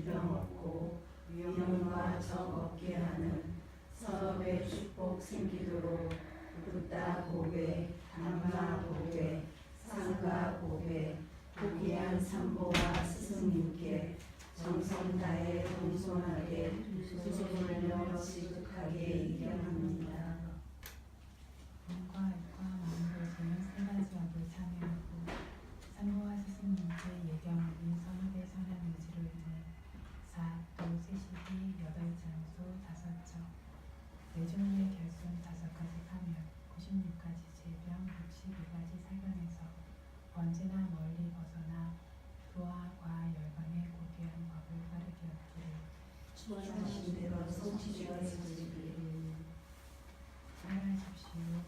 필요 없고 위험과 적 없게 하는 선업의 축복 생기도록 붓다 보배, 담마 보배, 상가 보배, 고귀한 산보와 스승님께 정성 다해 공손하게 수소물며 지극하게 이견합니다. 몸과 입과 마음으로 저는 세 가지 업을 참여하고 산보와 스승님께 예경 및 선업의 선한 의지로 인해 사도 세시기 8장소 5적 내종의 결손 5가지 파멸 96가지 질병 62가지 사견에서 언제나 멀리 벗어나 부와 과 열반의 고귀한 법을 따르게 얻기를 축원하신 대로 성취되었으리를 따라하십시오.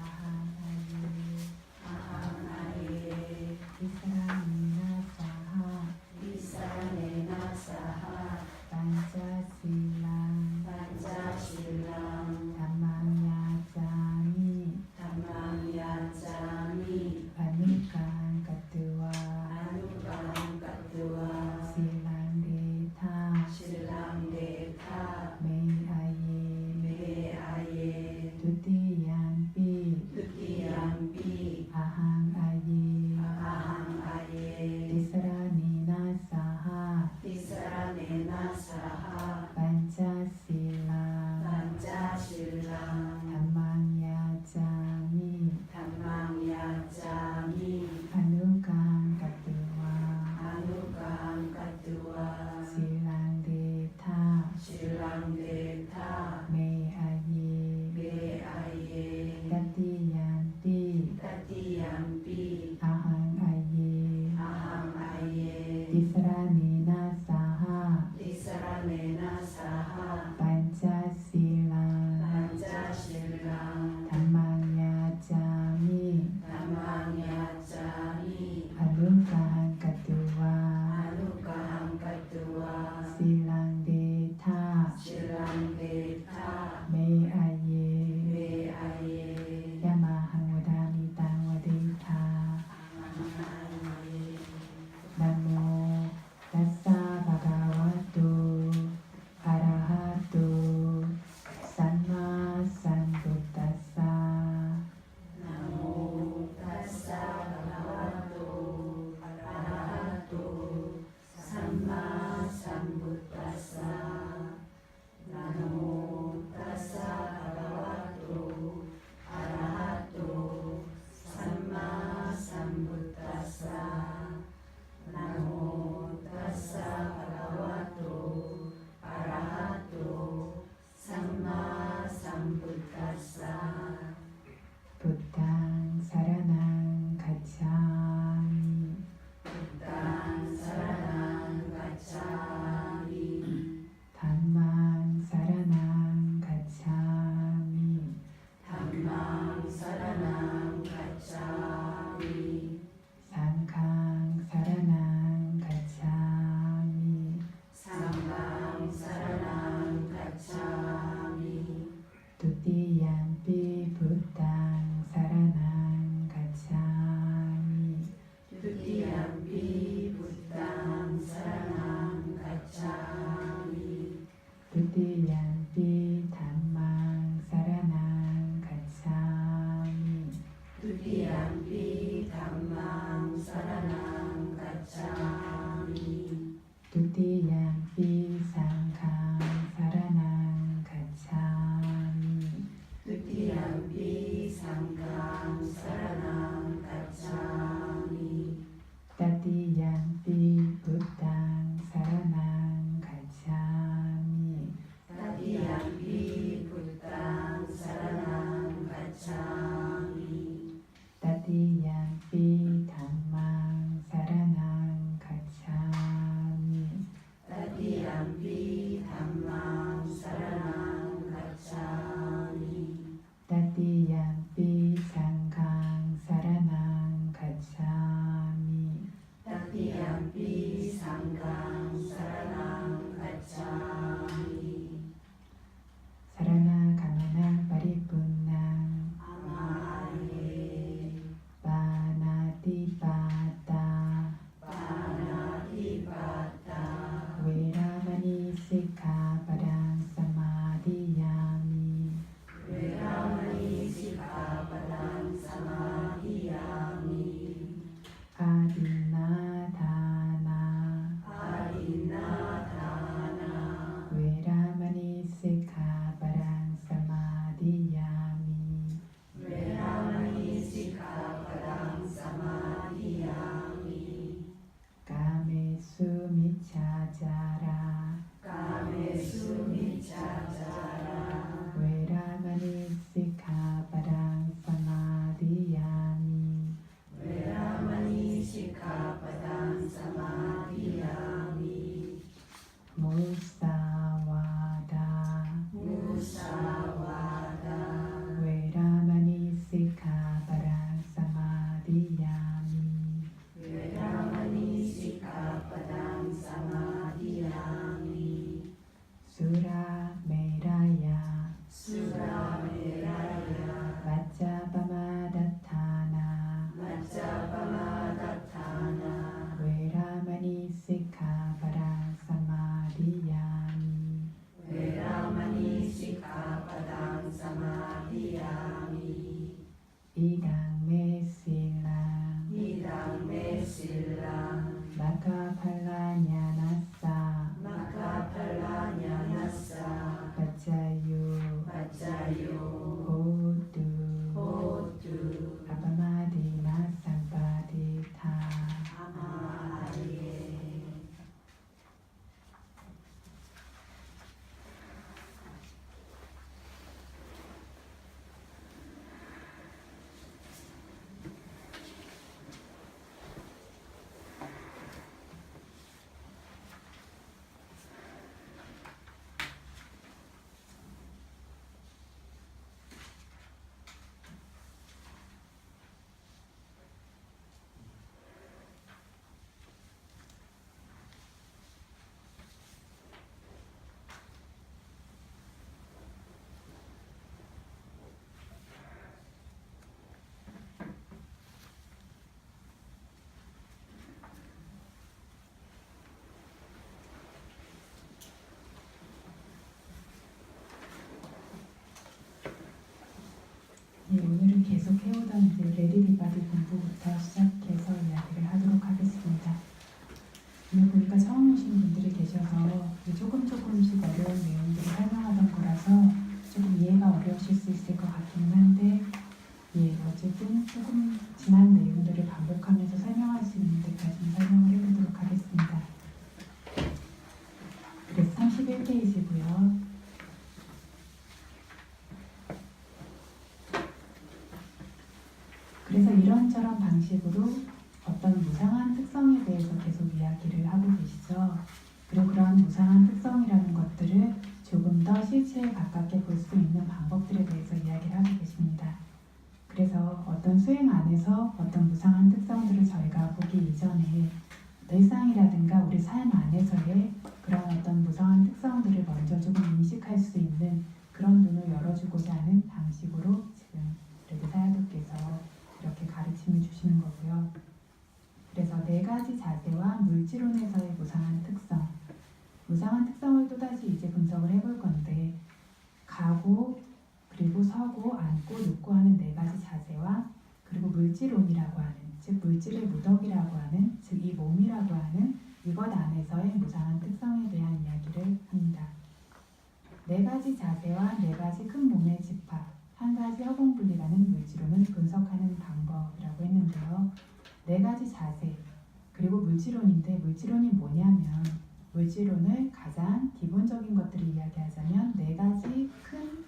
아하나니 아하나예 이스라미나 사하 이사네나 사하 반자실랑 반자실랑 담마야자미 담마야자미 바누간 가뜨와 아누간 가뜨와 실랑데타 실랑데타 메아예 메아예 두띠양비 흑기양비 아항아예 아항아예 이스라미나 사하 이사네나 사하 반자실랑 반자실랑 담마야자미 담망야자미 바누간 가뜨와 아누간 가뜨와 실랑데타 실랑데타 메아예 메아예 따띠양비 따띠양비 아항아예 아항아예 이스라니나 사하 이사라네나 사하 반자실랑 반자실랑 담마야자미 담망야자미 바누간 가뜨와 아누간 가뜨와 실랑데타 실랑데타 메아예 메아예 야마항오다미 땅와데타 아항아예 나모 다사 바가와토 아라하토 산마 산부타사 나모 타사 바가와토 아라하토 삼마 삼부타사 나모 타사 바가와토 아라하토 삼마 삼부타사 나모 타사 바가와토 아라하토 삼마 삼부타사 부탕 사라낭 가차미 부탕 사라낭 가차미 담망 사라낭 가차미 담망 사라낭 가차미 상강 사라낭 가차미 상강 사라낭 가차미 두띠양비 부탕 사라낭 가차미 두띠양비 부탕 사라낭 가차미 두띠양비 담망 사라낭 가차미 두띠양비 담망 사라낭 가차미 두띠양비 상강 사라낭 가차미 두띠양비 상강 사라낭 가차미 따띠양비 부탕 사라낭 가차미 따띠양비 부탕 사라낭 가차미 따띠양비 담망 사라낭 가차미 따띠양비 담망 사라낭 가차미 따띠양비 상강 사라낭 가차미 따띠양비 상강 사라낭 가차미 사라나 가마나 파리뿐낭 아마예 바나티바타 바나티바타 미차자라 까메수 미차자라 외라마니 시카바랑 사마디야미 외라마니 시카바당 사마디야미 무사와다 무사와다 외라마니 시카바랑 사마디야미 외라마니 시카바당 사마디야미 수라메라야 수라메라야 마짜바마다타나 마짜바마다타나 외라마니 시카바랑 사마디야미 외라마니 시카바당 사마디야미 이당메실랑 이당메실랑 마카팔라냐나사 마카팔라냐나사 바짜유 바짜요 호두 호두 아바마디나 삼바디타 아마예 네, 오늘은 계속 해오던 이제 레디디바디 공부부터 시작해서 이야기를 하도록 하겠습니다. 오늘 보니까 처음 오신 분들이 계셔서 조금씩 어려운 내용들을 설명하던 거라서 조금 이해가 어려우실 수 있을 것 같기는 한데 어쨌든 조금 지난 내용들을 반복하면서 설명할 수 있는 데까지 설명을 해보도록 하겠습니다. 그래서 31페이지고요. 그래서 이런저런 방식으로 어떤 무상한 특성에 대해서 계속 이야기를 하고 계시죠. 그리고 그런 무상한 특성이라는 것들을 조금 더 실체에 가깝게 볼 수 있는 방법들에 대해서 이야기를 하고 계십니다. 그래서 어떤 수행 안에서 어떤 무상한 특성들을 저희가 보기 이전에 일상이라든가 우리 삶 안에서의 그런 어떤 무상한 특성들을 먼저 조금 인식할 수 있는 그런 눈을 열어주고자 하는 방식으로 지금 레드 사야도께서 이렇게 가르침을 주시는 거고요. 그래서 4가지 자세와 물질론에서의 무상한 특성, 무상한 특성을 또다시 이제 분석을 해볼 건데 가고 그리고 서고 앉고 눕고 하는 4가지 자세와 그리고 물질론이라고 하는 즉 물질의 무덕이라고 하는 즉 이 몸이라고 하는 이것 안에서의 무상한 특성에 대한 이야기를 합니다. 4가지 자세와 4가지 큰 몸의 집합 한 가지 허공분리라는 물질론을 분석하는 방법이라고 했는데요. 4가지 자세 그리고 물질론인데 물질론이 뭐냐면 물질론을 가장 기본적인 것들을 이야기하자면 4가지 큰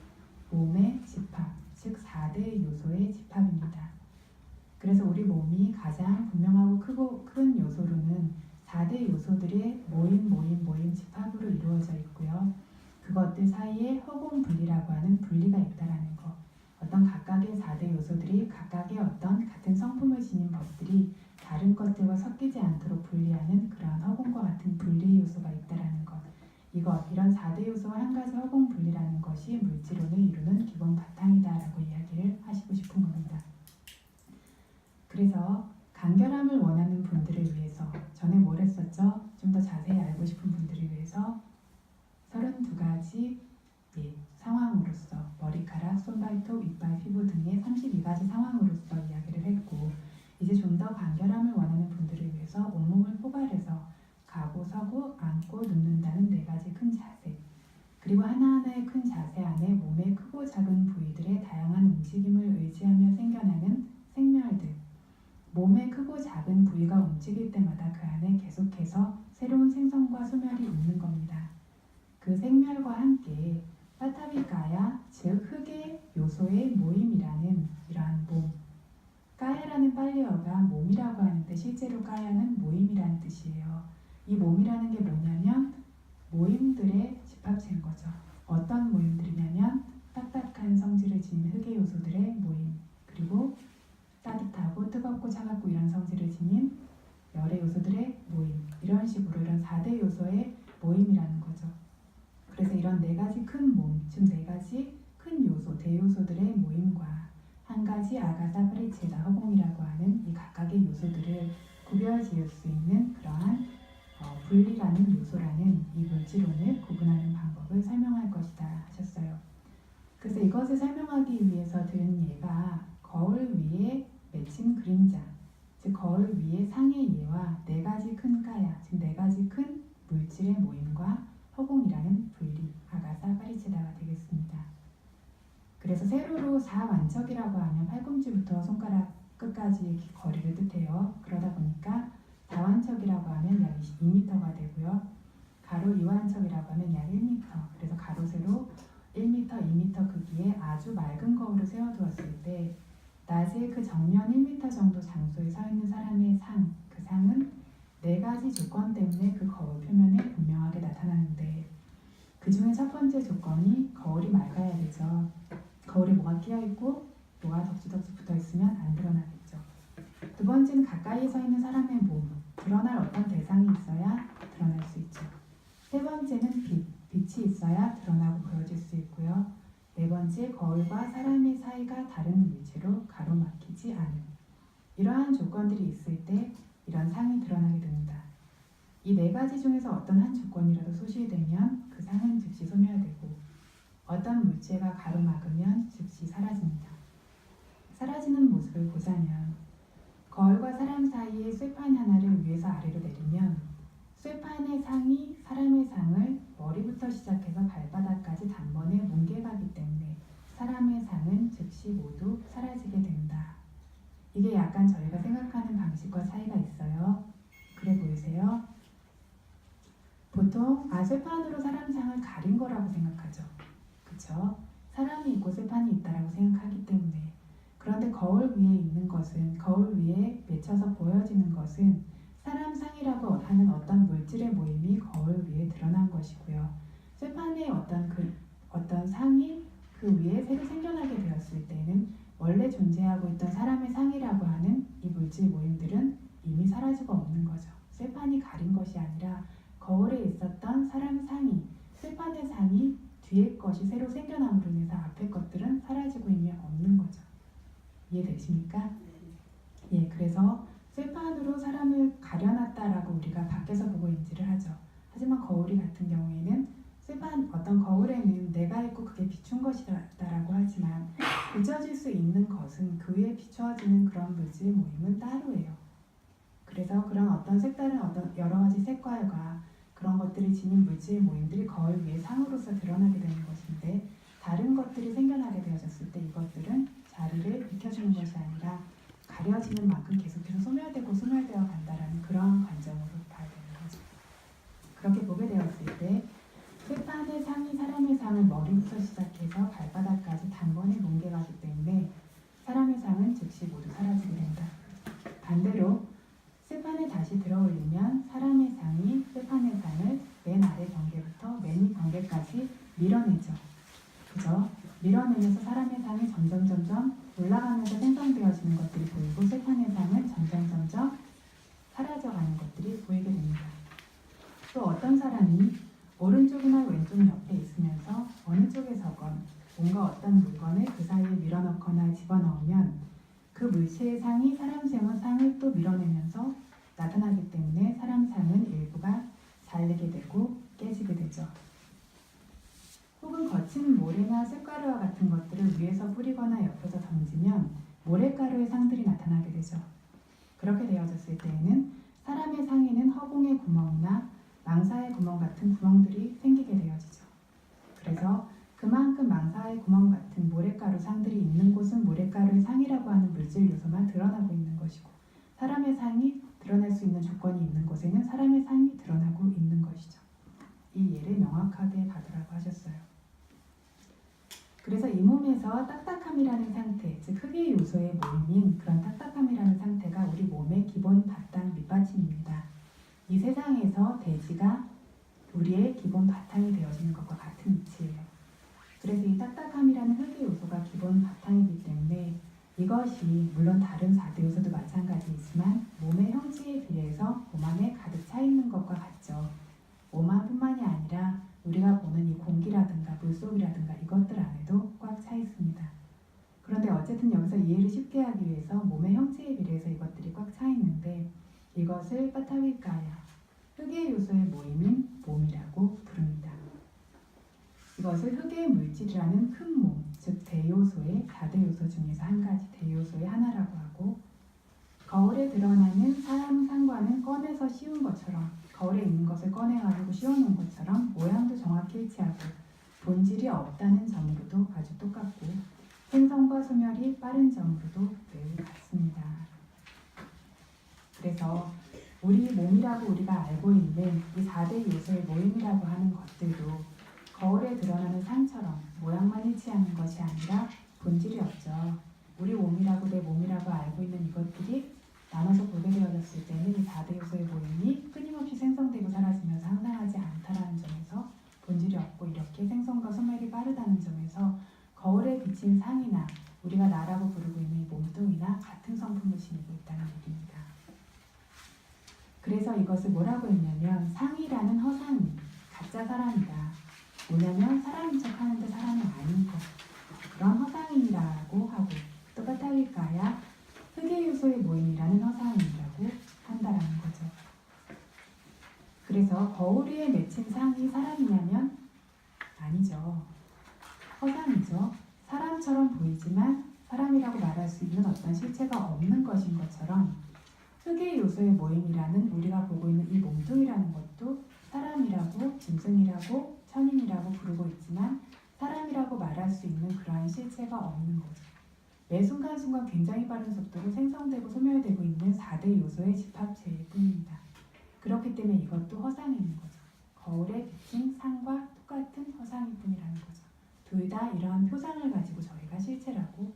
몸의 집합 즉 4대 요소의 집합입니다. 그래서 우리 몸이 가장 분명하고 크고 큰 요소로는 4대 요소들의 모임 집합으로 이루어져 있고요. 그것들 사이에 허공분리라고 하는 분리가 있다라는 것. 어떤 각각의 4대 요소들이 각각의 어떤 같은 성품을 지닌 것들이 다른 것들과 섞이지 않도록 분리하는 그러한 허공과 같은 분리 요소가 있다라는 것. 이런 4대 요소와 한 가지 허공 분리라는 것이 물질론을 이루는 기본 바탕이다라고 이야기를 하시고 싶은 겁니다. 그래서 간결함을 원하는 분들을 위해서 전에 뭘 했었죠? 좀 더 자세히 알고 싶은 분들을 위해서 32가지 상황으로서 머리카락, 손발톱, 이빨, 피부 등의 32가지 상황으로서 이야기를 했고 이제 좀 더 간결함을 원하는 분들을 위해서 온몸을 포괄해서 가고 서고 앉고 눕는다는 4가지 큰 자세 그리고 하나하나의 큰 자세 안에 몸의 크고 작은 부위들의 다양한 움직임을 의지하며 생겨나는 생멸들 몸의 크고 크고 작은 부위가 움직일 때마다 그 안에 계속해서 새로운 생성과 소멸이 있는 겁니다. 그 생멸과 함께 빠타비가야, 즉 흙의 요소의 모임이라는 이러한 몸, 가야라는 빨리어가 몸이라고 하는데 실제로 가야는 모임이라는 뜻이에요. 이 몸이라는 게 뭐냐면 모임들의 집합체인 거죠. 어떤 모임들이냐면 딱딱한 성질을 지닌 흙의 요소들의 모임, 그리고 따뜻하고 뜨겁고 차갑고 이런 성질을 지닌 열의 요소들의 모임, 이런 식으로 이런 4대 요소의 모임이라는 거죠. 그래서 이런 네 가지 큰 몸, 즉 네 가지 큰 요소, 대요소들의 모임과 한 가지 아가사 프리체다 허공이라고 하는 이 각각의 요소들을 구별 지을 수 있는 그러한 분리라는 요소라는 이 물질론을 구분하는 방법을 설명할 것이다 하셨어요. 그래서 이것을 설명하기 위해서 든 예가 거울 위에 맺힌 그림자, 즉 거울 위에 상의 예와 네 가지 큰 가야, 즉 네 가지 큰 물질의 모임과 허공이라는 분리, 아가사 파리체다가 되겠습니다. 그래서 세로로 4완척이라고 하면 팔꿈치부터 손가락 끝까지 거리를 뜻해요. 그러다 보니까 4완척이라고 하면 약 2m가 되고요. 가로 2완척이라고 하면 약 1m. 그래서 가로 세로 1m, 2m 크기의 아주 맑은 거울을 세워두었을 때 낮에 그 정면 1m 정도 장소에 서 있는 사람의 상, 그 상은 네 가지 조건 때문에 그 거울 표면에 분명하게 나타나는데 그 중에 첫 번째 조건이 거울이 맑아야 되죠. 거울에 뭐가 끼어있고 뭐가 덕지덕지 붙어있으면 안 드러나겠죠. 두 번째는 가까이에 서 있는 사람의 몸, 드러날 어떤 대상이 있어야 드러날 수 있죠. 세 번째는 빛이 있어야 드러나고 보여질 수 있고요. 네 번째, 거울과 사람의 사이가 다른 물체로 가로막히지 않은, 이러한 조건들이 있을 때 이런 상이 드러나게 됩니다. 이 네 가지 중에서 어떤 한 조건이라도 소실되면 그 상은 즉시 소멸되고 어떤 물체가 가로막으면 즉시 사라집니다. 사라지는 모습을 보자면 거울과 사람 사이에 쇠판 하나를 위에서 아래로 내리면 쇠판의 상이 사람의 상을 머리부터 시작해서 발바닥까지 단번에 뭉개가기 때문에 사람의 상은 즉시 모두 사라지게 된다. 이게 약간 저희가 생각하는 방식과 차이가 있어요. 그래 보이세요? 보통 쇠판으로 사람 상을 가린 거라고 생각하죠. 그쵸? 사람이 있고 쇠판이 있다라고 생각하기 때문에. 그런데 거울 위에 있는 것은, 거울 위에 맺혀서 보여지는 것은 사람 상이라고 하는 어떤 물질의 모임이 거울 위에 드러난 것이고요. 쇠판에 어떤 상이 그 위에 새로 생겨나게 되었을 때는 원래 존재하고 있던 사람의 상이라고 하는 이 물질 모임들은 이미 사라지고 없는 거죠. 쇠판이 가린 것이 아니라 거울에 있었던 사람 상이, 쇠판의 상이 뒤에 것이 새로 생겨남으로 인해서 앞에 것들은 사라지고 이미 없는 거죠. 이해되십니까? 예, 그래서 쇠판으로 사람을 가려놨다라고 우리가 밖에서 보고 인지를 하죠. 하지만 거울이 같은 경우에는 쇠판, 어떤 거울에는 내가 있고 그게 비춘 것이다라고 하지만 비춰질 수 있는 것은 그 위에 비춰지는 그런 물질 모임은 따로예요. 그래서 그런 어떤 색다른 어떤 여러 가지 색깔과 그런 것들이 지닌 물질 모임들이 거울 위에 상으로서 드러나게 되는 것인데 다른 것들이 생겨나게 되어졌을 때 이것들은 자리를 비켜주는 것이 아니라 가려지는 만큼 계속해서 소멸되고 소멸되어 간다라는 그러한 관점으로 봐야 되는 거죠. 그렇게 보게 되었을 때 쇠판의 상이 사람의 상을 머리부터 시작해서 발바닥까지 단번에 뭉개가기 때문에 사람의 상은 즉시 모두 사라지게 된다. 반대로 쇠판에 다시 들어올리면 사람의 상이 쇠판의 상을 맨 아래 경계부터 맨 위 경계까지 밀어내죠. 그죠? 밀어내면서 사람의 상이 점점 올라가면서 생성되어지는 것들이 보이고 쇠판의 상은 점점 사라져가는 것들이 보이게 됩니다. 또 어떤 사람이 오른쪽이나 왼쪽 옆에 있으면서 어느 쪽에서건 뭔가 어떤 물건을 그 사이에 밀어넣거나 집어넣으면 그 물체의 상이 사람 상을 또 밀어내면서 나타나기 때문에 사람 상은 일부가 잘리게 되고 깨지게 되죠. 혹은 거친 모래나 쇳가루와 같은 것들을 위에서 뿌리거나 옆에서 던지면 모래가루의 상들이 나타나게 되죠. 그렇게 되어졌을 때에는 사람의 상에는 허공의 구멍이나 망사의 구멍 같은 구멍들이 생기게 되어지죠. 그래서 그만큼 망사의 구멍 같은 모래가루 상들이 있는 곳은 모래가루의 상이라고 하는 물질 요소만 드러나고 있는 것이고 사람의 상이 드러날 수 있는 조건이 있는 곳에는 사람의 상이 드러나고 있는 것이죠. 이 예를 명확하게 받으라고 하셨어요. 그래서 이 몸에서 딱딱함이라는 상태, 즉 흑의 요소의 모임인 그런 딱딱함이라는 상태가 우리 몸의 기본 바탕 밑받침입니다. 이 세상에서 대지가 우리의 기본 바탕이 되어지는 것과 같은 이치예요. 그래서 이 딱딱함이라는 흑의 요소가 기본 바탕이기 때문에 이것이 물론 다른 4대 요소도 마찬가지이지만 몸의 형체에 비례해서 몸 안에 가득 차 있는 것과 같죠. 몸 안뿐만이 아니라 우리가 보는 이 공기라든가 물속이라든가 이것들 안에도 꽉 차 있습니다. 그런데 어쨌든 여기서 이해를 쉽게 하기 위해서 몸의 형체에 비례해서 이것들이 꽉 차 있는데 이것을 빠타위카야, 흑의 요소의 모임인 몸이라고 부릅니다. 이것을 흑의 물질이라는 큰 몸, 즉 대요소의 4대 요소 중에서 한 가지 대요소의 하나라고 하고 거울에 드러나는 사람 상과는 꺼내서 씌운 것처럼 거울에 있는 것을 꺼내가지고 씌워놓은 것처럼 모양도 정확히 일치하고 본질이 없다는 점으로도 아주 똑같고 생성과 소멸이 빠른 점으로도 매우 같습니다. 그래서 우리 몸이라고 우리가 알고 있는 이 4대 요소의 모임이라고 하는 것들도 거울에 드러나는 상처럼 모양만 일치하는 것이 아니라 본질이 없죠. 우리 몸이라고 내 몸이라고 알고 있는 이것들이 나눠서 보게 되어졌을 때는 이 4대 요소의 모임이 끊임없이 생성되고 사라지면서 항상하지 않다라는 점에서 본질이 없고 이렇게 생성과 소멸이 빠르다는 점에서 거울에 비친 상이나 우리가 나라고 부르고 있는 이 몸뚱이나 같은 성품을 지니고 있다는 얘기입니다. 그래서 이것을 뭐라고 했냐면 상이라는 허상이 가짜 사람이다. 뭐냐면 사람인 척 하는데 사람이 아닌 것. 그런 허상이라고 하고 또 빠타위카야 흑의 요소의 모임이라는 허상이라고 한다라는 거죠. 그래서 거울 위에 맺힌 상이 사람이냐면 아니죠. 허상이죠. 사람처럼 보이지만 사람이라고 말할 수 있는 어떤 실체가 없는 것인 것처럼 흑의 요소의 모임이라는 우리가 보고 있는 이 몸뚱이라는 것도 사람이라고 짐승이라고 천인이라고 부르고 있지만 사람이라고 말할 수 있는 그러한 실체가 없는 거죠. 매 순간순간 굉장히 빠른 속도로 생성되고 소멸되고 있는 4대 요소의 집합체일 뿐입니다. 그렇기 때문에 이것도 허상인 거죠. 거울에 비친 상과 똑같은 허상일 뿐이라는 거죠. 둘 다 이러한 표상을 가지고 저희가 실체라고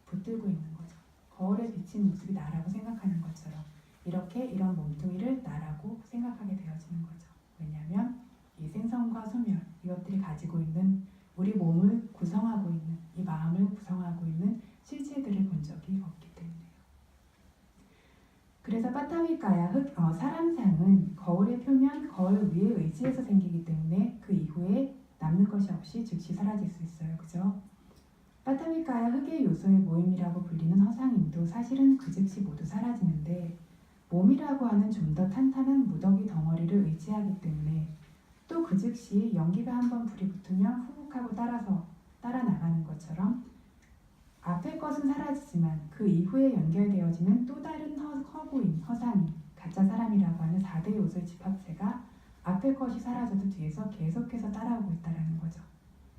붙들고 있는 거죠. 거울에 비친 모습이 나라고 생각하는 것처럼 이렇게 이런 몸뚱이를 나라고 생각하게 되어지는 거죠. 왜냐하면 이 생성과 소멸 이것들이 가지고 있는 우리 몸을 구성하고 있는 이 마음을 구성하고 있는 실체들을 본 적이 없기 때문에요. 그래서 빠타위카야 사람상은 거울의 표면, 거울 위에 의지해서 생기기 때문에 그 이후에 남는 것이 없이 즉시 사라질 수 있어요. 그죠? 빠타위카야 흑의 요소의 모임이라고 불리는 허상임도 사실은 그 즉시 모두 사라지는데 몸이라고 하는 좀 더 탄탄한 무더기 덩어리를 의지하기 때문에 또 그 즉시 연기가 한번 불이 붙으면 후훅하고 따라 나가는 것처럼 앞의 것은 사라지지만 그 이후에 연결되어지는 또 다른 허구인 허상이 가짜 사람이라고 하는 4대 요소의 집합체가 앞의 것이 사라져도 뒤에서 계속해서 따라오고 있다는 거죠.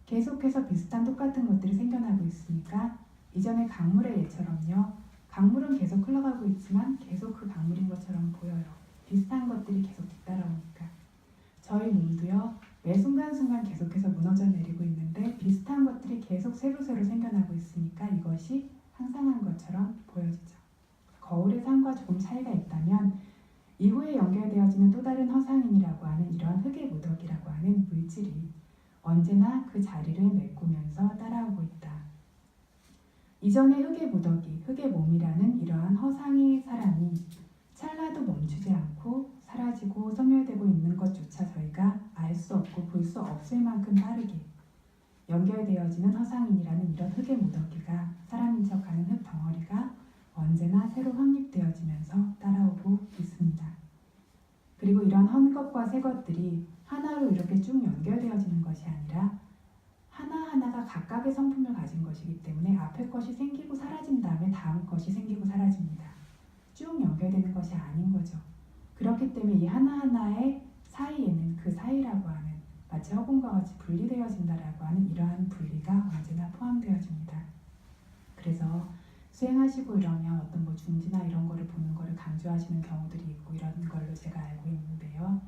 계속해서 비슷한 똑같은 것들이 생겨나고 있으니까 이전의 강물의 예처럼요. 강물은 계속 흘러가고 있지만 계속 그 강물인 것처럼 보여요. 비슷한 것들이 계속 뒤따라오니까. 저희 몸도요. 매 순간순간 계속해서 무너져 내리고 있는데 비슷한 것들이 계속 새로새로 생겨나고 있으니까 이것이 항상한 것처럼 보여지죠. 거울의 상과 조금 차이가 있다면 이후에 연결되어지는 또 다른 허상인이라고 하는 이러한 흑의 무더기라고 하는 물질이 언제나 그 자리를 메꾸면서 따라오고 있다. 이전의 흑의 무더기, 흑의 몸이라는 이러한 허상의 사람이 찰나도 멈추지 않고 사라지고 소멸되고 있는 것조차 저희가 알 수 없고 볼 수 없을 만큼 빠르게 연결되어지는 허상인이라는 이런 흑의 무더기가 사람인 척하는 흙 덩어리가 언제나 새로 확립되어지면서 따라오고 있습니다. 그리고 이런 헌 것과 새 것들이 하나로 이렇게 쭉 연결되어지는 것이 아니라 하나하나가 각각의 성품을 가진 것이기 때문에 앞에 것이 생기고 사라진 다음에 다음 것이 생기고 사라집니다. 쭉 연결되는 것이 아닌 거죠. 그렇기 때문에 이 하나하나의 사이에는 그 사이라고 하는 마치 허공과 같이 분리되어진다라고 하는 이러한 분리가 언제나 포함되어집니다. 그래서 수행하시고 이러면 어떤 뭐 중지나 이런 거를 보는 거를 강조하시는 경우들이 있고 이런 걸로 제가 알고 있는데요.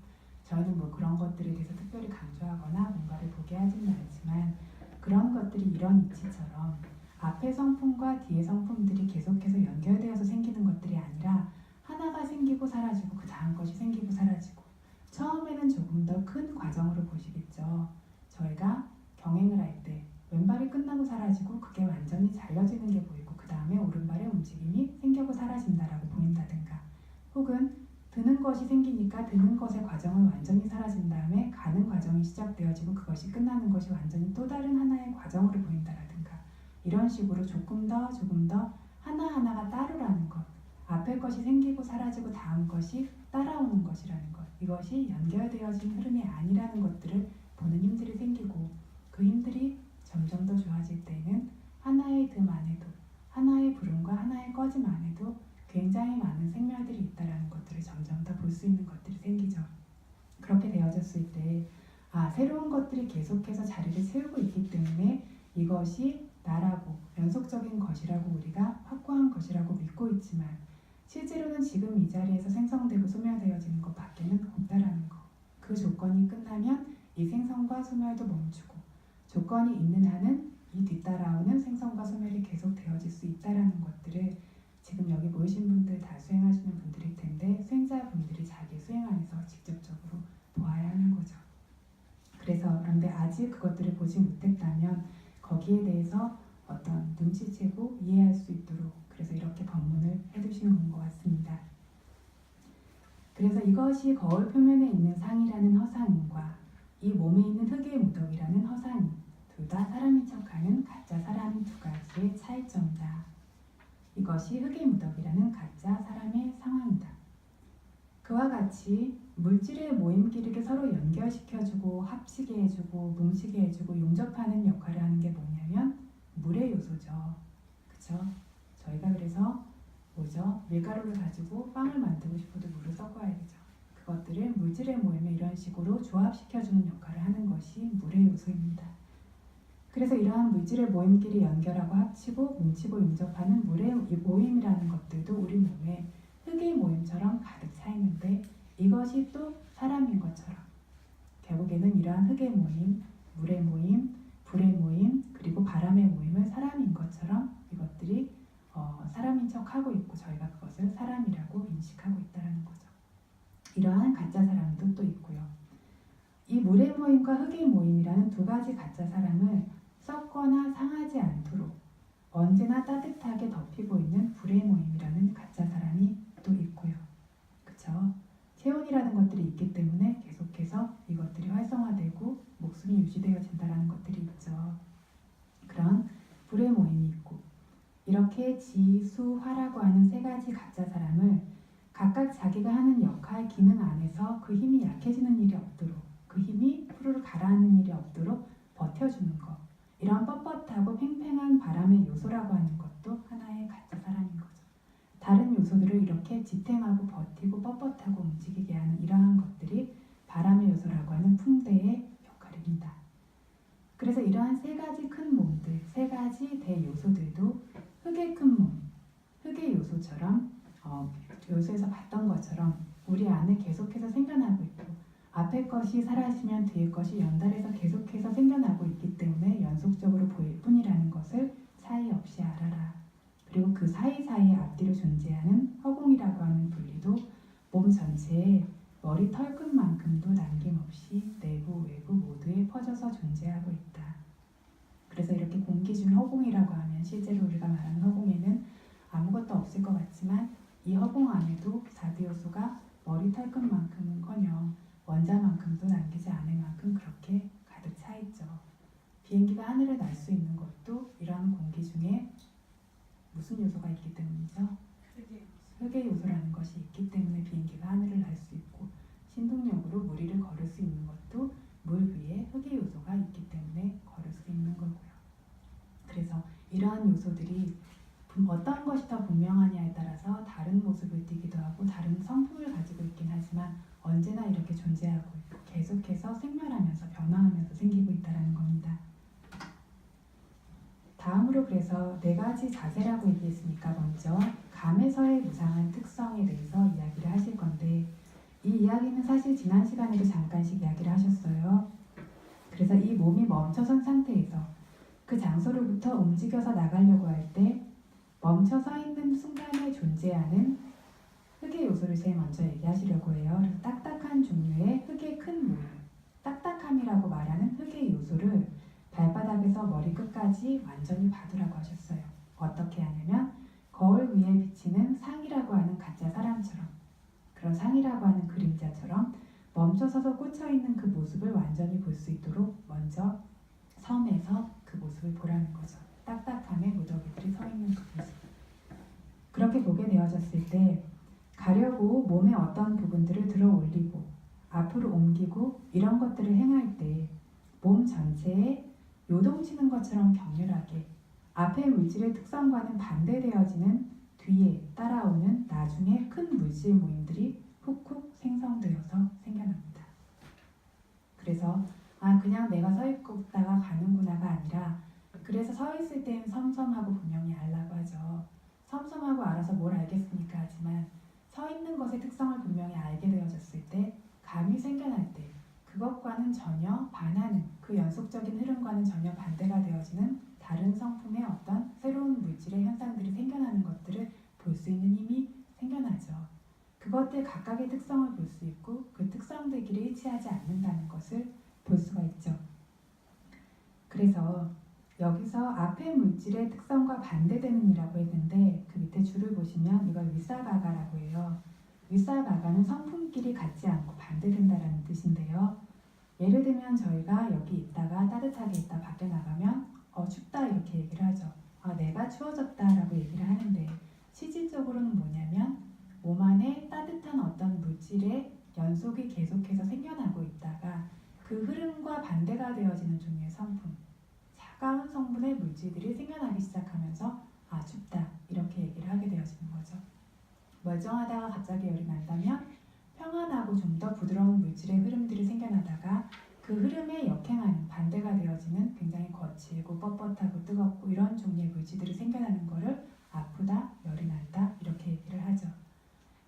저는 뭐 그런 것들에 대해서 특별히 강조하거나 뭔가를 보게 하지는 않지만 그런 것들이 이런 이치처럼 앞의 성품과 뒤의 성품들이 계속해서 연결되어서 생기는 것들이 아니라 하나가 생기고 사라지고 그 다음 것이 생기고 사라지고 처음에는 조금 더 큰 과정으로 보시겠죠. 저희가 경행을 할 때 왼발이 끝나고 사라지고 그게 완전히 잘려지는 게 보이고 그 다음에 오른발의 움직임이 생기고 사라진다라고 보인다든가 혹은 드는 것이 생기니까 드는 것의 과정은 완전히 사라진 다음에 가는 과정이 시작되어지고 그것이 끝나는 것이 완전히 또 다른 하나의 과정으로 보인다라든가 이런 식으로 조금 더 하나하나가 따르라는 것 앞에 것이 생기고 사라지고 다음 것이 따라오는 것이라는 것 이것이 연결되어진 흐름이 아니라는 것들을 보는 힘들이 생기고 그 힘들이 점점 더 좋아질 때는 하나의 듬 안에도 하나의 부름과 하나의 꺼짐 안에도 굉장히 많은 생멸들이 있다라는 것들을 점점 더 볼 수 있는 것들이 생기죠. 그렇게 되어졌을 때 새로운 것들이 계속해서 자리를 채우고 있기 때문에 이것이 나라고 연속적인 것이라고 우리가 확고한 것이라고 믿고 있지만 실제로는 지금 이 자리에서 생성되고 소멸되어지는 것 밖에는 없다라는 것. 그 조건이 끝나면 이 생성과 소멸도 멈추고 조건이 있는 한은 이 뒤따라오는 생성과 소멸이 계속 되어질 수 있다라는 것들을 지금 여기 모이신 분들 다 수행하시는 분들일 텐데 수행자분들이 자기 수행 안에서 직접적으로 보아야 하는 거죠. 그래서 그런데 아직 그것들을 보지 못했다면 거기에 대해서 어떤 눈치채고 이해할 수 있도록 그래서 이렇게 법문을 해두신 것 같습니다. 그래서 이것이 거울 표면에 있는 상이라는 허상인과 이 몸에 있는 흙의 무덕이라는 허상인 둘 다 사람인 척하는 가짜 사람인 두 가지의 차이점이다. 이것이 흙의 무덕이라는 가짜 사람의 상황이다. 그와 같이 물질의 모임끼리를 서로 연결시켜주고 합치게 해주고 뭉치게 해주고 용접하는 역할을 하는 게 뭐냐면 물의 요소죠. 그쵸? 저희가 그래서 뭐죠? 밀가루를 가지고 빵을 만들고 싶어도 물을 섞어야 되죠. 그것들을 물질의 모임에 이런 식으로 조합시켜주는 역할을 하는 것이 물의 요소입니다. 그래서 이러한 물질의 모임끼리 연결하고 합치고 뭉치고 용접하는 물의 모임이라는 것들도 우리 몸에 흙의 모임처럼 가득 차 있는데 이것이 또 사람인 것처럼 결국에는 이러한 흙의 모임, 물의 모임, 불의 모임, 그리고 바람의 모임을 사람인 것처럼 이것들이 사람인 척하고 있고 저희가 그것을 사람이라고 인식하고 있다는 거죠. 이러한 가짜 사람도 또 있고요. 이 물의 모임과 흙의 모임이라는 두 가지 가짜 사람을 썩거나 상하지 않도록 언제나 따뜻하게 덮이고 있는 불의 모임이라는 가짜 사람이 또 있고요. 그쵸? 체온이라는 것들이 있기 때문에 계속해서 이것들이 활성화되고 목숨이 유지되어진다는 것들이 있죠. 그런 불의 모임이 있고 이렇게 지, 수, 화라고 하는 세 가지 가짜 사람을 각각 자기가 하는 역할, 기능 안에서 그 힘이 약해지는 일이 없도록 그 힘이 후루룩 가라앉는 일이 없도록 버텨주는 것 이런 뻣뻣하고 팽팽한 바람의 요소라고 하는 것도 하나의 가짜 사람인 거죠. 다른 요소들을 이렇게 지탱하고 버티고 뻣뻣하고 움직이게 하는 이러한 것들이 바람의 요소라고 하는 풍대의 역할입니다. 그래서 이러한 세 가지 큰 몸들, 세 가지 대요소들도 흙의 큰 몸, 흙의 요소처럼 요소에서 봤던 것처럼 우리 안에 계속해서 생겨나고 있고 앞에 것이 사라지면 뒤에 것이 연달아서 계속해서 생겨나고 있기 때문에 연속적으로 보일 뿐이라는 것을 차이 없이 알아라. 그리고 그 사이사이에 앞뒤로 존재하는 허공이라고 하는 분리도 몸 전체에 머리 털끝만큼도 남김없이 내부 외부 모두에 퍼져서 존재하고 있다. 그래서 이렇게 공기 중 허공이라고 하면 실제로 우리가 말하는 허공에는 아무것도 없을 것 같지만 이 허공 안에도 4대 요소가 머리 털끝만큼은커녕 원자만큼도 남기지 않을 만큼 그렇게 가득 차 있죠. 비행기가 하늘을 날 수 있는 것도 이러한 공기 중에 무슨 요소가 있기 때문이죠? 흙의 요소라는 것이 있기 때문에 비행기가 하늘을 날 수 있고 신동력으로 물 위를 걸을 수 있는 것도 물 위에 흙의 요소가 있기 때문에 걸을 수 있는 거고요. 그래서 이러한 요소들이 어떤 것이 더 분명하냐에 따라서 다른 모습을 띠기도 하고 다른 성품을 가지고 있긴 하지만 언제나 이렇게 존재하고 있고 계속해서 생멸하면서 그래서 네 가지 자세라고 얘기했으니까 먼저 감에서의 무상한 특성에 대해서 이야기를 하실 건데, 이 이야기는 사실 지난 시간에도 잠깐씩 이야기를 하셨어요. 그래서 이 몸이 멈춰선 상태에서 그 장소로부터 움직여서 나가려고 할 때 멈춰 서 있는 순간에 존재하는 흙의 요소를 제일 먼저 얘기하시려고 해요. 그래서 딱딱한 종류의 흙의 큰 모임, 딱딱함이라고 말하는 흙의 요소를 발바닥에서 머리 끝까지 완전히 봐두라고 하셨어요. 어떻게 하냐면 거울 위에 비치는 상이라고 하는 가짜 사람처럼, 그런 상이라고 하는 그림자처럼 멈춰서서 꽂혀있는 그 모습을 완전히 볼 수 있도록 먼저 섬에서 그 모습을 보라는 거죠. 딱딱함에 무더기들이 서 있는 그 모습. 그렇게 보게 되어졌을 때 가려고 몸의 어떤 부분들을 들어 올리고 앞으로 옮기고 이런 것들을 행할 때 몸 전체에 요동치는 것처럼 격렬하게 앞의 물질의 특성과는 반대되어지는 뒤에 따라오는 나중에 큰 물질 모임들이 훅훅 생성되어서 생겨납니다. 그래서 그냥 내가 서 있다가 가는구나가 아니라, 그래서 서 있을 때는 섬섬하고 분명히 알라고 하죠. 섬섬하고 알아서 뭘 알겠습니까 하지만 서 있는 것의 특성을 분명히 알게 되어졌을 때 감이 생겨날 때 그것과는 전혀 반하는, 그 연속적인 흐름과는 전혀 반대가 되어지는 다른 성품의 어떤 새로운 물질의 현상들이 생겨나는 것들을 볼 수 있는 힘이 생겨나죠. 그것들 각각의 특성을 볼 수 있고 그 특성들끼리 일치하지 않는다는 것을 볼 수가 있죠. 그래서 여기서 앞의 물질의 특성과 반대되는 이라고 했는데, 그 밑에 줄을 보시면 이걸 위사바가라고 해요. 위사바가는 성품끼리 같지 않고 반대된다라는 뜻인데요. 예를 들면 저희가 여기 있다가 따뜻하게 있다 밖에 나가면 춥다 이렇게 얘기를 하죠. 내가 추워졌다라고 얘기를 하는데, 실질적으로는 뭐냐면 몸 안에 따뜻한 어떤 물질의 연속이 계속해서 생겨나고 있다가 그 흐름과 반대가 되어지는 종류의 성품, 차가운 성분의 물질들이 생겨나기 시작하면서 춥다 이렇게 얘기를 하게 되어지는 거죠. 멀쩡하다가 갑자기 열이 난다면 평안하고 좀 더 부드러운 물질의 흐름들이 생겨나다가 그 흐름에 역행하는 반대가 되어지는 굉장히 거칠고 뻣뻣하고 뜨겁고 이런 종류의 물질들이 생겨나는 거를 아프다, 열이 난다 이렇게 얘기를 하죠.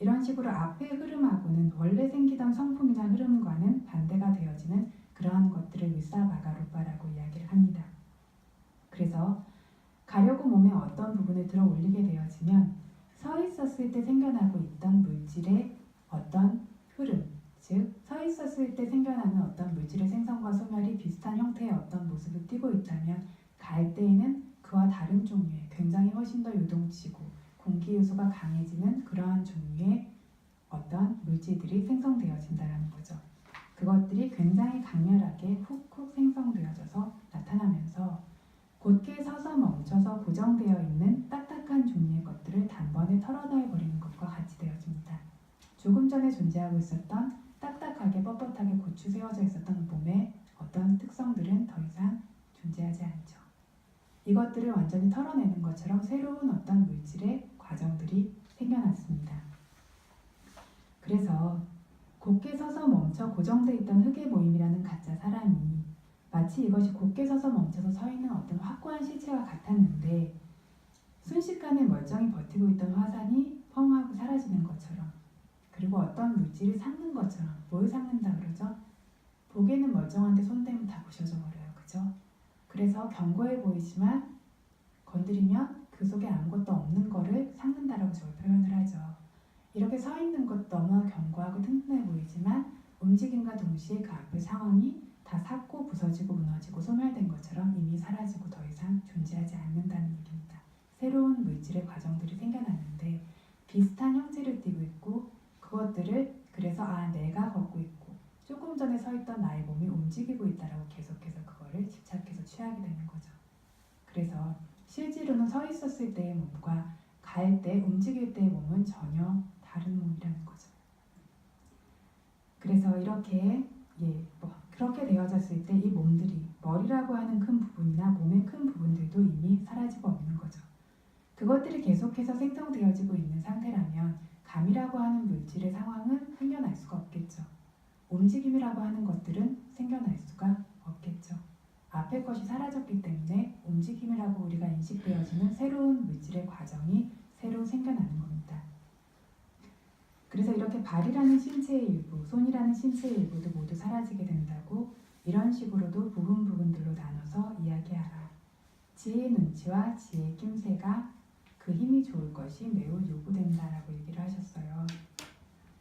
이런 식으로 앞의 흐름하고는 원래 생기던 성품이나 흐름과는 반대가 되어지는 그러한 것들을 위사바가루파라고 이야기를 합니다. 그래서 가려고 몸의 어떤 부분을 들어 올리게 되어지면 서 있었을 때 생겨나고 있던 물질의 어떤 흐름, 즉 서 있었을 때 생겨나는 어떤 물질의 생성과 소멸이 비슷한 형태의 어떤 모습을 띠고 있다면 갈 때에는 그와 다른 종류의 굉장히 훨씬 더 요동치고 공기 요소가 강해지는 그러한 종류의 어떤 물질들이 생성되어진다는 거죠. 그것들이 굉장히 강렬하게 훅훅 생성되어져서 나타나면서 곧게 서서 멈춰서 고정되어 있는 딱딱한 종류의 것들을 단번에 털어내버리는 것과 같이 되어집니다. 조금 전에 존재하고 있었던 딱딱하게 뻣뻣하게 고추 세워져 있었던 몸의 어떤 특성들은 더 이상 존재하지 않죠. 이것들을 완전히 털어내는 것처럼 새로운 어떤 물질의 과정들이 생겨났습니다. 그래서 곧게 서서 멈춰 고정되어 있던 흙의 모임이라는 가짜 사람이 마치 이것이 곧게 서서 멈춰서 서 있는 어떤 확고한 실체와 같았는데, 순식간에 멀쩡히 버티고 있던 화산이 펑 하고 사라지는 것처럼, 그리고 어떤 물질을 삭는 것처럼. 뭘 삭는다 그러죠? 보기에는 멀쩡한데 손대면 다 부셔져 버려요. 그죠? 그래서 견고해 보이지만 건드리면 그 속에 아무것도 없는 거를 삭는다라고 저를 표현을 하죠. 이렇게 서 있는 것 너무 견고하고 튼튼해 보이지만 움직임과 동시에 그 앞의 상황이 다 삭고 부서지고 무너지고 소멸된 것처럼 이미 사라지고 더 이상 존재하지 않는다는 얘기입니다. 새로운 물질의 과정들이 생겨났는데 비슷한 형체를 띠고 있고, 그것들을 그래서 내가 걷고 있고 조금 전에 서 있던 나의 몸이 움직이고 있다라고 계속해서 그거를 집착해서 취하게 되는 거죠. 그래서 실제로는 서 있었을 때의 몸과 갈 때, 움직일 때의 몸은 전혀 다른 몸이라는 거죠. 그래서 이렇게 그렇게 되어졌을 때 이 몸들이 머리라고 하는 큰 부분이나 몸의 큰 부분들도 이미 사라지고 없는 거죠. 그것들이 계속해서 생성되어지고 있는 상태라면 감이라고 하는 물질의 상황은 생겨날 수가 없겠죠. 움직임이라고 하는 것들은 생겨날 수가 없겠죠. 앞의 것이 사라졌기 때문에 움직임이라고 우리가 인식되어지는 과정이 새로 생겨나는 겁니다. 그래서 이렇게 발이라는 신체의 일부, 손이라는 신체의 일부도 모두 사라지게 된다고 이런 식으로도 부분들로 나눠서 이야기하라. 지혜의 눈치와 지혜의 낌새가 그 힘이 좋을 것이 매우 요구된다라고 얘기를 하셨어요.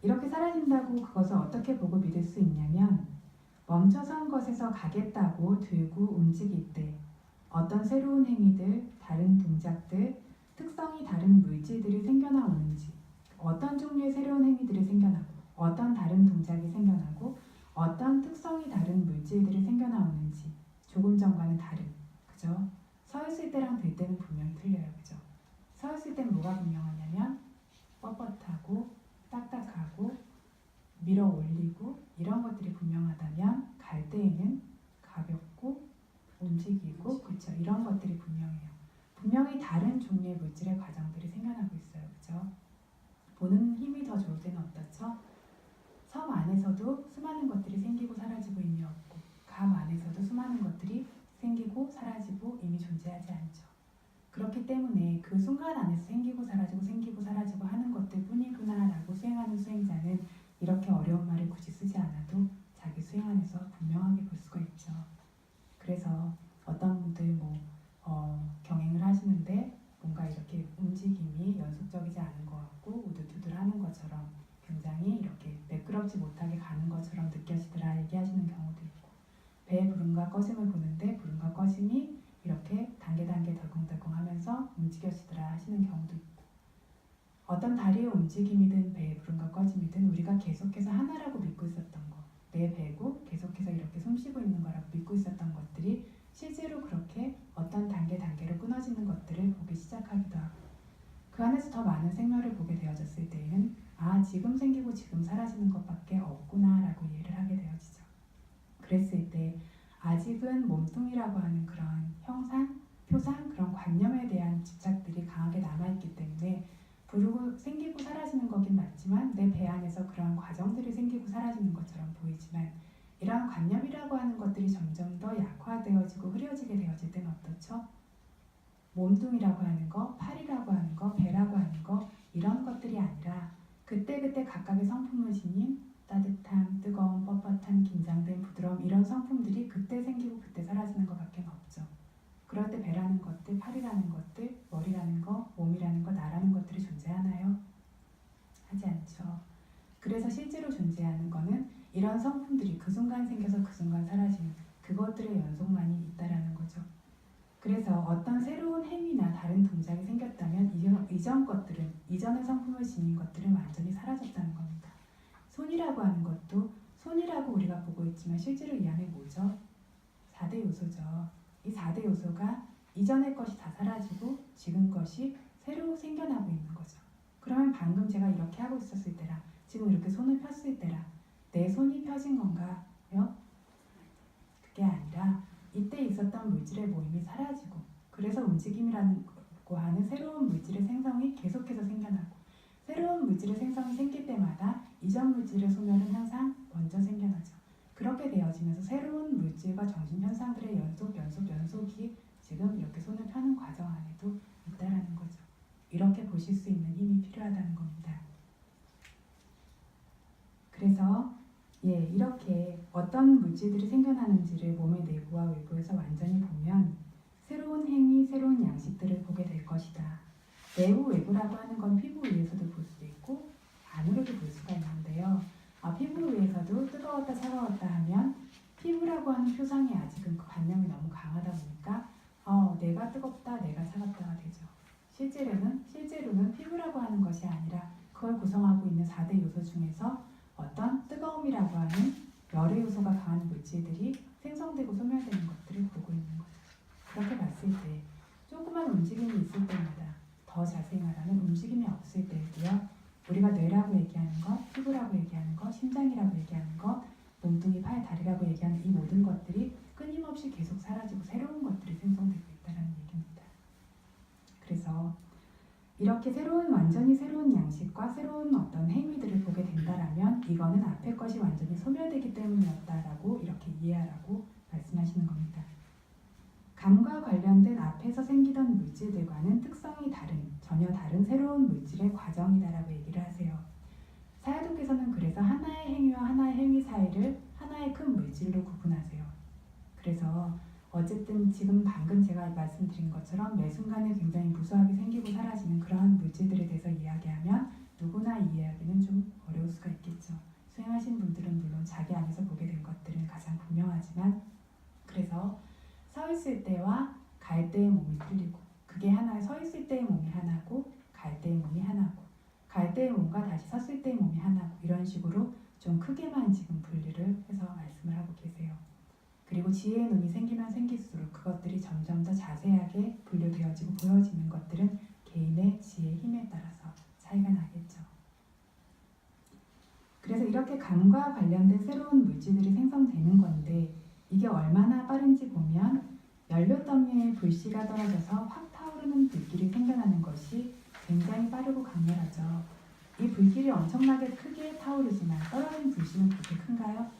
이렇게 사라진다고 그것을 어떻게 보고 믿을 수 있냐면 멈춰선 것에서 가겠다고 들고 움직일 때 어떤 새로운 행위들, 다른 동작들, 특성이 다른 물질들이 생겨나오는지, 어떤 종류의 새로운 행위들이 생겨나고 어떤 다른 동작이 생겨나고 어떤 특성이 다른 물질들이 생겨나오는지 조금 전과는 다른, 그죠? 서 있을 때랑 들 때는 분명히 틀려요, 그죠? 서 있을 때는 뭐가 분명하냐면 뻣뻣하고 딱딱하고 밀어 올리고 이런 것들이 분명하다면 갈 때에는 가볍고 움직이고 그렇죠. 이런 것들이 분명해요. 분명히 다른 종류의 물질의 과정들이 생겨나고 있어요. 그렇죠? 보는 힘이 더 좋을 때는 어떻죠? 섬 안에서도 수많은 것들이 생기고 사라지고 이미 없고 감 안에서도 수많은 것들이 생기고 사라지고 이미 존재하지 않죠. 그렇기 때문에 그 순간 안에서 생기고 사라지고 하는 것들 뿐이구나 라고 수행하는 수행자는 이렇게 어려운 말을 굳이 쓰지 않아도 자기 수행 안에서 분명하게 볼 수가 있죠. 그래서 어떤 분들 경행을 하시는데 뭔가 이렇게 움직임이 연속적이지 않은 것 같고 우두투두하는 것처럼 굉장히 이렇게 매끄럽지 못하게 가는 것처럼 느껴지더라 얘기하시는 경우도 있고 배의 부름과 꺼짐을 보는데 부름과 꺼짐이 이렇게 단계 덜컹덜컹 하면서 움직여지더라 하시는 경우도 있고 어떤 다리의 움직임이든 배의 부름과 꺼짐이든 우리가 계속해서 하나라고 믿고 있었던 것 내 배고 계속해서 이렇게 숨쉬고 있는 거라고 믿고 있었던 것들이 실제로 그렇게 어떤 단계로 끊어지는 것들을 보기 시작하기도 하고 그 안에서 더 많은 생멸을 보게 되어졌을 때에는 아 지금 생기고 지금 사라지는 것밖에 없구나 라고 이해를 하게 되어지죠. 그랬을 때 아직은 몸뚱이라고 하는 그런 형상, 표상, 그런 관념에 대한 집착들이 강하게 남아있기 때문에 부르고 생기고 사라지는 거긴 맞지만 내 배 안에서 그런 과정들이 생기고 사라지는 것처럼 보이지만 이러한 관념이라고 하는 것들이 점점 더 약화되어지고 흐려지게 되어질 때는 어떻죠? 몸뚱이라고 하는 거, 팔이라고 하는 거, 배라고 하는 거 이런 것들이 아니라 그때그때 각각의 성품을 지닌 따뜻함, 뜨거움, 뻣뻣함, 긴장됨, 부드러움 이런 성품들이 그때 생기고 그때 사라지는 것밖에 없죠. 그럴 때 배라는 것들, 팔이라는 것들, 머리라는 거, 몸이라는 거, 나라는 것들이 존재하나요? 하지 않죠. 그래서 실제로 존재하는 거는 이런 성품들이 그 순간 생겨서 그 순간 사라지는 그것들의 연속만이 있다라는 거죠. 그래서 어떤 새로운 행위나 다른 동작이 생겼다면 이전 것들은, 이전의 성품을 지닌 것들은 완전히 사라졌다는 겁니다. 손이라고 하는 것도 손이라고 우리가 보고 있지만 실제로 이 안에 뭐죠? 4대 요소죠. 이 4대 요소가 이전의 것이 다 사라지고 지금 것이 새로 생겨나고 있는 거죠. 그러면 방금 제가 이렇게 하고 있었을 때랑 지금 이렇게 손을 폈을 때랑 내 손이 펴진 건가요? 그게 아니라 이때 있었던 물질의 모임이 사라지고 그래서 움직임이라고 하는 새로운 물질의 생성이 계속해서 생겨나고 새로운 물질의 생성이 생길 때마다 이전 물질의 소멸은 항상 먼저 생겨나죠. 그렇게 되어지면서 새로운 물질과 정신현상들의 연속이 지금 이렇게 손을 펴는 과정 안에도 있다라는 거죠. 이렇게 보실 수 있는 힘이 필요하다는 겁니다. 그래서 이렇게 어떤 물질들이 생겨나는지를 몸의 내부와 외부에서 완전히 보면 새로운 행위, 새로운 양식들을 보게 될 것이다. 내부, 외부라고 하는 건 피부 위에서도 볼 수도 있고 안으로도 볼 수가 있는데요. 피부 위에서도 뜨거웠다 차가웠다 하면 피부라고 하는 표상이 아직은 그 관념이 너무 강하다 보니까 내가 뜨겁다, 내가 차갑다가 되죠. 실제로는 피부라고 하는 것이 아니라 그걸 구성하고 있는 4대 요소 중에서 어떤 뜨거움이라고 하는 열의 요소가 강한 물질들이 생성되고 소멸되는 것들을 보고 있는 거죠. 그렇게 봤을 때 조그만 움직임이 있을 때마다 더 자세히 말하면 움직임이 없을 때도요. 우리가 뇌라고 얘기하는 것, 피부라고 얘기하는 것, 심장이라고 얘기하는 것, 몸뚱이, 팔, 다리라고 얘기하는 이 모든 것들이 끊임없이 계속 사라지고 새로운 것들이 생성되고 있다는 얘기입니다. 그래서 이렇게 완전히 새로운 양식과 새로운 어떤 행위들을 보게 된다라면 이거는 앞의 것이 완전히 소멸되기 때문이었다라고 이렇게 이해하라고 말씀하시는 겁니다. 감과 관련된 앞에서 생기던 물질들과는 특성이 다른 전혀 다른 새로운 물질의 과정이다라고 얘기를 하세요. 사야도께서는 그래서 하나의 행위와 하나의 행위 사이를 하나의 큰 물질로 구분하세요. 그래서 어쨌든 지금 방금 제가 말씀드린 것처럼 매 순간에 굉장히 무수하게 생기고 사라지는 그러한 물질들에 대해서 이야기하면 누구나 이해하기는 좀 어려울 수가 있겠죠. 수행하신 분들은 물론 자기 안에서 보게 된 것들은 가장 분명하지만, 그래서 서 있을 때와 갈 때의 몸이 틀리고, 그게 하나, 서 있을 때의 몸이 하나고 갈 때의 몸이 하나고, 갈 때의 몸과 다시 섰을 때의 몸이 하나고, 이런 식으로 좀 크게만 지금 분류를 해서 말씀을 하고 계세요. 그리고 지혜의 눈이 생기면 생길수록 그것들이 점점 더 자세하게 분류되어지고 보여지는 것들은 개인의 지혜의 힘에 따라서 차이가 나겠죠. 그래서 이렇게 감과 관련된 새로운 물질들이 생성되는 건데, 이게 얼마나 빠른지 보면 연료 더미에 불씨가 떨어져서 확 타오르는 불길이 생겨나는 것이 굉장히 빠르고 강렬하죠. 이 불길이 엄청나게 크게 타오르지만 떨어진 불씨는 그렇게 큰가요?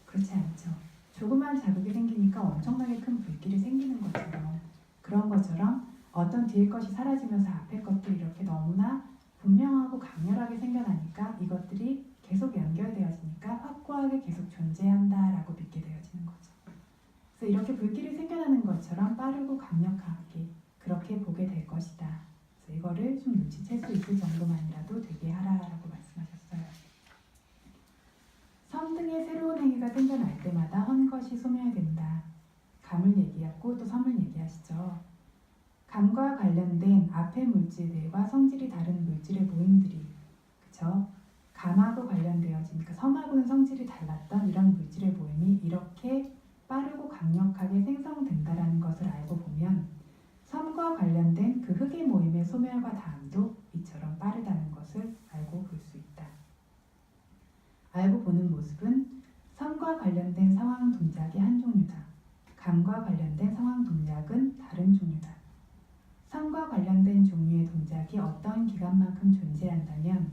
그렇지 않죠. 조그만 자극이 생기니까 엄청나게 큰 불길이 생기는 것처럼, 그런 것처럼 어떤 뒤의 것이 사라지면서 앞의 것들이 이렇게 너무나 분명하고 강렬하게 생겨나니까 이것들이 계속 연결되어지니까 확고하게 계속 존재한다라고 믿게 되어지는 거죠. 그래서 이렇게 불길이 생겨나는 것처럼 빠르고 강력하게 그렇게 보게 될 것이다. 그래서 이거를 좀 눈치챌 수 있을 정도만이라도 되게 하라라고 말씀하셨어요. 섬 등의 새로운 행위가 생겨날 때마다 헌 것이 소멸된다. 감을 얘기하고 또 섬을 얘기하시죠. 감과 관련된 앞의 물질들과 성질이 다른 물질의 모임들이, 그쵸? 감하고 관련되어지니까 섬하고는 성질이 달랐던 이런 물질의 모임이 이렇게 빠르고 강력하게 생성된다라는 것을 알고 보면 섬과 관련된 그 흙의 모임의 소멸과 다음도 이처럼 빠르다는 것을 알고 볼 수 있다. 알고 보는 모습은 섬과 관련된 상황 동작이 한 종류다. 감과 관련된 상황 동작은 다른 종류다. 섬과 관련된 종류의 동작이 어떤 기간만큼 존재한다면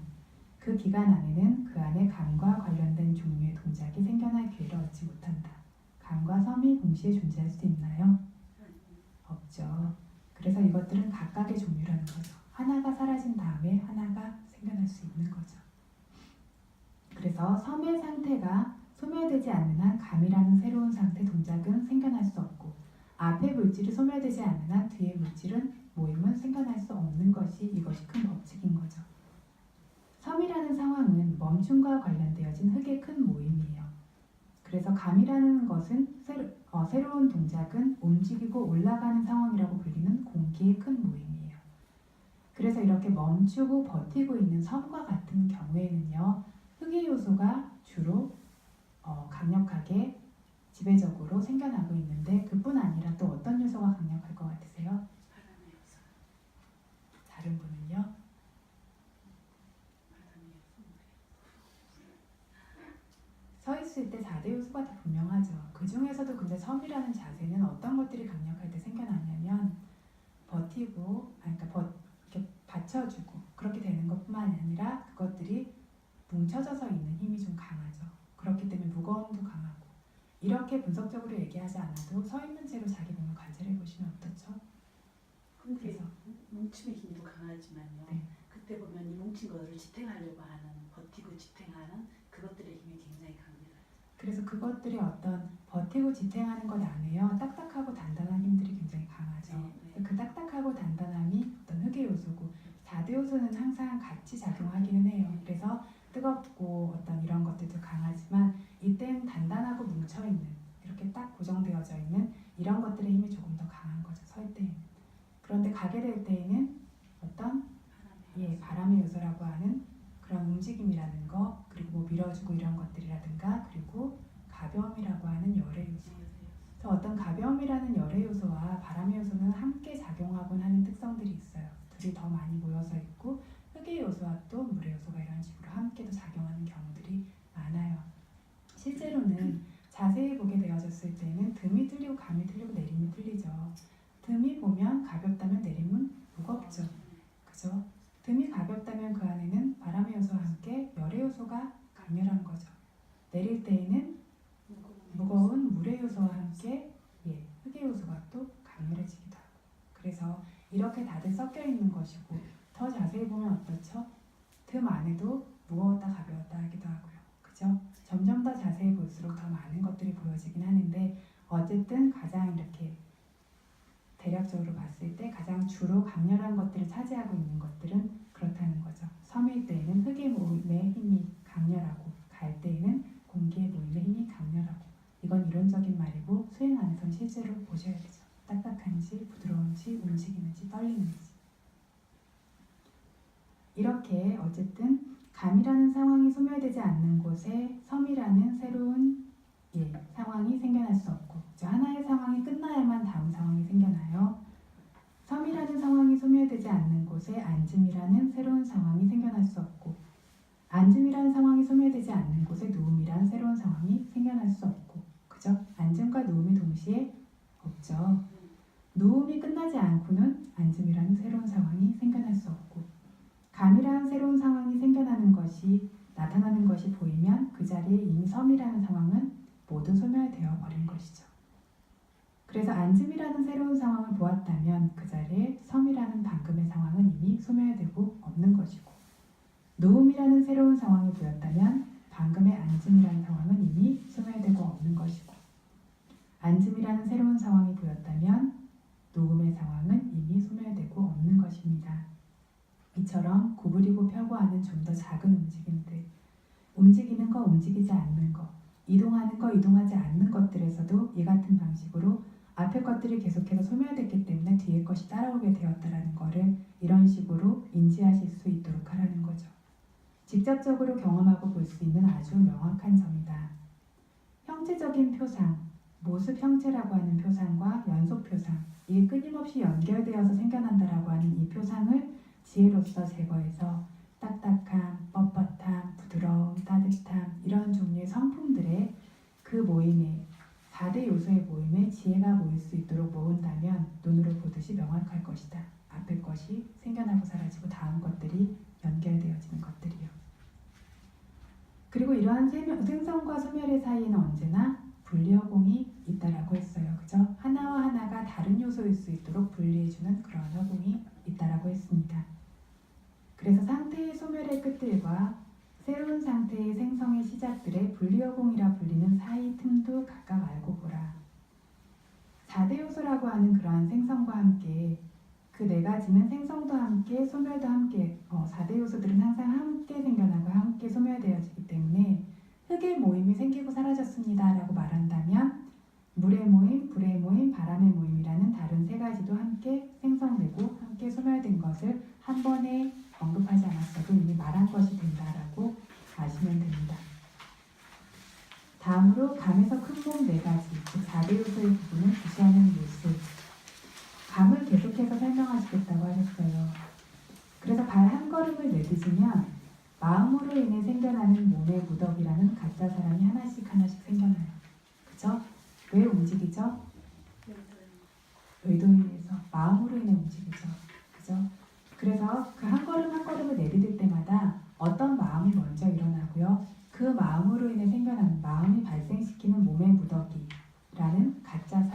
그 기간 안에는 그 안에 감과 관련된 종류의 동작이 생겨날 기회를 얻지 못한다. 감과 섬이 동시에 존재할 수 있나요? 없죠. 그래서 이것들은 각각의 종류라는 거죠. 하나가 사라진 다음에 하나가 생겨날 수 있는 거죠. 그래서 섬의 상태가 소멸되지 않는 한 감이라는 새로운 상태 동작은 생겨날 수 없고, 앞의 물질이 소멸되지 않는 한 뒤의 물질은 모임은 생겨날 수 없는 것이 이것이 큰 법칙인 거죠. 섬이라는 상황은 멈춤과 관련되어진 흙의 큰 모임이에요. 그래서 감이라는 것은 새로운 동작은 움직이고 올라가는 상황이라고 불리는 공기의 큰 모임이에요. 그래서 이렇게 멈추고 버티고 있는 섬과 같은 경우에는요, 흙의 요소가 주로 강력하게 지배적으로 생겨나고 있는데, 그뿐 아니라 또 어떤 요소가 강력할 것 같으세요? 바람의 요소. 다른 분은요? 바람의 요소. 서 있을 때 4대 요소가 더 분명하죠. 그 중에서도 근데 섬이라는 자세는 어떤 것들이 강력할 때 생겨나냐면 버티고, 이렇게 받쳐주고 그렇게 되는 것뿐만 아니라 그것들이 뭉쳐져서 있는 힘이 좀 강하죠. 그렇기 때문에 무거움도 강하고, 이렇게 분석적으로 얘기하지 않아도 서 있는 채로 자기 몸을 관찰해 보시면 어떻죠? 근데 그래서 뭉침의 힘도 강하지만요. 네. 그때 보면 이 뭉친 것을 지탱하려고 하는, 버티고 지탱하는 그것들의 힘이 굉장히 강렬해요. 그래서 그것들이 어떤 버티고 지탱하는 것 안에요, 딱딱하고 단단한 힘들이 굉장히 강하죠. 네. 그 딱딱하고 단단함이 어떤 흙의 요소고, 4대 요소는 항상 같이 작용하기는 해요. 그래서 뜨겁고 어떤 이런 것들도 강하지만 이때는 단단하고 뭉쳐있는, 이렇게 딱 고정되어져 있는 이런 것들의 힘이 조금 더 강한 거죠, 설 때에는. 그런데 가게 될 때에는 어떤 바람의 요소라고 하는 그런 움직임이라는 거, 그리고 뭐 밀어주고 이런 것들이라든가, 그리고 가벼움이라고 하는 열의 요소. 그래서 어떤 가벼움이라는 열의 요소와 바람의 요소는 함께 작용하곤 하는 특성들이 있어요. 둘이 더 많이 모여서 있고, 흙의 요소와 또 물의 요소가 이런 식으로 함께도 작용하는 경우들이 많아요. 실제로는 자세히 보게 되어졌을 때는 듬이 틀리고 감이 틀리고 내림이 틀리죠. 듬이 보면 가볍다면 내림은 무겁죠. 그죠? 듬이 가볍다면 그 안에는 바람의 요소와 함께 열의 요소가 강렬한 거죠. 내릴 때에는 무거운 물의 요소와 함께 흙의 요소가 또 강렬해지기도 하고, 그래서 이렇게 다들 섞여 있는 것이고, 것들이 보여지긴 하는데 어쨌든 가장 이렇게 대략적으로 봤을 때 가장 주로 강렬한 것들을 차지하고 있는 것들은 그렇다는 거죠. 섬일 때에는 흙의 모임의 힘이 강렬하고 갈 때에는 공기의 모임의 힘이 강렬하고 이건 이론적인 말이고 수행 안에서는 실제로 보셔야 되죠. 딱딱한지 부드러운지 움직이는지 떨리는지 이렇게 어쨌든 감이라는 상황이 소멸되지 않는 곳에 섬이라는 새로운 상황이 생겨날 수 없고 하나의 상황이 끝나야만 다음 상황이 생겨나요. 섬이라는 상황이 소멸되지 않는 곳에 앉음이라는 새로운 상황이 생겨날 수 없고 앉음이라는 상황이 소멸되지 않는 곳에 누움이라는 새로운 상황이 생겨날 수 없고 그죠? 앉음과 누움이 동시에 없죠. 누움이 끝나지 않고는 앉음이라는 새로운 상황이 생겨날 수 없고 감이라는 새로운 상황이 생겨나는 것이 나타나는 것이 보이면 그 자리에 이미 섬이라는 상황은 모두 소멸되어 버린 것이죠. 그래서 앉음이라는 새로운 상황을 보았다면 그 자리에 섬이라는 방금의 상황은 이미 소멸되고 없는 것이고 누움이라는 새로운 상황이 보였다면 방금의 앉음이라는 상황은 이미 소멸되고 없는 것이고 앉음이라는 새로운 상황이 보였다면 누움의 상황은 이미 소멸되고 없는 것입니다. 이처럼 구부리고 펴고 하는 좀 더 작은 움직임들 움직이는 거 움직이지 않는 거 이동하는 거 이동하지 않는 것들에서도 이 같은 방식으로 앞에 것들이 계속해서 소멸됐기 때문에 뒤에 것이 따라오게 되었다라는 것을 이런 식으로 인지하실 수 있도록 하라는 거죠. 직접적으로 경험하고 볼 수 있는 아주 명확한 점이다. 형체적인 표상, 모습 형체라고 하는 표상과 연속 표상, 이게 끊임없이 연결되어서 생겨난다라고 하는 이 표상을 지혜로서 제거해서 딱딱함, 뻣뻣함, 부드러움, 따뜻함 이런 종류의 성품들의 그 모임에 4대 요소의 모임에 지혜가 모일 수 있도록 모은다면 눈으로 보듯이 명확할 것이다. 앞에 것이 생겨나고 사라지고 다음 것들이 연결되어지는 것들이요. 그리고 이러한 생성과 소멸의 사이에는 언제나 분리허공이 있다라고 했어요. 그죠? 하나와 하나가 다른 요소일 수 있도록 분리해주는 그런 허공이 있다라고 했습니다. 그래서 상태의 소멸의 끝들과 새로운 상태의 생성의 시작들의 분리허공이라 불리는 사이 틈도 각각 알고 보라. 4대 요소라고 하는 그러한 생성과 함께 그 네 가지는 생성도 함께 소멸도 함께 4대 요소들은 항상 함께 생겨나고 함께 소멸되어지기 때문에 흙의 모임이 생기고 사라졌습니다 라고 말한다면 물의 모임, 불의 모임, 바람의 모임이라는 다른 세 가지도 함께 생성되고 함께 소멸된 것을 한 번에 언급하지 않았어도 이미 말한 것이 된다라고 아시면 됩니다. 다음으로 감에서 큰 몸 네 가지, 즉 4대 요소의 부분을 구시하는 모습. 감을 계속해서 설명하시겠다고 하셨어요. 그래서 발 한 걸음을 내딛으면 마음으로 인해 생겨나는 몸의 무덕이라는 가짜 사람이 하나씩 생겨나요. 그죠? 왜 움직이죠? 의도에 의해서 마음으로 인해 움직이죠. 그죠? 그래서 그 한 걸음 한 걸음을 내딛을 때마다 어떤 마음이 먼저 일어나고요. 그 마음으로 인해 생겨나는 마음이 발생시키는 몸의 무덕이라는 가짜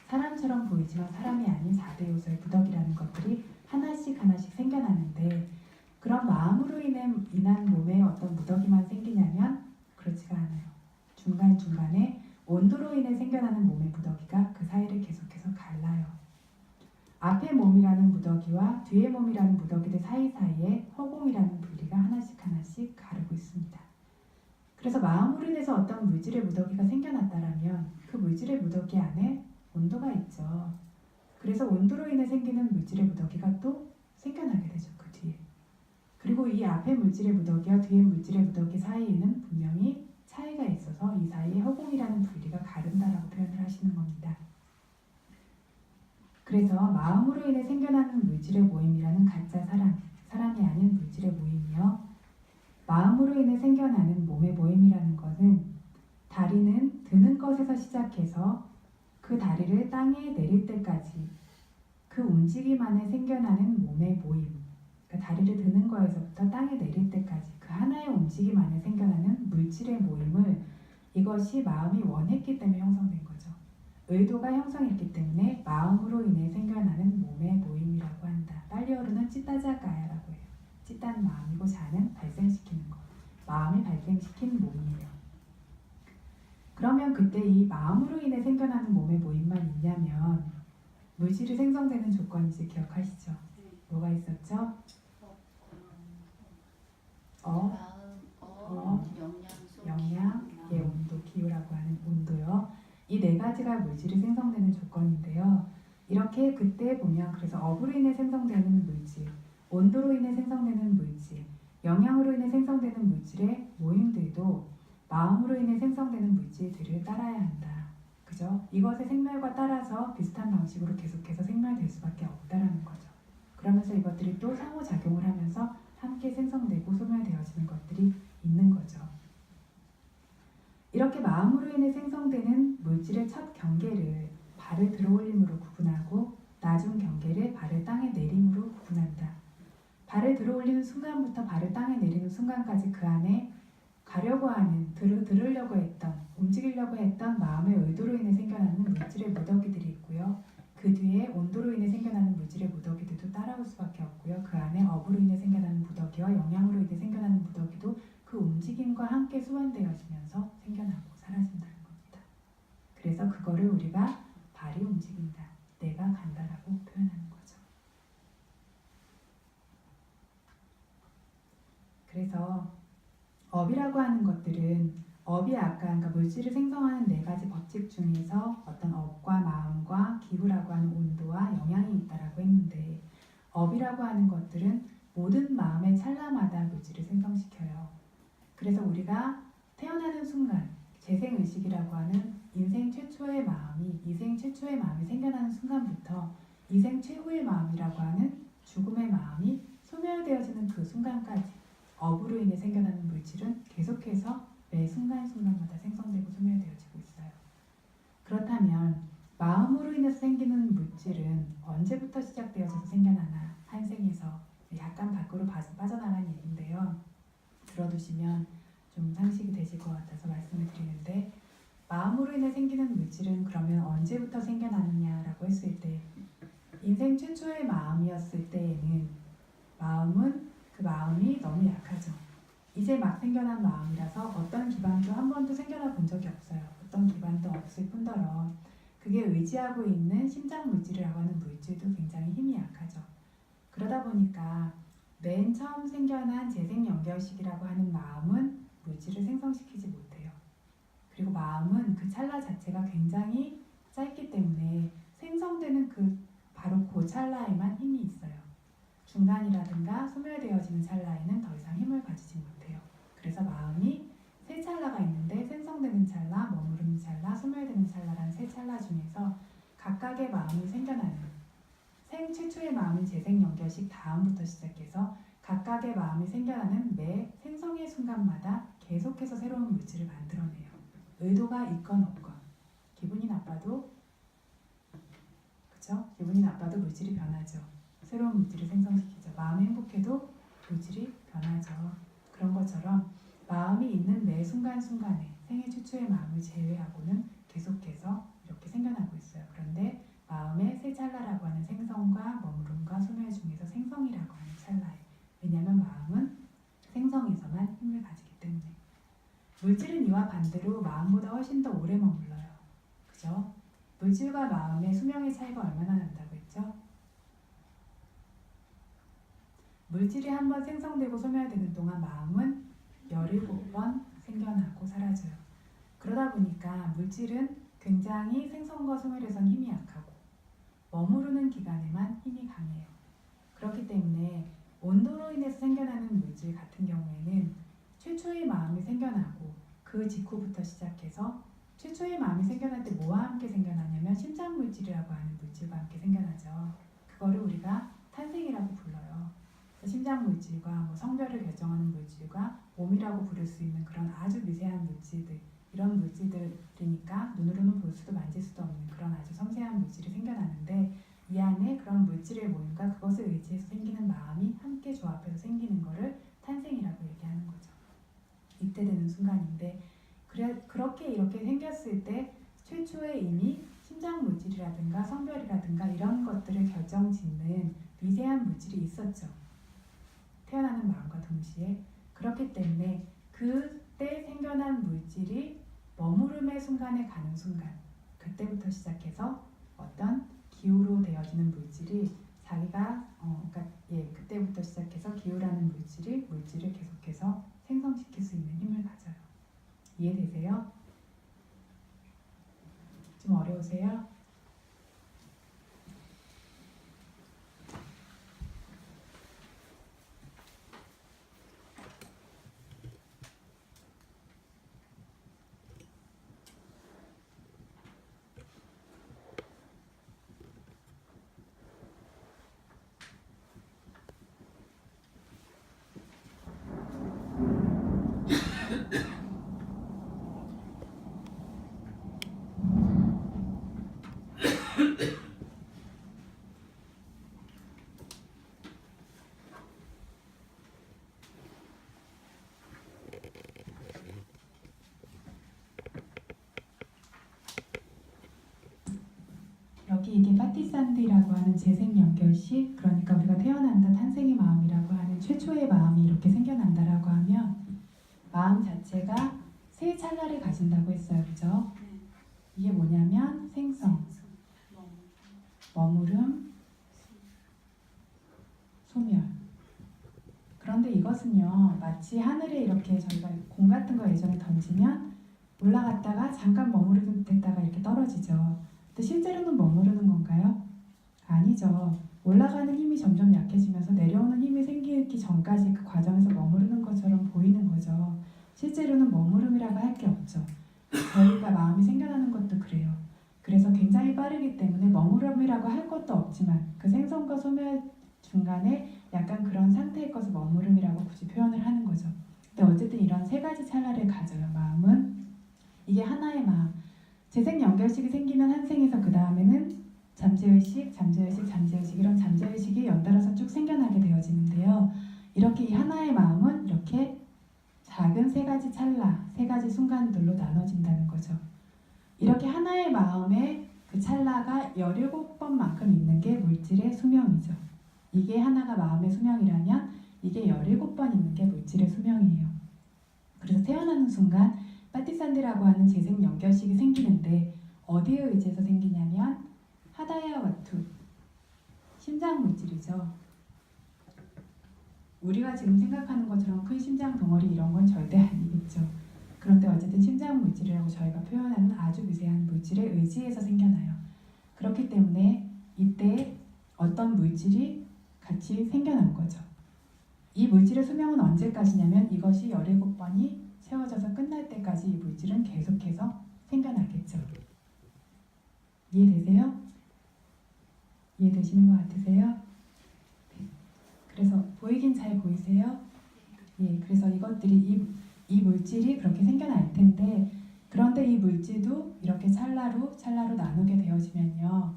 사람처럼 보이지만 사람이 아닌 4대 요소의 무덕이라는 것들이 하나씩 생겨나는데 그런 마음으로 인한 몸에 어떤 무더기만 생기냐면 그렇지가 않아요. 중간중간에 온도로 인해 생겨나는 몸의 무더기가 그 사이를 계속해서 갈라요. 앞에 몸이라는 무더기와 뒤에 몸이라는 무더기들 사이사이에 허공이라는 분리가 하나씩 가르고 있습니다. 그래서 마음으로 인해서 어떤 물질의 무더기가 생겨났다라면 그 물질의 무더기 안에 온도가 있죠. 그래서 온도로 인해 생기는 물질의 무더기가 또 생겨나게 되죠. 그 뒤에. 그리고 이 앞에 물질의 무더기와 뒤에 물질의 무더기 사이에는 분명히 차이가 있어서 이 사이에 허공이라는 분리가 가른다라고 표현을 하시는 겁니다. 그래서 마음으로 인해 생겨나는 물질의 모임이라는 가짜 사람이 아닌 물질의 모임이요. 마음으로 인해 생겨나는 몸의 모임이라는 것은 다리는 드는 것에서 시작해서 그 다리를 땅에 내릴 때까지 그 움직임 안에 생겨나는 몸의 모임, 그러니까 다리를 드는 거에서부터 땅에 내릴 때까지 그 하나의 움직임 안에 생겨나는 물질의 모임을 이것이 마음이 원했기 때문에 형성된 거죠. 의도가 형성했기 때문에 마음으로 인해 생겨나는 몸의 모임이라고 한다. 빨리어로는 찌따자가야라고 해요. 찌따는 마음이고 자는 발생시키는 것. 마음이 발생시킨 몸이에요. 그러면 그때 이 마음으로 인해 생겨나는 몸의 모임만 있냐면 물질이 생성되는 조건이 이제 기억하시죠? 뭐가 있었죠? 마음, 영양, 온도, 기후라고 하는 온도요. 이 네 가지가 물질이 생성되는 조건인데요. 이렇게 그때 보면 그래서 업으로 인해 생성되는 물질, 온도로 인해 생성되는 물질, 영양으로 인해 생성되는 물질의 모임들도 마음으로 인해 생성되는 물질들을 따라야 한다. 그죠? 이것의 생멸과 따라서 비슷한 방식으로 계속해서 생멸될 수밖에 없다라는 거죠. 그러면서 이것들이 또 상호작용을 하면서 함께 생성되고 소멸되어지는 것들이 있는 거죠. 이렇게 마음으로 인해 생성되는 물질의 첫 경계를 발을 들어올림으로 구분하고 나중 경계를 발을 땅에 내림으로 구분한다. 발을 들어올리는 순간부터 발을 땅에 내리는 순간까지 그 안에 가려고 하는, 들으려고 했던, 움직이려고 했던 마음의 의도로 인해 생겨나는 물질의 무더기들이 있고요. 그 뒤에 온도로 인해 생겨나는 물질의 무더기들도 따라올 수밖에 없고요. 그 안에 업으로 인해 생겨나는 무더기와 영양으로 인해 생겨나는 무더기도 그 움직임과 함께 수반되어지면서 생겨나고 사라진다는 겁니다. 그래서 그거를 우리가 발이 움직인다, 내가 간다라고 표현하는 거죠. 그래서 업이라고 하는 것들은 업이 아까 그러니까 물질을 생성하는 네 가지 법칙 중에서 어떤 업과 마음과 기후라고 하는 온도와 영양이 있다라고 했는데 업이라고 하는 것들은 모든 마음의 찰나마다 물질을 생성시켜요. 그래서 우리가 태어나는 순간 재생의식이라고 하는 인생 최초의 마음이 이생 최초의 마음이 생겨나는 순간부터 이생 최후의 마음이라고 하는 죽음의 마음이 소멸되어지는 그 순간까지 업으로 인해 생겨나는 물질은 계속해서 매 순간순간마다 생성되고 소멸되어지고 있어요. 그렇다면 마음으로 인해서 생기는 물질은 언제부터 시작되어져서 생겨나나 한 생에서 약간 밖으로 빠져나간 얘기인데요. 들어두시면 좀 상식이 되실 것 같아서 말씀을 드리는데 마음으로 인해 생기는 물질은 그러면 언제부터 생겨나느냐라고 했을 때 인생 최초의 마음이었을 때에는 그 마음이 너무 약하죠. 이제 막 생겨난 마음이라서 어떤 기반도 한 번도 생겨나 본 적이 없어요. 어떤 기반도 없을 뿐더러 그게 의지하고 있는 심장 물질이라고 하는 물질도 굉장히 힘이 약하죠. 그러다 보니까 맨 처음 생겨난 재생 연결식이라고 하는 마음은 물질을 생성시키지 못해요. 그리고 마음은 그 찰나 자체가 굉장히 짧기 때문에 생성되는 바로 그 찰나에만 힘이 있어요. 중간이라든가 소멸되어지는 찰나에는 더 이상 힘을 가지지 못해요. 그래서 마음이 세 찰나가 있는데 생성되는 찰나, 머무르는 찰나, 소멸되는 찰나라는 세 찰나 중에서 각각의 마음이 생겨나는 생 최초의 마음인 재생 연결식 다음부터 시작해서 각각의 마음이 생겨나는 매 생성의 순간마다 계속해서 새로운 물질을 만들어내요. 의도가 있건 없건 기분이 나빠도 그렇죠? 기분이 나빠도 물질이 변하죠. 새로운 물질을 생성시키죠. 마음이 행복해도 물질이 변하죠. 그런 것처럼 마음이 있는 매 순간순간에 생애 최초의 마음을 제외하고는 계속해서 이렇게 생겨나고 있어요. 그런데 마음의 세 찰나라고 하는 생성과 머무름과 소멸 중에서 생성이라고 하는 찰나에 왜냐하면 마음은 생성에서만 힘을 가지기 때문에 물질은 이와 반대로 마음보다 훨씬 더 오래 머물러요. 그죠? 물질과 마음의 수명의 차이가 얼마나 난다고 했죠? 물질이 한 번 생성되고 소멸되는 동안 마음은 17번 생겨나고 사라져요. 그러다 보니까 물질은 굉장히 생성과 소멸에선 힘이 약하고 머무르는 기간에만 힘이 강해요. 그렇기 때문에 온도로 인해서 생겨나는 물질 같은 경우에는 최초의 마음이 생겨나고 그 직후부터 시작해서 최초의 마음이 생겨날 때 뭐와 함께 생겨나냐면 심장 물질이라고 하는 물질과 함께 생겨나죠. 그거를 우리가 탄생이라고 불러요. 심장 물질과 성별을 결정하는 물질과 몸이라고 부를 수 있는 그런 아주 미세한 물질들 이런 물질들이니까 눈으로는 볼 수도 만질 수도 없는 그런 아주 섬세한 물질이 생겨나는데 이 안에 그런 물질의 모임과 그것을 의지해서 생기는 마음이 함께 조합해서 생기는 거를 탄생이라고 얘기하는 거죠. 이때 되는 순간인데 그렇게 이렇게 생겼을 때 최초에 이미 심장 물질이라든가 성별이라든가 이런 것들을 결정짓는 미세한 물질이 있었죠. 태어나는 마음과 동시에 그렇기 때문에 그때 생겨난 물질이 머무름의 순간에 가는 순간, 그때부터 시작해서 어떤 기후로 되어지는 물질이 그때부터 시작해서 기후라는 물질을 계속해서 생성시킬 수 있는 힘을 가져요. 이해되세요? 좀 어려우세요? 여기 이게 파티산디라고 하는 재생 연결식, 그러니까 우리가 태어난다 탄생의 마음이라고 하는 최초의 마음이 이렇게 생겨난다라고 하면 마음 자체가 세 찰나를 가진다고 했어요. 그죠? 네. 이게 뭐냐면 생성, 머무름, 소멸. 그런데 이것은요, 마치 하늘에 이렇게 저희가 공 같은 거 예전에 던지면 올라갔다가 잠깐 머무르겠다가 이렇게 떨어지죠. 근데 실제로는 머무르는 건가요? 아니죠. 올라가는 힘이 점점 약해지면서 내려오는 힘이 생기기 전까지 그 과정에서 머무르는 것처럼 보이는 거죠. 실제로는 머무름이라고 할 게 없죠. 저희가 마음이 생겨나는 것도 그래요. 그래서 굉장히 빠르기 때문에 머무름이라고 할 것도 없지만 그 생성과 소멸 중간에 약간 그런 상태의 것을 머무름이라고 굳이 표현을 하는 거죠. 근데 어쨌든 이런 세 가지 찰나를 가져요. 마음은 이게 하나의 마음. 재생 연결식이 생기면 한생에서 그 다음에는 잠재의식 이런 잠재의식이 연달아서 쭉 생겨나게 되어지는데요. 이렇게 이 하나의 마음은 이렇게 작은 세 가지 찰나, 세 가지 순간들로 나눠진다는 거죠. 이렇게 하나의 마음에 그 찰나가 17번만큼 있는 게 물질의 수명이죠. 이게 하나가 마음의 수명이라면 이게 17번 있는 게 물질의 수명이에요. 그래서 태어나는 순간 파티산디라고 하는 재생 연결식이 생기는데 어디에 의지해서 생기냐면 하다야 와투, 심장 물질이죠. 우리가 지금 생각하는 것처럼 큰 심장 덩어리 이런 건 절대 아니겠죠. 그런데 어쨌든 심장 물질이라고 저희가 표현하는 아주 미세한 물질에 의지해서 생겨나요. 그렇기 때문에 이때 어떤 물질이 같이 생겨난 거죠. 이 물질의 수명은 언제까지냐면 이것이 17번이 채워져서 끝날 때까지 이 물질은 계속해서 생겨나겠죠. 이해되세요? 이해되시는 것 같으세요? 네. 그래서 보이긴 잘 보이세요? 예, 그래서 이것들이 이 물질이 그렇게 생겨날 텐데 그런데 이 물질도 이렇게 찰나로 나누게 되어지면요.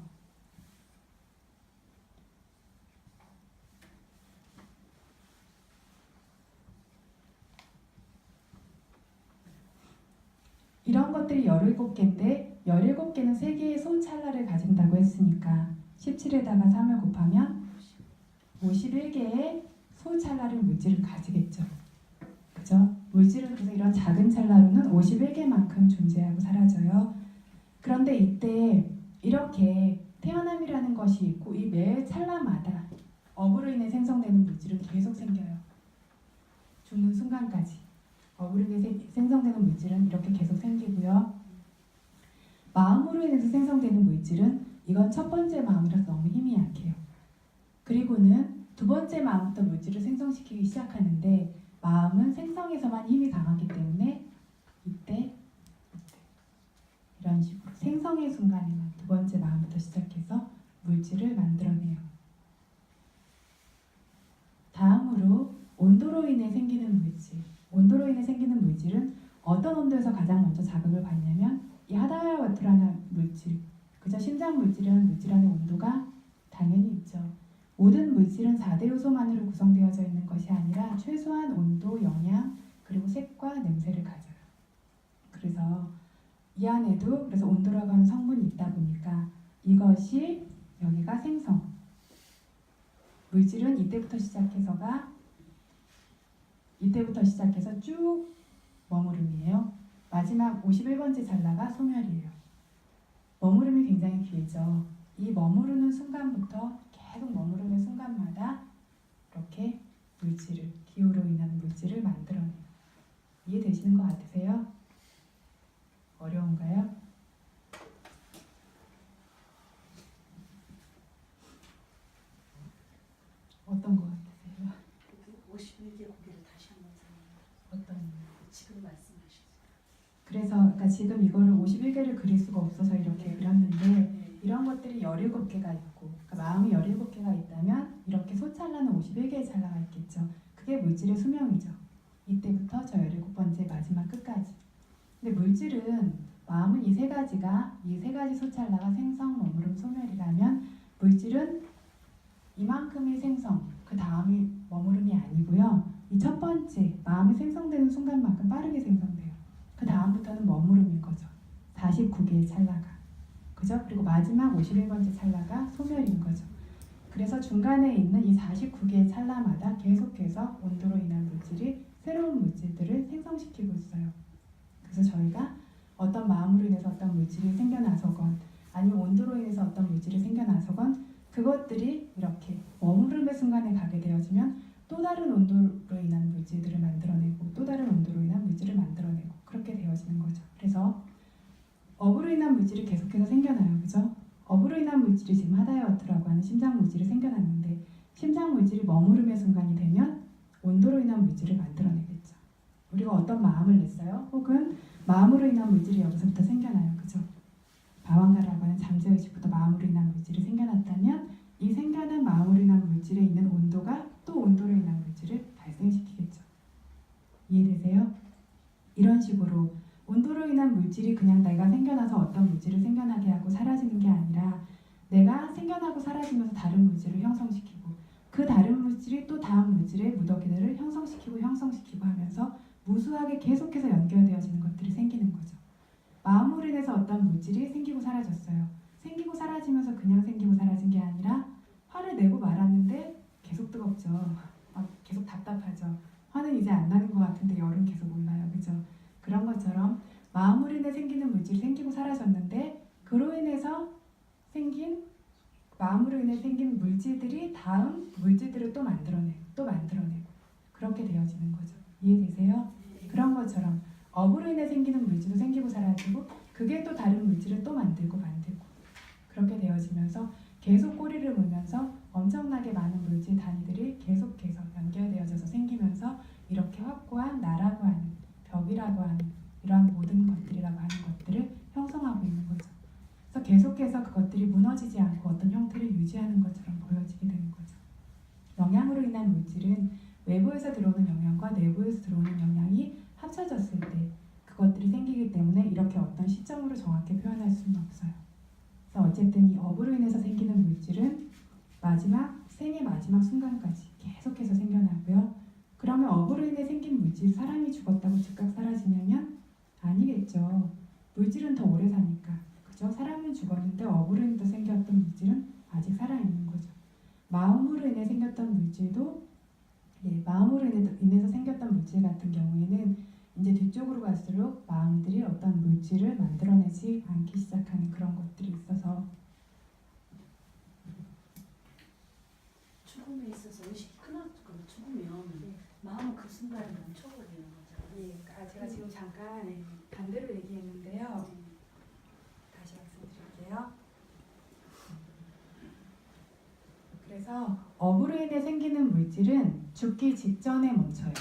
이런 것들이 17개인데 17개는 3개의 소찰나를 가진다고 했으니까 17에다가 3을 곱하면 51개의 소찰나를 물질을 가지겠죠. 그죠? 물질은 그래서 이런 작은 찰나로는 51개만큼 존재하고 사라져요. 그런데 이때 이렇게 태어남이라는 것이 있고 이 매 찰나마다 업으로 인해 생성되는 물질은 계속 생겨요. 죽는 순간까지. 업으로 인해 생성되는 물질은 이렇게 계속 생기고요. 마음으로 인해서 생성되는 물질은 이건 첫 번째 마음이라서 너무 힘이 약해요. 그리고는 두 번째 마음부터 물질을 생성시키기 시작하는데 마음은 생성에서만 힘이 강하기 때문에 이때 이런 식으로 생성의 순간에만 두 번째 마음부터 시작해서 물질을 만들어내요. 다음으로 온도로 인해 생기는 물질. 온도로 인해 생기는 물질은 어떤 온도에서 가장 먼저 자극을 받냐면 이 하다야 와투라는 물질, 그저 심장 물질이라는 물질 안에 온도가 당연히 있죠. 모든 물질은 4대 요소만으로 구성되어져 있는 것이 아니라 최소한 온도, 영양, 그리고 색과 냄새를 가져요. 그래서 이 안에도 그래서 온도라고 하는 성분이 있다 보니까 이것이 여기가 생성. 물질은 이때부터 시작해서 쭉 머무름이에요. 마지막 51번째 찰나가 소멸이에요. 머무름이 굉장히 길죠. 이 머무르는 순간부터 계속 머무르는 순간마다 이렇게 물질을, 기후로 인한 물질을 만들어내요. 이해되시는 것 같으세요? 어려운가요? 어떤 것 같으세요? 51개 고개를 다시 한번 설명해. 어떤? 지금 말씀하셨어요. 그래서 그러니까 지금 이거를 51개를 그릴 수가 없어서 이렇게 그렸는데 네. 이런 것들이 17개가 있고 그러니까 마음이 17개가 있다면 이렇게 소찰나는 51개의 찰나가 있겠죠. 그게 물질의 수명이죠. 이때부터 저 17번째 마지막 끝까지. 근데 물질은 마음은 이 세 가지 소찰나가 생성, 머무름, 소멸이라면 물질은 이만큼이 생성, 그 다음이 머무름이 아니고요. 이 첫 번째 마음이 생성되는 순간만큼 빠르게 생성돼요. 그 다음부터는 머무름인 거죠. 49개의 찰나가. 그죠? 그리고 마지막 51번째 찰나가 소멸인 거죠. 그래서 중간에 있는 이 49개의 찰나마다 계속해서 온도로 인한 물질이 새로운 물질들을 생성시키고 있어요. 그래서 저희가 어떤 마음으로 인해서 어떤 물질이 생겨나서건 아니면 온도로 인해서 어떤 물질이 생겨나서건 그것들이 이렇게 머무름의 순간에 가게 되어지면 또 다른 온도로 인한 물질들을 만들어내고 또 다른 온도로 인한 물질을 만들어내고 그렇게 되어지는 거죠. 그래서 업으로 인한 물질이 계속해서 생겨나요. 그죠? 업으로 인한 물질이 지금 하다이어트라고 하는 심장 물질이 생겨났는데 심장 물질이 머무름의 순간이 되면 온도로 인한 물질을 만들어내겠죠. 우리가 어떤 마음을 냈어요? 혹은 마음으로 인한 물질이 여기서부터 생겨나요. 그죠? 바완가라고 하는 잠재의식부터 마음으로 인한 물질이 생겨났다면 이 생겨난 마음으로 인한 물질에 있는 온도가 또 온도로 인한 물질을 발생시키겠죠. 이해되세요? 이런 식으로 온도로 인한 물질이 그냥 내가 생겨나서 어떤 물질을 생겨나게 하고 사라지는 게 아니라 내가 생겨나고 사라지면서 다른 물질을 형성시키고 그 다른 물질이 또 다음 물질의 무더기들을 형성시키고 하면서 무수하게 계속해서 연결되어지는 것들이 생기는 거죠. 마음으로 인해서 어떤 물질이 생기고 사라졌어요. 생기고 사라지면서 그냥 생기고 사라진 게 아니라 화를 내고 말았는데 계속 뜨겁죠. 계속 답답하죠. 화는 이제 안 나는 것 같은데 열은 계속 올라요. 그죠? 그런 것처럼 마음으로 인해 생기는 물질이 생기고 사라졌는데 그로 인해서 생긴 마음으로 인해 생긴 물질들이 다음 물질들을 또 만들어내고 그렇게 되어지는 거죠. 이해되세요? 그런 것처럼 업으로 인해 생기는 물질도 생기고 사라지고 그게 또 다른 물질을 또 만들고 그렇게 되어지면서 계속 꼬리를 물면서 엄청나게 많은 물질 단위들이 계속해서 연결되어져서 생기면서 이렇게 확고한 나라고 하는 벽이라고 하는 이러한 모든 것들이라고 하는 것들을 형성하고 있는 거죠. 그래서 계속해서 그것들이 무너지지 않고 어떤 형태를 유지하는 것처럼 보여지게 되는 거죠. 영향으로 인한 물질은 외부에서 들어오는 영향과 내부에서 들어오는 영향이 합쳐졌을 때 그것들이 생기기 때문에 이렇게 어떤 시점으로 정확히 표현할 수는 없어요. 그래서 어쨌든 이 업으로 인해서 생기는 물질은 생의 마지막 순간까지 계속해서 생겨나고요. 그러면 업으로 인해 생긴 물질, 사람이 죽었다고 즉각 사라지냐면 아니겠죠. 물질은 더 오래 사니까. 그죠? 사람은 죽었는데 업으로 인해서 생겼던 물질은 아직 살아있는 거죠. 마음으로 인해 생겼던 물질도 마음으로 인해서 생겼던 물질 같은 경우에는 이제 뒤쪽으로 갈수록 마음들이 어떤 물질을 만들어내지 않기 시작하는 그런 것들이 있어서 죽음에 있어서 의식이 끊어지거나 죽으면 마음은 그 순간에 멈춰버리는 거죠. 제가 지금 잠깐 반대로 얘기했는데요. 다시 말씀드릴게요. 그래서 업으로 인해 생기는 물질은 죽기 직전에 멈춰요.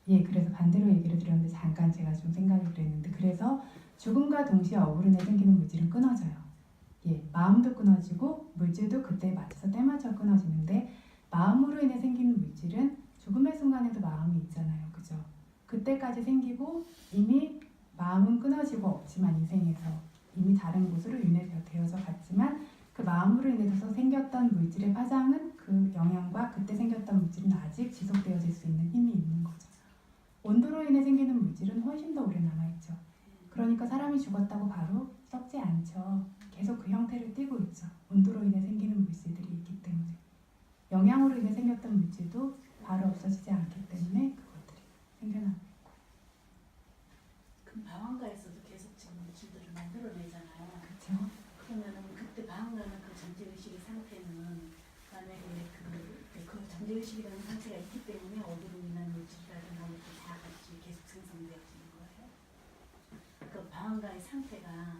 그래서 반대로 얘기를 드렸는데 잠깐 제가 좀 생각이 그랬는데 그래서 죽음과 동시에 업으로 인해 생기는 물질은 끊어져요. 마음도 끊어지고 물질도 그때에 맞춰서 때맞춰 끊어지는데 마음으로 인해 생기는 물질은 죽음의 순간에도 마음이 있잖아요. 그죠? 그때까지 생기고 이미 마음은 끊어지고 없지만 인생에서 이미 다른 곳으로 윤회되어서 갔지만 그 마음으로 인해서 생겼던 물질의 파장은 그 영향과 그때 생겼던 물질은 아직 지속되어질 수 있는 힘이 있는 거죠. 온도로 인해 생기는 물질은 훨씬 더 오래 남아있죠. 그러니까 사람이 죽었다고 바로 썩지 않죠. 계속 그 형태를 띠고 있죠. 온도로 인해 생기는 물질들이 있기 때문에. 영향으로 인해 생겼던 물질도 바로 없어지지 않기 때문에 그것들이 생겨나고 있고. 그럼 방황가에서도 계속 지금 물질들을 만들어내잖아요. 그렇죠? 그러면은 그때 방황가는 그 잠재의식의 상태는 만약에 그 잠재의식이라는 상태가 있기 때문에 어디로 인한 물질이라든가 이렇게 다 같이 계속 생성되어지는 거예요. 그 방황가의 상태가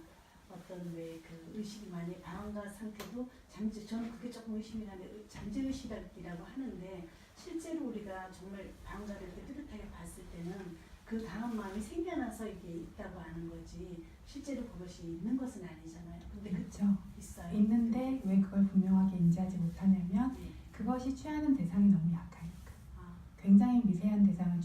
어떤 왜 그 의식이 만약 방황가 상태도 저는 그게 조금 의심이 가는데 잠재의식이라고 하는데 실제로 우리가 정말 방황가를 이렇게 뚜렷하게 봤을 때는 그 다음 마음이 생겨나서 이게 있다고 하는 거지 실제로 그것이 있는 것은 아니잖아요. 근데 그 그렇죠. 있어요. 있는데 왜 그걸 분명하게 인지하지 못하냐면 네. 그것이 취하는 대상이 너무 약하니까. 아, 굉장히 미세한 대상을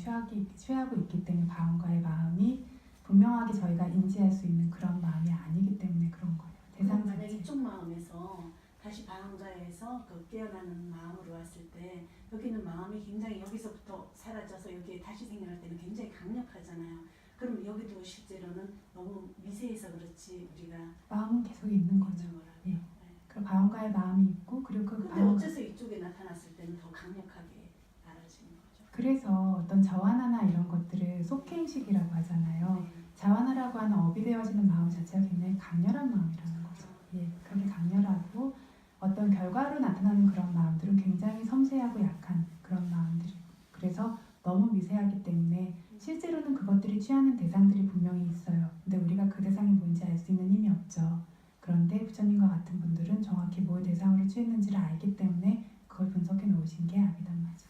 취하고 있기 때문에 방황가의 마음이 분명하게 저희가 인지할 수 있는 그런 마음이 아니기 때문에 그런 거예요. 대상 그럼 만약 자체. 이쪽 마음에서 다시 방황가에서 그 깨어나는 마음으로 왔을 때 여기는 마음이 굉장히 여기서부터 사라져서 여기에 다시 생겨날 때는 굉장히 강력하잖아요. 그럼 여기도 실제로는 너무 미세해서 그렇지 우리가 마음은 계속 있는 거죠. 있는 거라고. 예. 네. 그 방황가의 마음이 있고 그리고 그 근데 방황가 어째서 이쪽에 나타났을 때는 더 강력하게 알아지는 거죠? 그래서 어떤 저완화나 이런 것들을 속행식이라고 하잖아요. 네. 자완화라고 하는 업이 되어지는 마음 자체가 굉장히 강렬한 마음이라는 거죠. 예, 그게 강렬하고 어떤 결과로 나타나는 그런 마음들은 굉장히 섬세하고 약한 그런 마음들이. 그래서 너무 미세하기 때문에 실제로는 그것들이 취하는 대상들이 분명히 있어요. 근데 우리가 그 대상이 뭔지 알 수 있는 힘이 없죠. 그런데 부처님과 같은 분들은 정확히 뭘 대상으로 취했는지를 알기 때문에 그걸 분석해 놓으신 게 아비담마죠.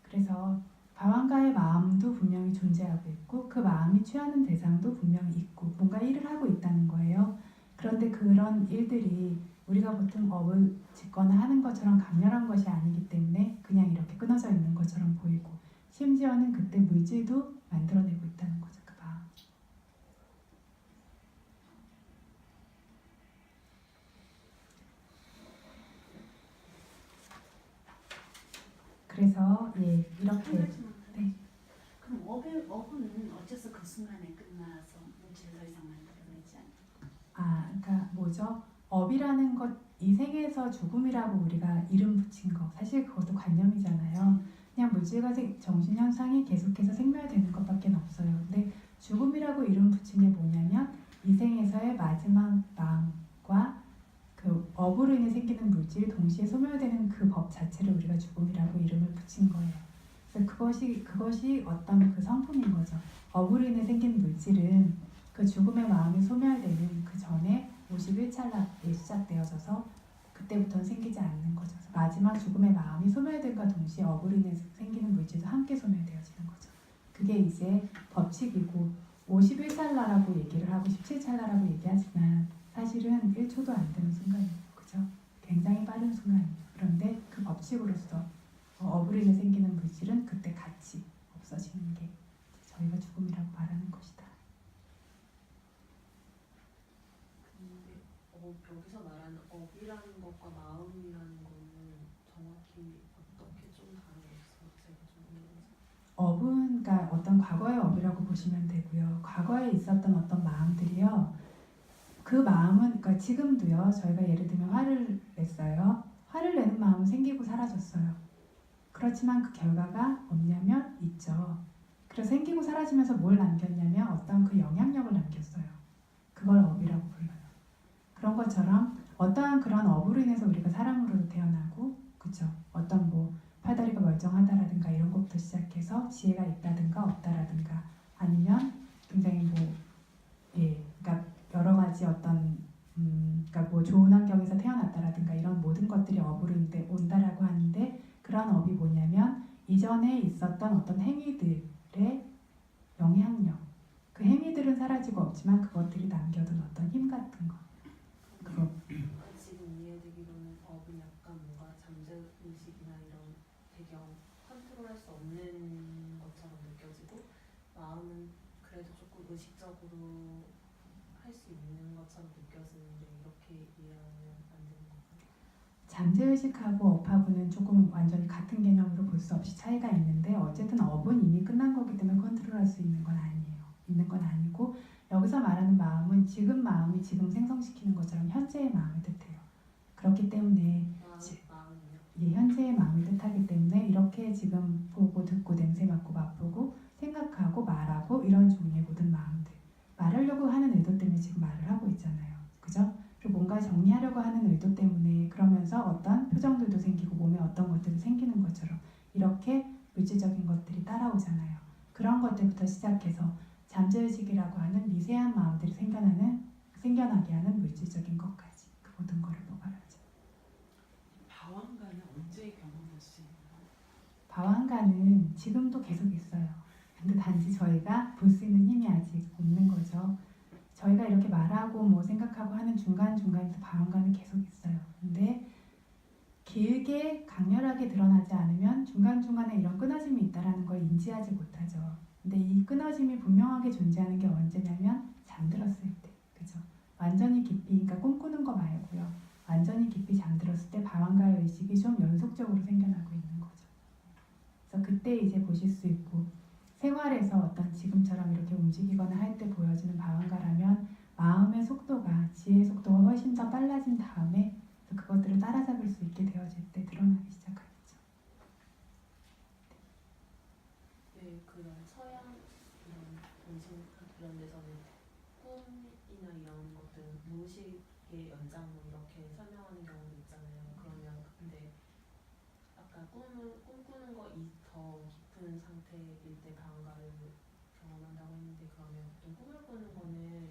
그래서 방황가의 마음도 분명히 존재하고 있고 그 마음이 취하는 대상도 분명히 있고 뭔가 일을 하고 있다는 거예요. 그런데 그런 일들이 우리가 보통 업을 짓거나 하는 것처럼 강렬한 것이 아니기 때문에 그냥 이렇게 끊어져 있는 것처럼 보이고 심지어는 그때 물질도 만들어내고 있다는 거죠. 그 마음. 그래서 예 한 이렇게 가지만 더. 네. 그럼 업은 어째서 그 순간에 끝나서 물질 더 이상 만들어내지 않아요? 그러니까 뭐죠? 업이라는 것, 이 생에서 죽음이라고 우리가 이름 붙인 거, 사실 그것도 관념이잖아요. 그냥 물질과 정신 현상이 계속해서 생멸되는 것밖에 없어요. 근데 죽음이라고 이름 붙인 게 뭐냐면 이 생에서의 마지막 마음과 그 업으로 인해 생기는 물질이 동시에 소멸되는 그 법 자체를 우리가 죽음이라고 이름을 붙인 거예요. 그래서 그것이 어떤 그 성품인 거죠. 업으로 인해 생긴 물질은 그 죽음의 마음이 소멸되는 그 전에 51찰나에 시작되어져서 그때부터는 생기지 않는 거죠. 그래서 마지막 죽음의 마음이 소멸됨과 동시에 업으로 인해 생기는 물질도 함께 소멸되어지는 거죠. 그게 이제 법칙이고 51찰나라고 얘기를 하고 17찰나라고 얘기하지만 사실은 1초도 안 되는 순간이에요. 그죠? 굉장히 빠른 순간이에요. 그런데 그 법칙으로서 업으로 인해 생기는 물질은 그때 같이 없어지는 게 저희가 죽음이라고 말하는 것이다. 근데 여기서 말하는 업이라는 것과 마음이라는 거는 정확히 어떻게 좀 다르겠어요? 제가 좀 궁금해서. 업은 그러니까 어떤 과거의 업이라고 보시면 되고요. 과거에 있었던 어떤 마음들이요. 그 마음은 그러니까 지금도요. 저희가 예를 들면 화를 냈어요. 화를 내는 마음은 생기고 사라졌어요. 그렇지만 그 결과가 없냐면 있죠. 그래서 생기고 사라지면서 뭘 남겼냐면 어떤 그 영향력을 남겼어요. 그걸 업이라고 불러요. 그런 것처럼 어떠한 그런 업으로 인해서 우리가 사람으로 태어나고 그쵸? 어떤 뭐 팔다리가 멀쩡하다라든가 이런 것부터 시작해서 지혜가 있다든가 없다라든가 아니면 굉장히 뭐 그러니까 여러 가지 어떤 그러니까 뭐 좋은 환경에서 태어났다라든가 이런 모든 것들이 업으로 온다라고 하는데 그런 업이 뭐냐면 이전에 있었던 어떤 행위들의 영향력 그 행위들은 사라지고 없지만 그것들이 남겨둔 어떤 힘 같은 거 그거 지금 이해되기로는 업은 약간 뭔가 잠재의식이나 이런 배경 컨트롤할 수 없는 것처럼 느껴지고 마음은 그래도 조금 의식적으로 할 수 있는 것처럼 느껴지는데 이렇게 이해하면 안 되는 건가요? 잠재의식하고 업하고는 조금 완전히 같은 개념으로 볼 수 없이 차이가 있는데 어쨌든 업은 이미 끝난 거기 때문에 컨트롤할 수 있는 건 아니에요. 있는 건 아니고 여기서 말하는 마음은 지금 마음이 지금 생성시키는 것처럼 현재의 마음을 뜻해요. 그렇기 때문에 마음이요? 현재의 마음을 뜻하기 때문에 이렇게 지금 보고 듣고 냄새 맡고 맛보고 생각하고 말하고 이런 때문에 지금 말을 하고 있잖아요. 그죠? 그리고 뭔가 정리하려고 하는 의도 때문에 그러면서 어떤 표정들도 생기고 몸에 어떤 것들이 생기는 것처럼 이렇게 물질적인 것들이 따라오잖아요. 그런 것들부터 시작해서 잠재의식이라고 하는 미세한 마음들이 생겨나게 하는 물질적인 것까지 그 모든 것을 포괄하죠. 방황가는 언제 경험할 수 있나요? 방황가는 지금도 계속 있어요. 근데 단지 저희가 볼 수 있는 힘이 아직 없는 거죠. 저희가 이렇게 말하고 뭐 생각하고 하는 중간중간에서 방황가는 계속 있어요. 근데 길게 강렬하게 드러나지 않으면 중간중간에 이런 끊어짐이 있다는 걸 인지하지 못하죠. 근데 이 끊어짐이 분명하게 존재하는 게 언제냐면 잠들었을 때. 그죠? 완전히 깊이, 그러니까 꿈꾸는 거 말고요. 완전히 깊이 잠들었을 때 방황가의 의식이 좀 연속적으로 생겨나고 있는 거죠. 그래서 그때 이제 보실 수 있고 생활에서 어떤 지금처럼 이렇게 움직이거나 할 때 보여지는 방황가라면 마음의 속도가 지혜의 속도가 훨씬 더 빨라진 다음에 그것들을 따라잡을 수 있게 되어질 때 드러나기 시작하겠죠. 네, 그런 서양 이런 공신 이런 데서는 꿈이나 이런 것들은 무의식의 연장으로 이렇게 설명하는 경우도 있잖아요. 그러면 근데 아까 꿈꾸는 거이 더 깊은 상태일 때 방황가를 경험한다고 했는데 그러면 보통 꿈을 꾸는 거는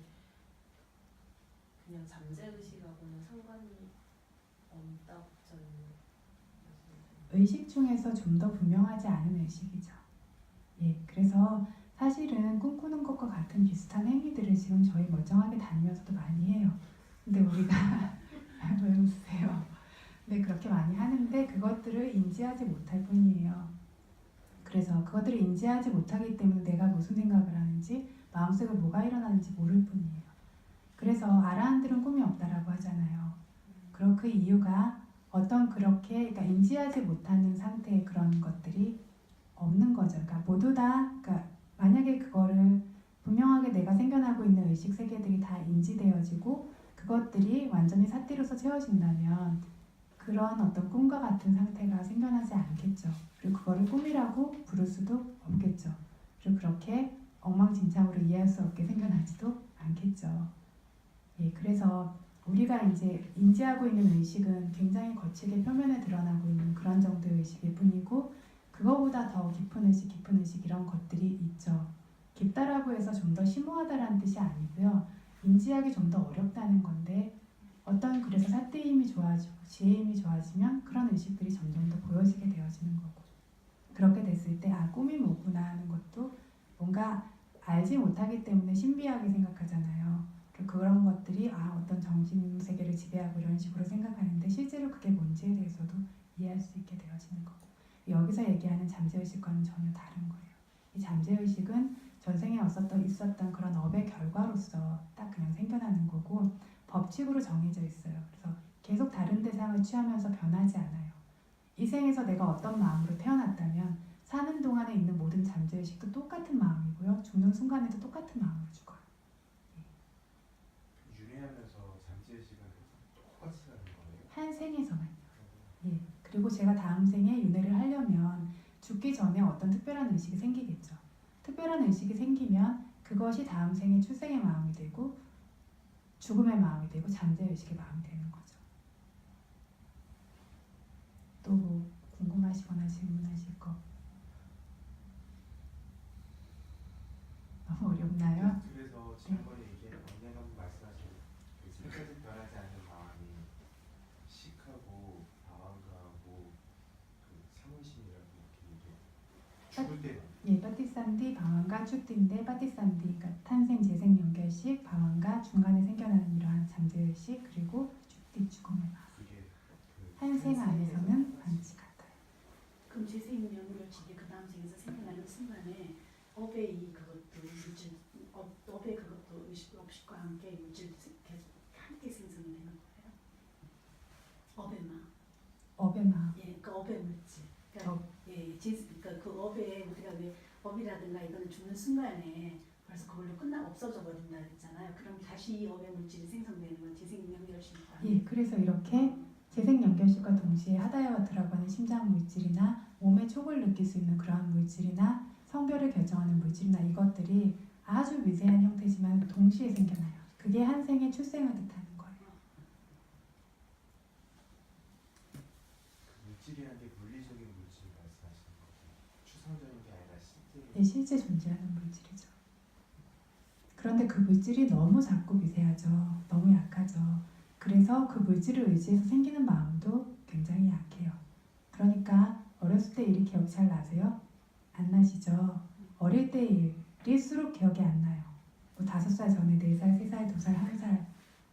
그냥 잠재의식하고는 상관이 없다고 저는 말씀드렸어요. 의식 중에서 좀 더 분명하지 않은 의식이죠. 예, 그래서 사실은 꿈꾸는 것과 같은 비슷한 행위들을 지금 저희 멀쩡하게 다니면서도 많이 해요. 근데 우리가 왜 웃으세요? 네, 그렇게 많이 하는데 그것들을 인지하지 못할 뿐이에요. 그래서 그것들을 인지하지 못하기 때문에 내가 무슨 생각을 하는지 마음속에 뭐가 일어나는지 모를 뿐이에요. 그래서 아라한들은 꿈이 없다라고 하잖아요. 그럼 그 이유가 어떤 그렇게 그러니까 인지하지 못하는 상태의 그런 것들이 없는 거죠. 그러니까 모두 다 그러니까 만약에 그거를 분명하게 내가 생겨나고 있는 의식 세계들이 다 인지되어지고 그것들이 완전히 삿대로서 채워진다면 그런 어떤 꿈과 같은 상태가 생겨나지 않겠죠. 그리고 그거를 꿈이라고 부를 수도 없겠죠. 그리고 그렇게 엉망진창으로 이해할 수 없게 생겨나지도 않겠죠. 예, 그래서 우리가 이제 인지하고 있는 의식은 굉장히 거칠게 표면에 드러나고 있는 그런 정도의 의식일 뿐이고 그거보다 더 깊은 의식 이런 것들이 있죠. 깊다라고 해서 좀 더 심오하다라는 뜻이 아니고요. 인지하기 좀 더 어렵다는 건데 어떤 그래서 사태의 힘이 좋아지고 지혜의 힘이 좋아지면 그런 의식들이 점점 더 보여지게 되어지는 거고 그렇게 됐을 때 아 꿈이 뭐구나 하는 것도 뭔가 알지 못하기 때문에 신비하게 생각하잖아요. 그런 것들이 아 어떤 정신 세계를 지배하고 이런 식으로 생각하는데 실제로 그게 뭔지에 대해서도 이해할 수 있게 되어지는 거고 여기서 얘기하는 잠재의식과는 전혀 다른 거예요. 이 잠재의식은 전생에 있었던 그런 업의 결과로서 딱 그냥 생겨나는 거고 법칙으로 정해져 있어요. 그래서 계속 다른 대상을 취하면서 변하지 않아요. 이 생에서 내가 어떤 마음으로 태어났다면 사는 동안에 있는 모든 잠재의식도 똑같은 마음이고요. 죽는 순간에도 똑같은 마음으로 죽어요. 윤회하면서 잠재의식은 똑같이 가는 거예요? 한 생에서만요. 예. 그리고 제가 다음 생에 윤회를 하려면 죽기 전에 어떤 특별한 의식이 생기겠죠. 특별한 의식이 생기면 그것이 다음 생에 출생의 마음이 되고 죽음의 마음이 되고 잠재의식의 마음이 되는 거죠. 또 뭐 궁금하시거나 질문하실 거 너무 어렵나요? 그래서 지난번에 언젠가 한번 말씀하신 그 세 가지 변하지 않는 마음이 식하고 방황가하고 그 사무심이라고 이렇게 얘기해요. 죽을 때 예, 파티산디, 방황가, 추띠인데 파티산디, 그러니까 탄생, 재생, 연결식, 방황가, 중간에 생겨나는 이러한 잠재의식, 그리고 추띠, 죽음의 마음. 그게 한 생 안에서는 반드시 같아요. 그럼 재생연결식이 그 다음 생에서 생겨나는 순간에 업의 그것도 물질, 업의 그것도 의식과 함께 물질 계속 함께 생성이 되는 거예요. 업의 마음. 업의 마음. 예, 그 업의 물질. 그러니까 그러니까 그 업에 우리가 왜 업이라든가 이거는 죽는 순간에 벌써 그걸로 없어져 버린다 했잖아요. 그럼 다시 이 업의 물질이 생성되는 건 재생연결식이다. 예, 그래서 이렇게 재생 연결식과 동시에 하다야와트라고 하는 심장 물질이나 몸의 촉을 느낄 수 있는 그러한 물질이나 성별을 결정하는 물질이나 이것들이 아주 미세한 형태지만 동시에 생겨나요. 그게 한 생의 출생을 뜻하는 거예요. 그 물질이라는 게 물리적인 물질 말씀하시는 거죠. 추상적인 게 아니라 실제. 네, 실제 존재하는 물질이죠. 그런데 그 물질이 너무 작고 미세하죠. 너무 약하죠. 그래서 그 물질을 의지해서 생기는 마음도 굉장히 약해요. 그러니까 어렸을 때 일이 기억 잘 나세요? 안 나시죠? 어릴 때 일일수록 기억이 안 나요. 뭐 5살 전에 4살, 3살, 2살, 1살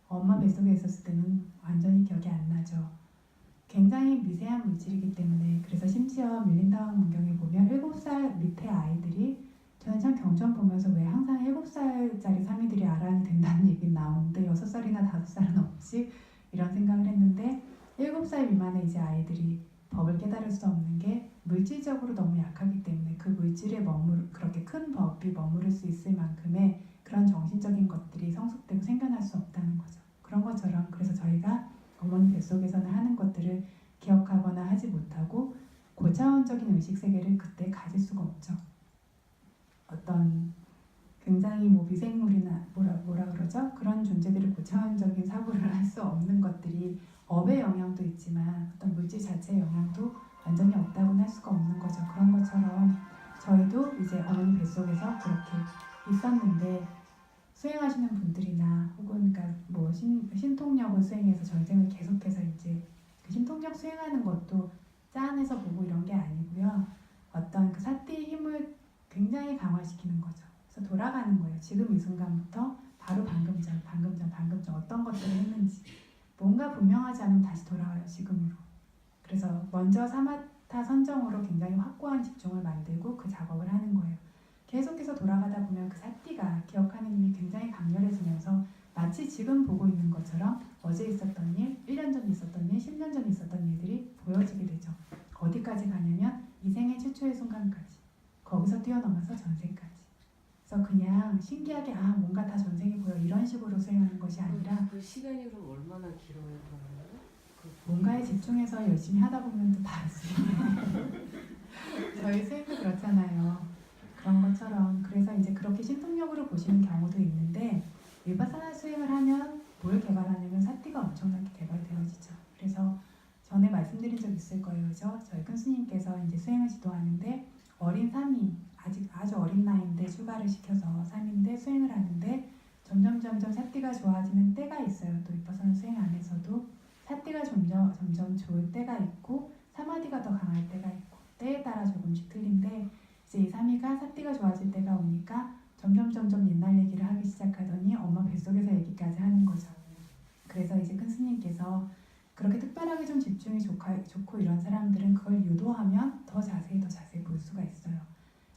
엄마 뱃속에 있었을 때는 완전히 기억이 안 나죠. 굉장히 미세한 물질이기 때문에 그래서 심지어 밀린다운 문경에 보면 7살 밑에 아이들이 저는 참 경전 보면서 왜 항상 7살짜리 사미들이 아란이 된다는 얘기 나오는데 6살이나 5살은 없지? 이런 생각을 했는데 7살 미만의 이제 아이들이 법을 깨달을 수 없는 게 물질적으로 너무 약하기 때문에 그 물질에 그렇게 큰 법이 머무를 수 있을 만큼의 그런 정신적인 것들이 성숙되고 생겨날 수 없다는 거죠. 그런 것처럼 그래서 저희가 어머니 뱃속에서는 하는 것들을 기억하거나 하지 못하고 고차원적인 의식세계를 그때 가질 수가 없죠. 어떤 굉장히 뭐 미생물이나 뭐라 그러죠? 그런 존재들이 고차원적인 사고를 할 수 없는 것들이 업의 영향도 있지만 어떤 물질 자체의 영향도 완전히 없다고는 할 수가 없는 거죠. 그런 것처럼 저희도 이제 어머니 뱃속에서 그렇게 있었는데 수행하시는 분들이나 혹은 그러니까 뭐 신통력을 수행해서 전생을 계속해서 이제 그 신통력 수행하는 것도 짠해서 보고 이런 게 아니고요. 어떤 그 사띠의 힘을 굉장히 강화시키는 거죠. 그래서 돌아가는 거예요. 지금 이 순간부터 바로 방금 전 어떤 것들을 했는지 뭔가 분명하지 않으면 다시 돌아와요. 지금으로. 그래서 먼저 사마타 선정으로 굉장히 확고한 집중을 만들고 그 작업을 하는 거예요. 계속해서 돌아가다 보면 그 사띠가 기억하는 힘이 굉장히 강렬해지면서 마치 지금 보고 있는 것처럼 어제 있었던 일, 1년 전 있었던 일, 10년 전 있었던 일들이 보여지게 되죠. 어디까지 가냐면 이 생의 최초의 순간까지. 거기서 뛰어넘어서 전생까지. 그래서 그냥 신기하게 뭔가 다 전생이 보여 이런 식으로 수행하는 것이 아니라 그 시간이 그럼 얼마나 길어요? 그러면? 뭔가에 집중해서 열심히 하다 보면 또 다르지. 저희 수행도 그렇잖아요. 그런 것처럼 그래서 이제 그렇게 신통력으로 보시는 경우도 있는데 위파사나 수행을 하면 뭘 개발하냐면 사띠가 엄청나게 개발되어지죠. 그래서 전에 말씀드린 적 있을 거예요. 그죠? 저희 큰 스님께서 이제 수행을 지도하는데 어린 사미 아직 아주 어린 나이인데 출가를 시켜서 사미인데 수행을 하는데 점점 사띠가 좋아지는 때가 있어요. 또 위파사나 수행 안에서도 사띠가 점점 좋을 때가 있고 사마디가 더 강할 때가 있고 때에 따라 조금씩 틀린데 이제 이 사미가 사띠가 좋아질 때가 오니까 점점 옛날 얘기를 하기 시작하더니 엄마 뱃속에서 얘기까지 하는 거죠. 그래서 이제 큰 스님께서 그렇게 특별하게 좀 집중이 좋고 이런 사람들은 그걸 유도하면 더 자세히 볼 수가 있어요.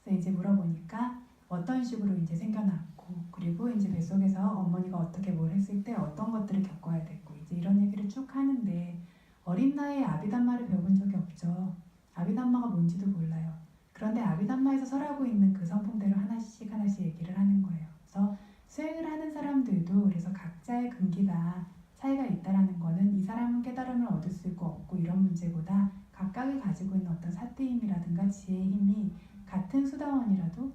그래서 이제 물어보니까 어떤 식으로 이제 생겨났고 그리고 이제 뱃속에서 어머니가 어떻게 뭘 했을 때 어떤 것들을 겪어야 됐고 이제 이런 얘기를 쭉 하는데 어린 나이에 아비담마를 배워본 적이 없죠. 아비담마가 뭔지도 몰라요. 그런데 아비담마에서 설하고 있는 그 성품대로 하나씩 얘기를 하는 거예요. 그래서 수행을 하는 사람들도 그래서 각자의 근기가 차이가 있다라는 거는 이 사람은 깨달음을 얻을 수 있고 없고 이런 문제보다 각각이 가지고 있는 어떤 사띠 힘이라든가 지혜의 힘이 같은 수다원이라도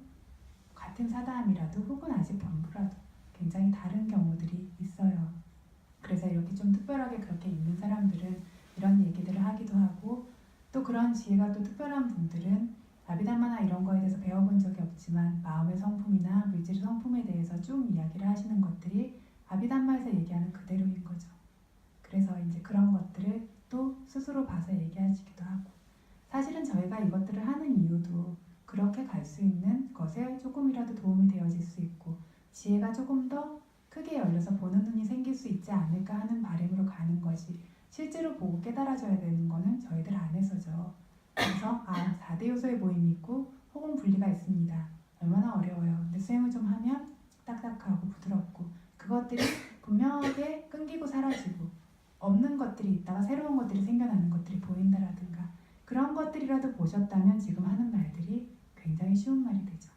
같은 사다함이라도 혹은 아직 범부라도 굉장히 다른 경우들이 있어요. 그래서 이렇게 좀 특별하게 그렇게 있는 사람들은 이런 얘기들을 하기도 하고 또 그런 지혜가 또 특별한 분들은 아비담마나 이런 거에 대해서 배워본 적이 없지만 마음의 성품이나 물질의 성품에 대해서 쭉 이야기를 하시는 것들이 아비담마에서 얘기하는 그대로인 거죠. 그래서 이제 그런 것들을 또 스스로 봐서 얘기하시기도 하고 사실은 저희가 이것들을 하는 이유도 그렇게 갈 수 있는 것에 조금이라도 도움이 되어질 수 있고 지혜가 조금 더 크게 열려서 보는 눈이 생길 수 있지 않을까 하는 바람으로 가는 것이 실제로 보고 깨달아져야 되는 거는 저희들 안에서죠. 그래서 4대 요소의 모임이 있고 호공 분리가 있습니다. 얼마나 어려워요. 근데 수행을 좀 하면 딱딱하고 부드럽고 그것들이 분명하게 끊기고 사라지고 없는 것들이 있다가 새로운 것들이 생겨나는 것들이 보인다라든가 그런 것들이라도 보셨다면 지금 하는 말들이 굉장히 쉬운 말이 되죠.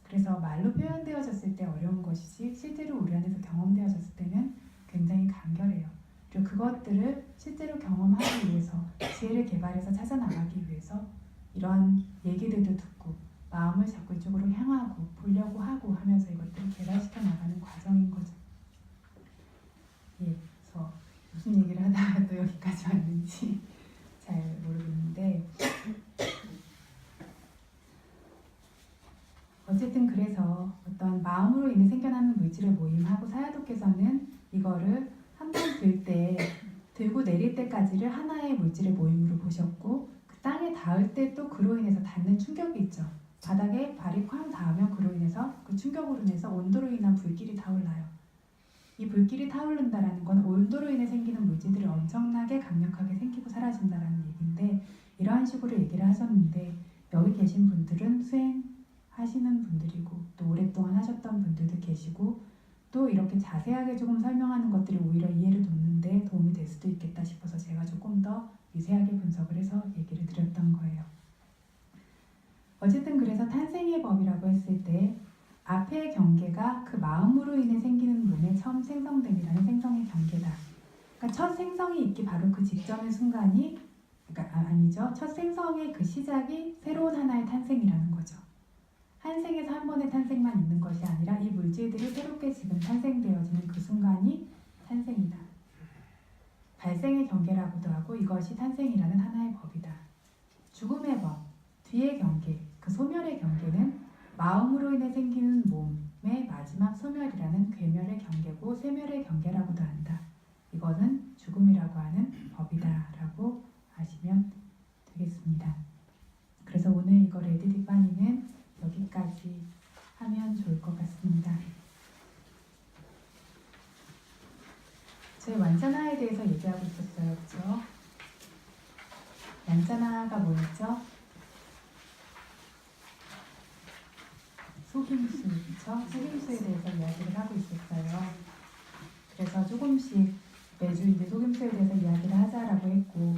그래서 말로 표현되어졌을 때 어려운 것이지 실제로 우리 안에서 경험되어졌을 때는 굉장히 간결해요. 그리고 그것들을 실제로 경험하기 위해서 지혜를 개발해서 찾아나가기 위해서 이런 얘기들도 듣고 마음을 자꾸 이쪽으로 향하고 보려고 하고 하면서 이것들을 개발시켜 나가는 과정인 거죠. 의미인지 잘 모르겠는데 어쨌든 그래서 어떤 마음으로 인해 생겨나는 물질의 모임하고 사야도께서는 이거를 한 번 들고 내릴 때까지를 하나의 물질의 모임으로 보셨고 그 땅에 닿을 때 또 그로 인해서 닿는 충격이 있죠. 바닥에 발이 쾅 닿으면 그로 인해서 그 충격으로 인해서 온도로 인한 불길이 타올라요. 이 불길이 타오른다라는 건 온도로 인해 생기는 물질들이 엄청나게 강력하게 생기고 사라진다라는 얘기인데 이러한 식으로 얘기를 하셨는데 여기 계신 분들은 수행하시는 분들이고 또 오랫동안 하셨던 분들도 계시고 또 이렇게 자세하게 조금 설명하는 것들이 오히려 이해를 돕는데 도움이 될 수도 있겠다 싶어서 제가 조금 더 미세하게 분석을 해서 얘기를 드렸던 거예요. 어쨌든 그래서 탄생의 법이라고 했을 때 앞의 경계가 그 마음으로 인해 생기는 몸의 처음 생성됨이라는 생성의 경계다. 그러니까 첫 생성이 있기 바로 그 직전의 순간이 아니죠. 첫 생성의 그 시작이 새로운 하나의 탄생이라는 거죠. 한 생에서 한 번의 탄생만 있는 것이 아니라 이 물질들이 새롭게 지금 탄생되어지는 그 순간이 탄생이다. 발생의 경계라고도 하고 이것이 탄생이라는 하나의 법이다. 죽음의 법, 뒤의 경계, 그 소멸의 경계는 마음으로 인해 생기는 몸의 마지막 소멸이라는 괴멸의 경계고 세멸의 경계라고도 한다. 이거는 죽음이라고 하는 법이다라고 아시면 되겠습니다. 그래서 오늘 이거 레드디바니는 여기까지 하면 좋을 것 같습니다. 저희 완자나에 대해서 얘기하고 있었어요. 그렇죠? 완자나가 뭐였죠? 속임수, 그렇죠? 속임수에 대해서 이야기를 하고 있었어요. 그래서 조금씩 매주 이제 속임수에 대해서 이야기를 하자라고 했고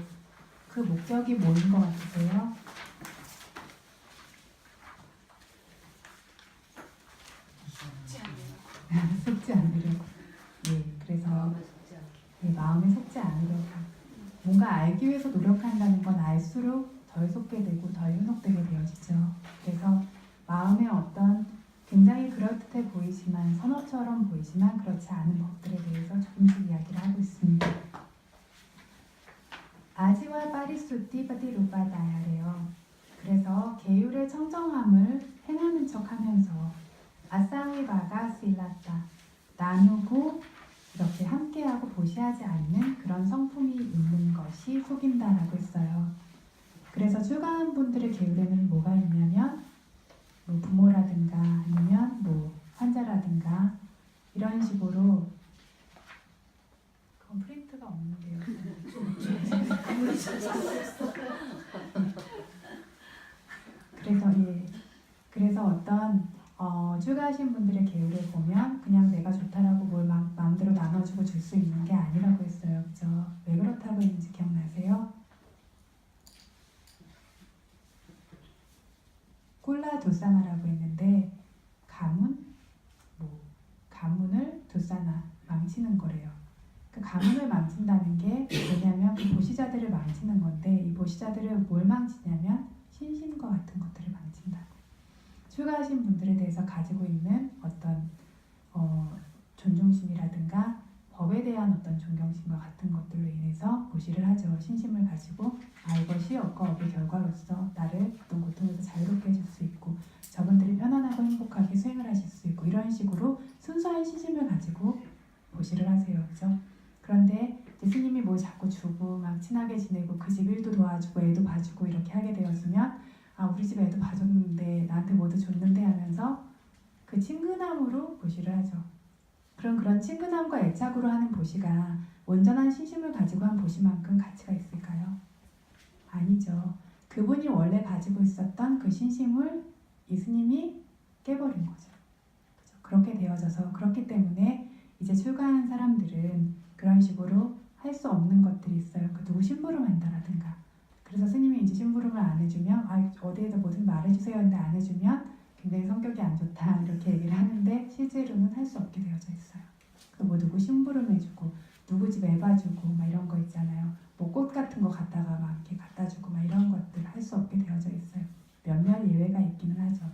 그 목적이 뭐인 것 같으세요? 속지 않으려고. 예, 그래서 마음에 속지 않으려고. 뭔가 알기 위해서 노력한다는 건 알수록 덜 속게 되고 덜 현혹되게 되어지죠. 그래서 마음의 어떤 굉장히 그럴듯해 보이지만 선어처럼 보이지만 그렇지 않은 법들에 대해서 조금씩 이야기를 하고 있습니다. 아지와 파리수티 파티루바다야래요. 그래서 계율의 청정함을 행하는 척하면서 아사위바가 실랐다. 나누고 이렇게 함께하고 보시하지 않는 그런 성품이 있는 것이 속인다라고 했어요. 그래서 출가한 분들의 계율에는 뭐가 있냐면 뭐 부모라든가 아니면 뭐 환자라든가 이런 식으로 그건 프린트가 없는데요. 그래서 어떤 출가하신 분들의 계율을 보면 그냥 내가 좋다라고 뭘 마음대로 나눠주고 줄 수 있는 게 아니라고 했어요. 그죠? 왜 그렇다고 했는지 기억나세요? 콜라 도사나라고 했는데 가문을 도사나 망치는 거래요. 그 가문을 망친다는 게 뭐냐면 그 보시자들을 망치는 건데 이 보시자들을 뭘 망치냐면 신심과 같은 것들을 망친다고. 출가하신 분들에 대해서 가지고 있는 어떤 존중심이라든가 법에 대한 어떤 존경심과 같은 것들로 인해서 보시를 하죠. 신심을 가지고 이것이 업과 업의 결과로서 나를 어떤 고통에서 자유롭게 해줄 수 있고 저분들이 편안하고 행복하게 수행을 하실 수 있고 이런 식으로 순수한 신심을 가지고 보시를 하세요. 그죠? 그런데 스님이 뭘 자꾸 주고 막 친하게 지내고 그 집 일도 도와주고 애도 봐주고 이렇게 하게 되어지면 우리 집 애도 봐줬는데 나한테 뭐도 줬는데 하면서 그 친근함으로 보시를 하죠. 그럼 그런 친근함과 애착으로 하는 보시가 온전한 신심을 가지고 한 보시만큼 가치가 있을까요? 아니죠. 그분이 원래 가지고 있었던 그 신심을 이 스님이 깨버린 거죠. 그렇죠? 그렇게 되어져서 그렇기 때문에 이제 출가한 사람들은 그런 식으로 할 수 없는 것들이 있어요. 그 누구 심부름 한다라든가. 그래서 스님이 이제 심부름을 안 해주면 어디에다 뭐든 말해주세요 했는데 안 해주면 굉장히 성격이 안 좋다 이렇게 얘기를 하는데 실제로는 할 수 없게 되어져 있어요. 뭐 누구 심부름 해주고 누구 집 애 봐주고 막 이런 거 있잖아요. 뭐 꽃 같은 거 갖다가 막 이렇게 갖다주고 막 이런 것들 할 수 없게 되어져 있어요. 몇몇 예외가 있기는 하죠.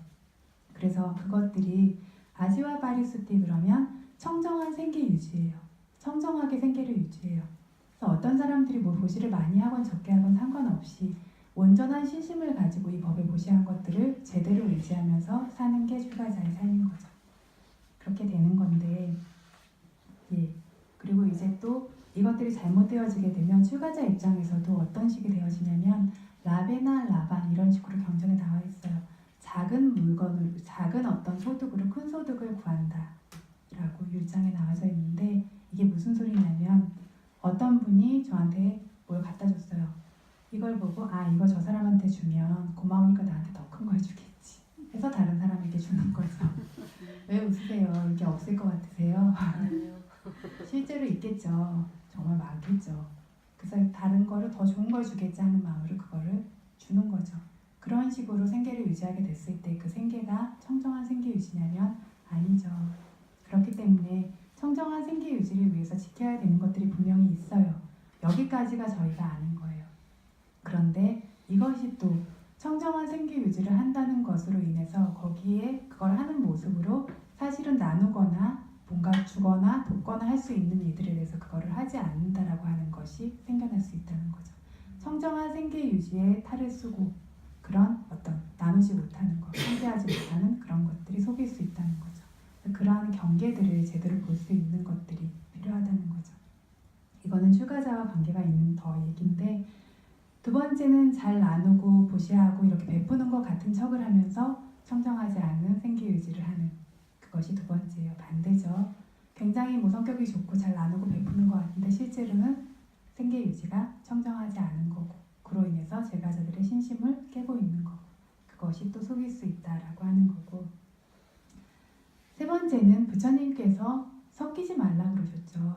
그래서 그것들이 아지와 바리수티 그러면 청정한 생계 유지예요. 청정하게 생계를 유지해요. 그래서 어떤 사람들이 뭐 보시를 많이 하건 적게 하건 상관없이 온전한 신심을 가지고 이 법에 보시한 것들을 제대로 의지하면서 사는 게 출가자의 삶인 거죠. 그렇게 되는 건데, 예. 그리고 이제 또 이것들이 잘못되어지게 되면 출가자 입장에서도 어떤 식이 되어지냐면 라베나 라반 이런 식으로 경전에 나와 있어요. 작은 물건을, 작은 어떤 소득으로 큰 소득을 구한다 라고 율장에 나와져 있는데, 이게 무슨 소리냐면 어떤 분이 저한테 뭘 갖다 줬어요. 이걸 보고 아, 이거 저 사람한테 주면 고마우니까 나한테 더 큰 걸 주겠지 해서 다른 사람에게 주는 거죠. 왜 웃으세요? 이게 없을 것 같으세요? 실제로 있겠죠. 정말 많겠죠. 그래서 다른 거를 더 좋은 걸 주겠지 하는 마음으로 그거를 주는 거죠. 그런 식으로 생계를 유지하게 됐을 때 그 생계가 청정한 생계 유지냐면 아니죠. 그렇기 때문에 청정한 생계 유지를 위해서 지켜야 되는 것들이 분명히 있어요. 여기까지가 저희가 아는 거예요. 그런데 이것이 또 청정한 생계 유지를 한다는 것으로 인해서 거기에 그걸 하는 모습으로 사실은 나누거나 뭔가 주거나 돕거나 할 수 있는 이들에 대해서 그거를 하지 않는다라고 하는 것이 생겨날 수 있다는 거죠. 청정한 생계 유지에 탈을 쓰고 그런 어떤 나누지 못하는 것, 상대하지 못하는 그런 것들이 속일 수 있다는 거죠. 그러한 경계들을 제대로 볼 수 있는 것들이 필요하다는 거죠. 이거는 출가자와 관계가 있는 더 얘기인데, 두 번째는 잘 나누고 보시하고 이렇게 베푸는 것 같은 척을 하면서 청정하지 않은 생계 유지를 하는 그것이 두 번째예요. 반대죠. 굉장히 뭐 성격이 좋고 잘 나누고 베푸는 것 같은데 실제로는 생계 유지가 청정하지 않은 거고, 그로 인해서 제가자들의 신심을 깨고 있는 거, 그것이 또 속일 수 있다라고 하는 거고, 세 번째는 부처님께서 섞이지 말라고 그러셨죠.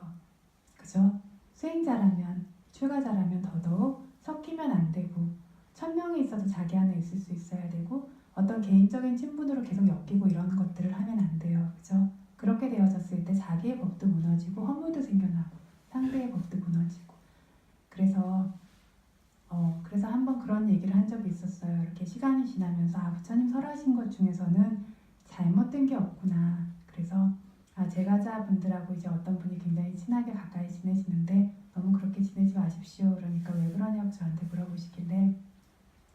그죠? 수행자라면, 출가자라면 더더욱 섞이면 안 되고, 1000명이 있어도 자기 안에 있을 수 있어야 되고, 어떤 개인적인 친분으로 계속 엮이고 이런 것들을 하면 안 돼요. 그죠? 그렇게 되어졌을 때 자기의 법도 무너지고 허물도 생겨나고 상대의 법도 무너지고, 그래서 한번 그런 얘기를 한 적이 있었어요. 이렇게 시간이 지나면서 아, 부처님 설하신 것 중에서는 잘못된 게 없구나. 그래서 제가자분들하고 이제 어떤 분이 굉장히 친하게 가까이 지내시는데 너무 그렇게 지내지 마십시오. 그러니까 왜 그러냐고 저한테 물어보시길래,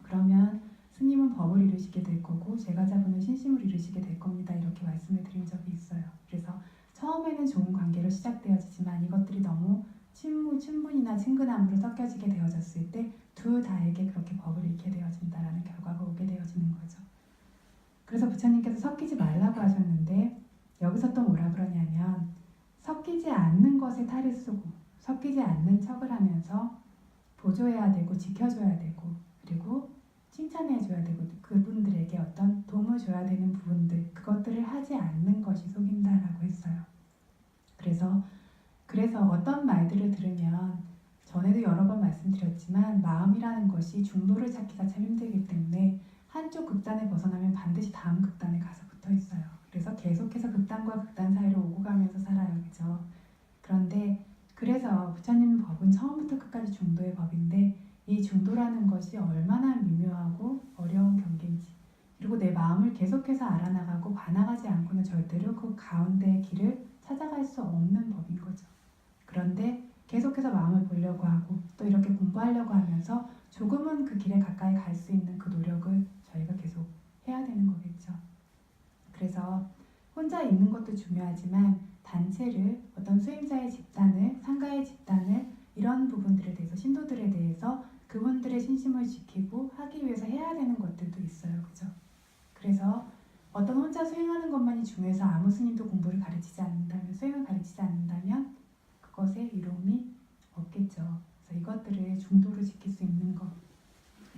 그러면 스님은 법을 이루시게 될 거고 제가자분은 신심을 이루시게 될 겁니다. 이렇게 말씀을 드린 적이 있어요. 그래서 처음에는 좋은 관계로 시작되어지지만 이것들이 너무 친분이나 친근함으로 섞여지게 되어졌을 때 둘 다에게 그렇게 법을 잃게 되어진다라는 결과가 오게 되어지는 거죠. 그래서 부처님께서 섞이지 말라고 하셨는데 여기서 또 뭐라 그러냐면 섞이지 않는 것에 탈을 쓰고 섞이지 않는 척을 하면서 보조해야 되고 지켜줘야 되고 그리고 칭찬해줘야 되고 그분들에게 어떤 도움을 줘야 되는 부분들, 그것들을 하지 않는 것이 속인다라고 했어요. 그래서 어떤 말들을 들으면 전에도 여러 번 말씀드렸지만 마음이라는 것이 중도를 찾기가 참 힘들기 때문에 한쪽 극단에 벗어나면 반드시 다음 극단에 가서 붙어 있어요. 그래서 계속해서 극단과 극단 사이로 오고 가면서 살아요. 그죠? 그런데 그래서 부처님 법은 처음부터 끝까지 중도의 법인데 이 중도라는 것이 얼마나 미묘하고 어려운 경계인지, 그리고 내 마음을 계속해서 알아나가고 반항하지 않고는 절대로 그 가운데의 길을 찾아갈 수 없는 법인 거죠. 그런데 계속해서 마음을 보려고 하고 또 이렇게 공부하려고 하면서 조금은 그 길에 가까이 갈 수 있는 그 노력을 저희가 계속 해야 되는 거겠죠. 그래서 혼자 있는 것도 중요하지만 단체를, 어떤 수행자의 집단을, 상가의 집단을, 이런 부분들에 대해서, 신도들에 대해서 그분들의 신심을 지키고 하기 위해서 해야 되는 것들도 있어요. 그죠? 그래서 어떤 혼자 수행하는 것만이 중요해서 아무 스님도 공부를 가르치지 않는다면, 수행을 가르치지 않는다면 그것에 이로움이 없겠죠. 그래서 이것들을 중도로 지킬 수 있는 것.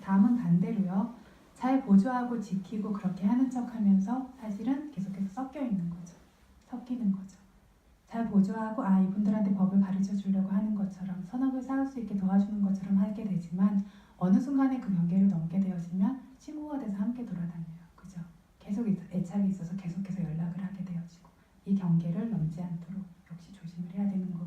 다음은 반대로요. 잘 보조하고 지키고 그렇게 하는 척하면서 사실은 계속해서 섞여 있는 거죠. 섞이는 거죠. 잘 보조하고 이분들한테 법을 가르쳐 주려고 하는 것처럼, 선업을 쌓을 수 있게 도와주는 것처럼 하게 되지만 어느 순간에 그 경계를 넘게 되어지면 친구가 돼서 함께 돌아다녀요. 그죠? 계속 애착이 있어서 계속해서 연락을 하게 되어지고, 이 경계를 넘지 않도록 역시 조심을 해야 되는 거고요.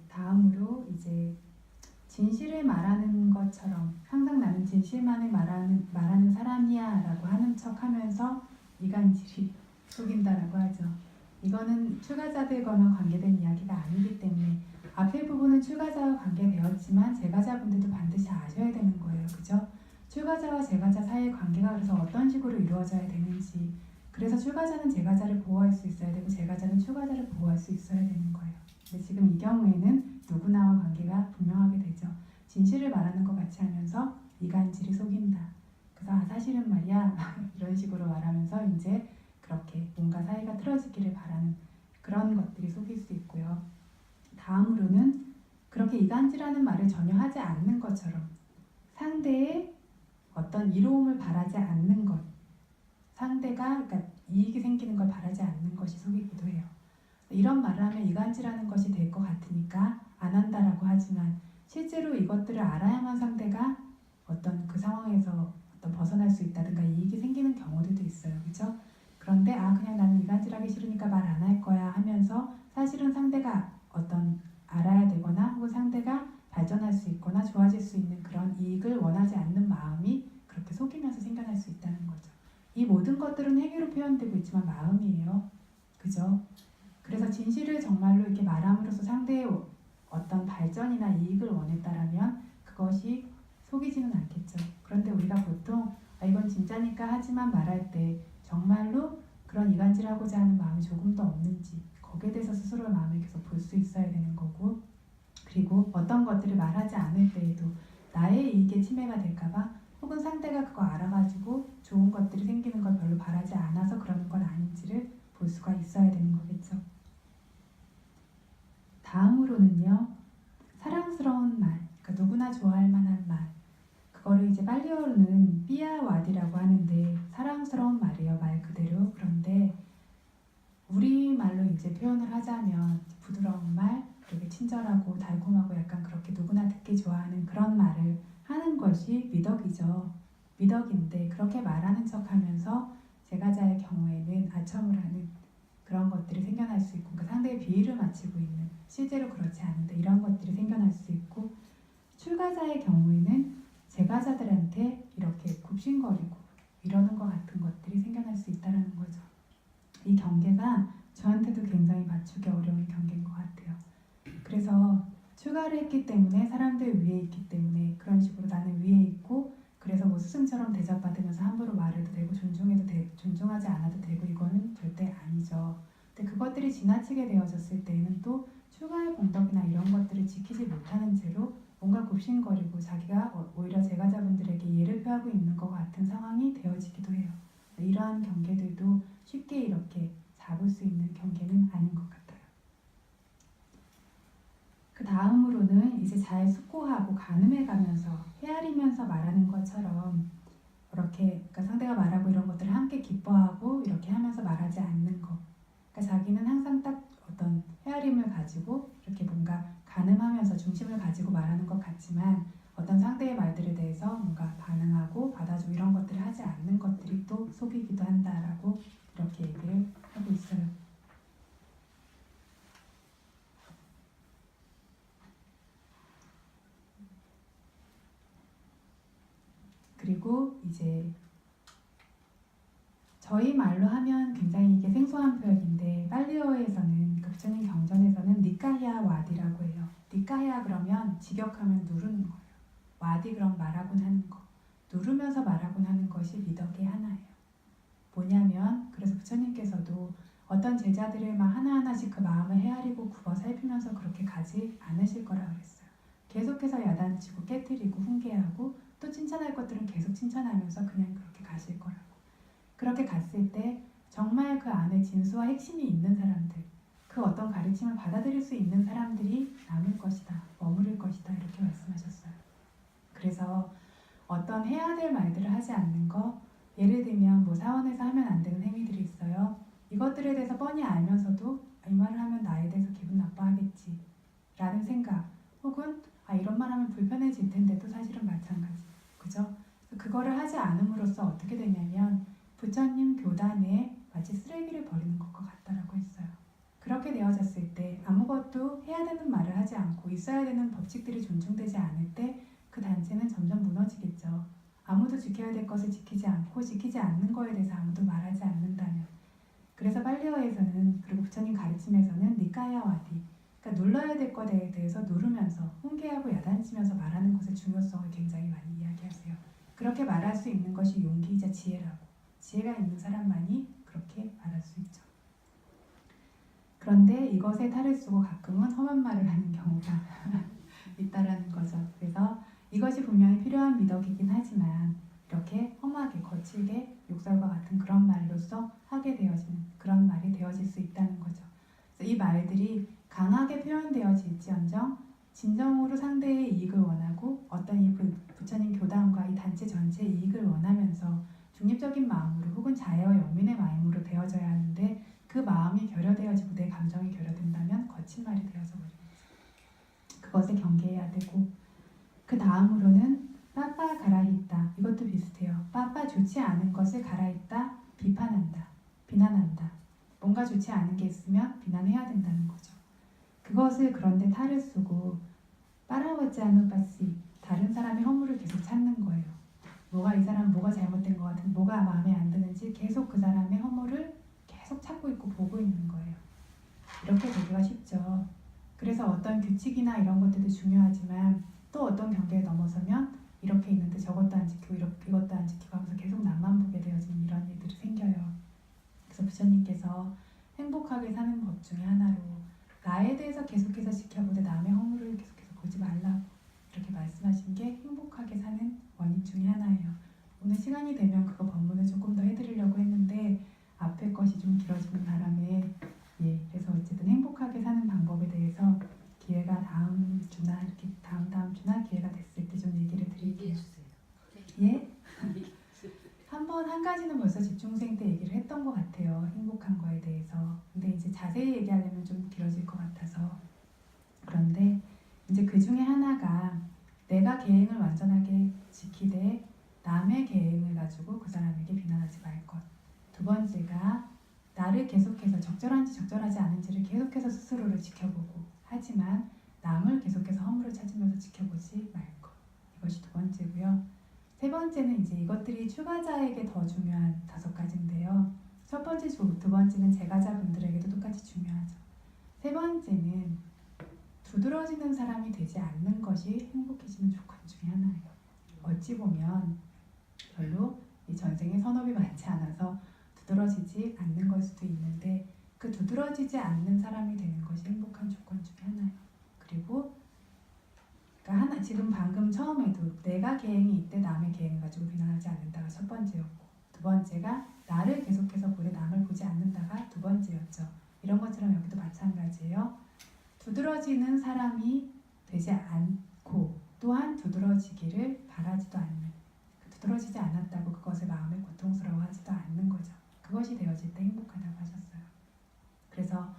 다음으로 이제 진실을 말하는 것처럼 항상 나는 진실만을 말하는 사람이야 라고 하는 척 하면서 이간질이 속인다라고 하죠. 이거는 출가자들과만 관계된 이야기가 아니기 때문에 앞에 부분은 출가자와 관계되었지만 제가자분들도 반드시 아셔야 되는 거예요. 그죠? 출가자와 제가자 사이의 관계가 그래서 어떤 식으로 이루어져야 되는지, 그래서 출가자는 제가자를 보호할 수 있어야 되고 제가자는 출가자를 보호할 수 있어야 되는 거예요. 근데 지금 이 경우에는 누구나와 관계가 분명하게 되죠. 진실을 말하는 것 같이 하면서 이간질이 속인다. 그래서 사실은 말이야 이런 식으로 말하면서 이제 그렇게 뭔가 사이가 틀어지기를 바라는 그런 것들이 속일 수 있고요. 다음으로는 그렇게 이간질하는 말을 전혀 하지 않는 것처럼 상대의 어떤 이로움을 바라지 않는 것, 상대가 그러니까 이익이 생기는 걸 바라지 않는 것이 속이기도 해요. 이런 말을 하면 이간질하는 것이 될 것 같으니까 안 한다라고 하지만 실제로 이것들을 알아야만 상대가 어떤 그 상황에서 어떤 벗어날 수 있다든가 이익이 생기는 경우들도 있어요. 그렇죠? 그런데 그냥 나는 이간질하기 싫으니까 말 안 할 거야 하면서 사실은 상대가 어떤 알아야 되거나 혹은 상대가 발전할 수 있거나 좋아질 수 있는 그런 이익을 원하지 않는 마음이 그렇게 속이면서 생겨날 수 있다는 거죠. 이 모든 것들은 행위로 표현되고 있지만 마음이에요. 그죠? 그래서 진실을 정말로 이렇게 말함으로써 상대의 어떤 발전이나 이익을 원했다라면 그것이 속이지는 않겠죠. 그런데 우리가 보통 이건 진짜니까 하지만 말할 때 정말로 그런 이간질하고자 하는 마음이 조금 더 없는지 거기에 대해서 스스로의 마음을 계속 볼 수 있어야 되는 거고, 그리고 어떤 것들을 말하지 않을 때에도 나의 이익에 침해가 될까봐 혹은 상대가 그거 알아가지고 좋은 것들이 생기는 걸 별로 바라지 않아서 그러는 건 아닌지를 볼 수가 있어야 되는 거겠죠. 다음으로는요, 사랑스러운 말, 그러니까 누구나 좋아할 만한 말, 그거를 이제 빨리어로는 삐아와디라고 하는데 사랑스러운 말이에요, 말 그대로. 그런데 우리말로 이제 표현을 하자면 부드러운 말, 그렇게 친절하고 달콤하고 약간 그렇게 누구나 듣기 좋아하는 그런 말을 하는 것이 미덕이죠. 미덕인데 그렇게 말하는 척하면서 제가자의 경우에는 아첨을 하는 그런 것들이 생겨날 수 있고, 그러니까 상대의 비위를 맞추고 있는, 실제로 그렇지 않은데 이런 것들이 생겨날 수 있고, 출가자의 경우에는 제가자들한테 이렇게 굽신거리고 이러는 것 같은 것들이 생겨날 수 있다는 거죠. 이 경계가 저한테도 굉장히 맞추기 어려운 경계인 것 같아요. 그래서 출가를 했기 때문에 사람들 위에 있기 때문에 그런 식으로 나는 위에 있고 그래서 뭐 스승처럼 대접받으면서 함부로 말해도 되고 존중해도 되고 존중하지 않아도 되고 이거는 절대 아니죠. 근데 그것들이 지나치게 되어졌을 때에는 또 출가의 공덕이나 이런 것들을 지키지 못하는 채로 뭔가 굽신거리고 자기가 오히려 제가자분들에게 예를 표하고 있는 것 같은 상황이 되어지기도 해요. 이러한 경계들도 쉽게 이렇게 잡을 수 있는 경계는 아닌 것 같아요. 그 다음으로는 이제 잘 숙고하고 가늠해가면서 헤아리면서 말하는 것처럼 이렇게 그러니까 상대가 말하고 이런 것들을 함께 기뻐하고 이렇게 하면서 말하지 않는 것. 그러니까 자기는 항상 딱 어떤 헤아림을 가지고 이렇게 뭔가 가늠하면서 중심을 가지고 말하는 것 같지만 어떤 상대의 말들에 대해서 뭔가 반응하고 받아주고 이런 것들을 하지 않는 것들이 또 속이기도 한다라고 이렇게 얘기를 하고 있어요. 그리고 이제 저희 말로 하면 굉장히 이게 생소한 표현인데 빨리어에서는 그 부처님 경전에서는 니카야 와디라고 해요. 니카야 그러면 직역하면 누르는 거예요. 와디 그럼 말하곤 하는 거. 누르면서 말하곤 하는 것이 미덕의 하나예요. 뭐냐면 그래서 부처님께서도 어떤 제자들을 막 하나하나씩 그 마음을 헤아리고 굽어 살피면서 그렇게 가지 않으실 거라 그랬어요. 계속해서 야단치고 깨트리고 훈계하고 또 칭찬할 것들은 계속 칭찬하면서 그냥 그렇게 가실 거라고. 그렇게 갔을 때 정말 그 안에 진수와 핵심이 있는 사람들, 그 어떤 가르침을 받아들일 수 있는 사람들이 남을 것이다, 머무를 것이다 이렇게 말씀하셨어요. 그래서 어떤 해야 될 말들을 하지 않는 거, 예를 들면 뭐 사원에서 하면 안 되는 행위들이 있어요. 이것들에 대해서 뻔히 알면서도 이 말을 하면 나에 대해서 기분 나빠하겠지 라는 생각, 혹은 이런 말 하면 불편해질 텐데도 사실은 마찬가지. 그죠? 그거를 하지 않음으로써 어떻게 되냐면 부처님 교단에 마치 쓰레기를 버리는 것과 같다라고 했어요. 그렇게 되어졌을 때 아무것도 해야 되는 말을 하지 않고 있어야 되는 법칙들이 존중되지 않을 때 그 단체는 점점 무너지겠죠. 아무도 지켜야 될 것을 지키지 않고 지키지 않는 거에 대해서 아무도 말하지 않는다면. 그래서 팔리어에서는 그리고 부처님 가르침에서는 니까야와디, 그러니까 눌러야 될 것에 대해서 누르면서 훈계하고 야단치면서 말하는 것의 중요성을 굉장히 많이 이야기하세요. 그렇게 말할 수 있는 것이 용기이자 지혜라고. 지혜가 있는 사람만이 그렇게 말할 수 있죠. 그런데 이것에 탈을 쓰고 가끔은 험한 말을 하는 경우가 있다라는 거죠. 그래서 이것이 분명히 필요한 미덕이긴 하지만 이렇게 험하게 거칠게 욕설과 같은 그런 말로서 하게 되어지는 그런 말이 되어질 수 있다는 거죠. 그래서 이 말들이 강하게 표현되어질지언정 진정으로 상대의 이익을 원하고 어떤 이 부처님 교단과 이 단체 전체의 이익을 원하면서 중립적인 마음으로 혹은 자애와 연민의 마음으로 되어져야 하는데 그 마음이 결여되어지고 내 감정이 결여된다면 거친 말이 되어져 버립니다. 그것을 경계해야 되고 그 다음으로는 빠빠 가라있다. 이것도 비슷해요. 빠빠 좋지 않은 것을 가라있다. 비판한다. 비난한다. 뭔가 좋지 않은 게 있으면 비난해야 된다는 거죠. 그것을 그런데 탈을 쓰고 빠라워지 않은 빠씨 다른 사람의 허물을 계속 찾는 거예요. 뭐가 이 사람 뭐가 잘못된 것 같은 뭐가 마음에 안 드는지 계속 그 사람의 허물을 계속 찾고 있고 보고 있는 거예요. 이렇게 되기가 쉽죠. 그래서 어떤 규칙이나 이런 것들도 중요하지만 또 어떤 경계에 넘어서면 이렇게 있는데 저것도 안 지키고 이것도 안 지키고 하면서 계속 남만 보게 되어지는 이런 일들이 생겨요. 그래서 부처님께서 행복하게 사는 법 중에 하나로 나에 대해서 계속해서 지켜보되 남의 허물을 계속해서 보지 말라고 이렇게 말씀하신 게 행복하게 사는 원인 중에 하나예요. 오늘 시간이 되면 그거 법문을 조금 더 해드리려고 했는데 앞에 것이 좀 길어지는 바람에 그래서 어쨌든 행복하게 사는 방법에 대해서 기회가 다음 주나 이렇게 다음 주나 기회가 됐을 때 좀 얘기를 드릴게요. 예? 한 가지는 벌써 집중생 때 얘기를 했던 것 같아요. 행복한 거에 대해서. 근데 이제 자세히 얘기하려면 좀 길어질 것 같아서. 그런데 이제 그 중에 하나가 내가 계행을 완전하게 지키되 남의 계행을 가지고 그 사람에게 비난하지 말 것. 두 번째가 나를 계속해서 적절한지 적절하지 않은지를 계속해서 스스로를 지켜보고 하지만 남을 계속해서 허물을 찾으면서 지켜보지 말 것. 이것이 두 번째고요. 세 번째는 이제 이것들이 출가자에게 더 중요한 5가지인데요. 첫 번째, 두 번째는 제가자분들에게도 똑같이 중요하죠. 세 번째는 두드러지는 사람이 되지 않는 것이 행복해지는 조건 중에 하나예요. 어찌 보면 별로 이 전생에 선업이 많지 않아서 두드러지지 않는 걸 수도 있는데 그 두드러지지 않는 사람이 되는 것이 행복한 조건 중에 하나예요. 그리고 그러니까 지금 방금 처음에도 내가 계행이 있대 남의 계행을 가지고 비난하지 않는다가 첫 번째였고 두 번째가 나를 계속해서 보되 남을 보지 않는다가 두 번째였죠. 이런 것처럼 여기도 마찬가지예요. 두드러지는 사람이 되지 않고 또한 두드러지기를 바라지도 않는 두드러지지 않았다고 그것을 마음에 고통스러워하지도 않는 거죠. 그것이 되어질 때 행복하다고 하셨어요. 그래서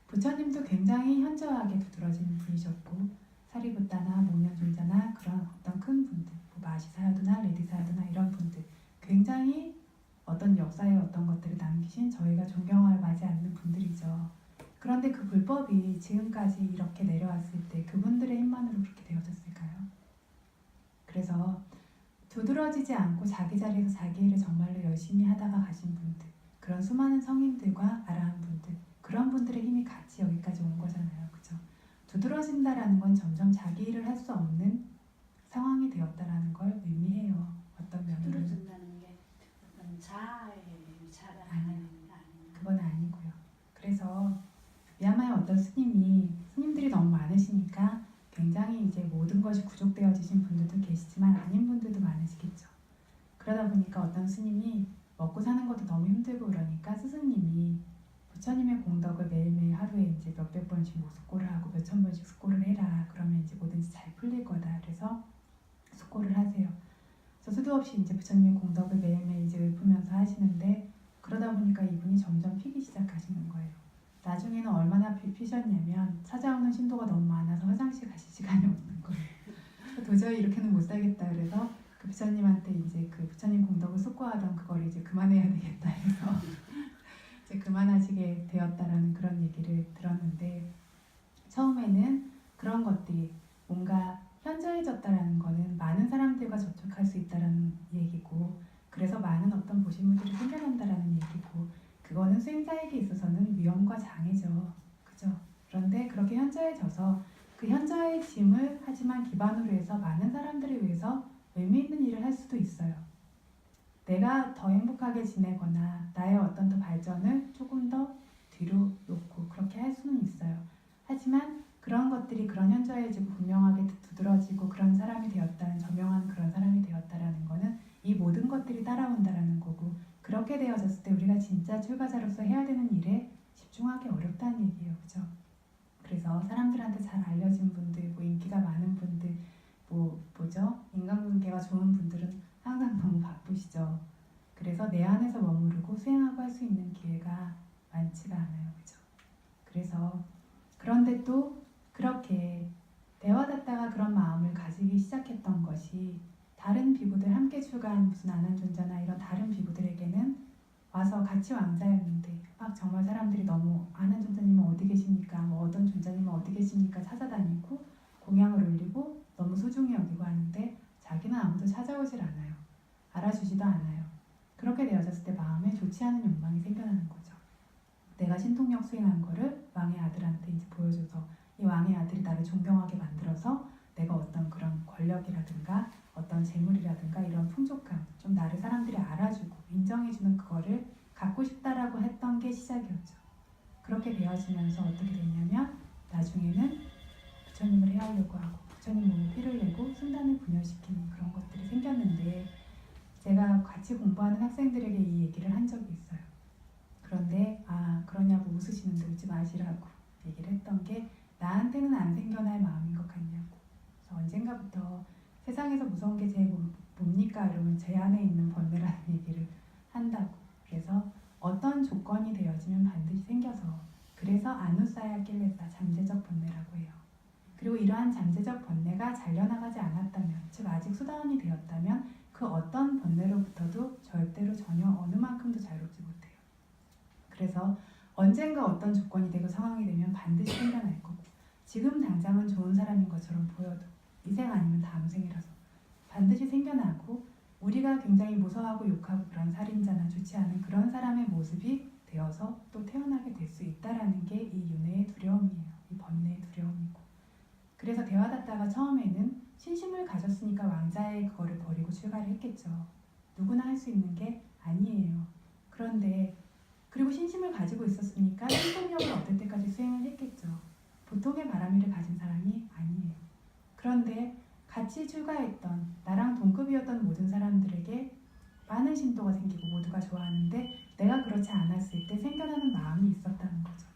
부처님도 굉장히 현저하게 두드러지는 분이셨고 사리부타나 목련존자나 그런 어떤 큰 분들 마시사야두나 레디사야두나 이런 분들 굉장히 어떤 역사의 어떤 것들을 남기신 저희가 존경할 바지 않는 분들이죠. 그런데 그 불법이 지금까지 이렇게 내려왔을 때 그분들의 힘만으로 그렇게 되어졌을까요? 그래서 두드러지지 않고 자기 자리에서 자기 일을 정말로 열심히 하다가 가신 분들 그런 수많은 성인들과 아라한 분들 그런 분들의 힘이 같이 여기까지 온 거잖아요. 그죠? 두드러진다라는 건 점점 자기 일을 할 수 없는 상황이 되었다라는 걸 의미해요. 어떤 면으로는. 두드러진다는 게 어떤 자아의 자가 아니는 거 아니에요. 그건 아니고요. 그래서 미얀마의 어떤 스님들이 너무 많으시니까 굉장히 이제 모든 것이 구족되어지신 분들도 계시지만 아닌 분들도 많으시겠죠. 그러다 보니까 어떤 스님이 먹고 사는 것도 너무 힘들고 그러니까 스승님이 부처님의 공덕을 매일매일 하루에 이제 몇백 번씩 뭐 숙고를 하고 몇천 번씩 숙고를 해라. 그러면 이제 뭐든지 잘 풀릴 거다. 그래서 숙고를 하세요. 그래서 수도 없이 이제 부처님의 공덕을 매일매일 이제 읊으면서 하시는데 그러다 보니까 이분이 점점 피기 시작하시는 거예요. 나중에는 얼마나 피셨냐면 찾아오는 신도가 너무 많아서 화장실 가실 시간이 없는 거예요. 도저히 이렇게는 못 살겠다. 그래서 그 부처님한테 이제 그 부처님 공덕을 숙고하던 그걸 이제 그만해야 되겠다 해서 이제 그만하시게 되었다라는 그런 얘기를 들었는데 처음에는 그 그런 것들이 뭔가 현저해졌다라는 거는 많은 사람들과 접촉할 수 있다라는 얘기고, 그래서 많은 어떤 보시물들이 생겨난다라는 얘기고, 그거는 수행자에게 있어서는 위험과 장애죠. 그죠? 그런데 그렇게 현저해져서 그 현저해짐을 하지만 기반으로 해서 많은 사람들을 위해서 의미 있는 일을 할 수도 있어요. 내가 더 행복하게 지내거나 나의 어떤 더 발전을 조금 더 뒤로 놓고 그렇게 할 수는 있어요. 하지만 그런 것들이 그런 현저해지고 분명하게 두드러지고 그런 사람이 되었다는, 저명한 그런 사람이 되었다라는 거는 이 모든 것들이 따라온다라는 거고, 그렇게 되어졌을 때 우리가 진짜 출가자로서 해야 되는 일에 집중하기 어렵다는 얘기예요. 그죠? 그래서 사람들한테 잘 알려진 분들, 뭐 인기가 많은 분들, 뭐죠? 인간관계가 좋은 분들은 항상 너무 바쁘시죠. 그래서 내 안에서 머무르고 수행하고 할 수 있는 기회가 많지가 않아요. 그죠? 그래서 그런데 또 그렇게 대화닫다가 그런 마음을 가지기 시작했던 것이 다른 비구들, 함께 출가한 무슨 아난존자나 이런 다른 비구들에게는 와서 같이 왕자였는데 막 정말 사람들이 너무 아난존자님은 어디 계십니까? 뭐 어떤 존자님은 어디 계십니까? 찾아다니고 공양을 올리고 너무 소중히 여기고 하는데 자기는 아무도 찾아오질 않아요. 알아주지도 않아요. 그렇게 되어졌을 때 마음에 좋지 않은 욕망이 생겨나는 거죠. 내가 신통력 수행한 거를 왕의 아들한테 이제 보여줘서 이 왕의 아들이 나를 존경하게 만들어서 내가 어떤 그런 권력이라든가 어떤 재물이라든가 이런 풍족함, 좀 나를 사람들이 알아주고 인정해주는 그거를 갖고 싶다라고 했던 게 시작이었죠. 그렇게 되어지면서 어떻게 됐냐면 나중에는 부처님을 해하려고 하고 부처님 몸에 피를 내고 순단을 분열시키는 그런 것들이 생겼는데, 제가 같이 공부하는 학생들에게 이 얘기를 한 적이 있어요. 그런데 그러냐고 웃으시는데 웃지 마시라고 얘기를 했던 게, 나한테는 안 생겨날 마음인 것 같냐고. 그래서 언젠가부터 세상에서 무서운 게 제일 뭡니까? 이러면 제 안에 있는 번뇌라는 얘기를 한다고. 그래서 어떤 조건이 되어지면 반드시 생겨서, 그래서 아누사야 낄레사, 잠재적 번뇌라고 해요. 그리고 이러한 잠재적 번뇌가 잘려나가지 않았다면, 즉 아직 수다원이 되었다면 그 어떤 번뇌로부터도 절대로 전혀 어느 만큼도 자유롭지 못해요. 그래서 언젠가 어떤 조건이 되고 상황이 되면 반드시 생겨날 거고, 지금 당장은 좋은 사람인 것처럼 보여도 이 생 아니면 다음 생이라서 반드시 생겨나고, 우리가 굉장히 무서워하고 욕하고 그런 살인자나 좋지 않은 그런 사람의 모습이 되어서 또 태어나게 될 수 있다라는 게 이 윤회의 두려움이에요. 이 번뇌의 두려움이고. 그래서 대화닫다가 처음에는 신심을 가졌으니까 왕자의 그거를 버리고 출가를 했겠죠. 누구나 할 수 있는 게 아니에요. 그런데 그리고 신심을 가지고 있었으니까 신통력을 얻을 때까지 수행을 했겠죠. 보통의 바람이를 가진 사람이 아니에요. 그런데 같이 출가했던, 나랑 동급이었던 모든 사람들에게 많은 신도가 생기고 모두가 좋아하는데, 내가 그렇지 않았을 때 생겨나는 마음이 있었다는 거죠.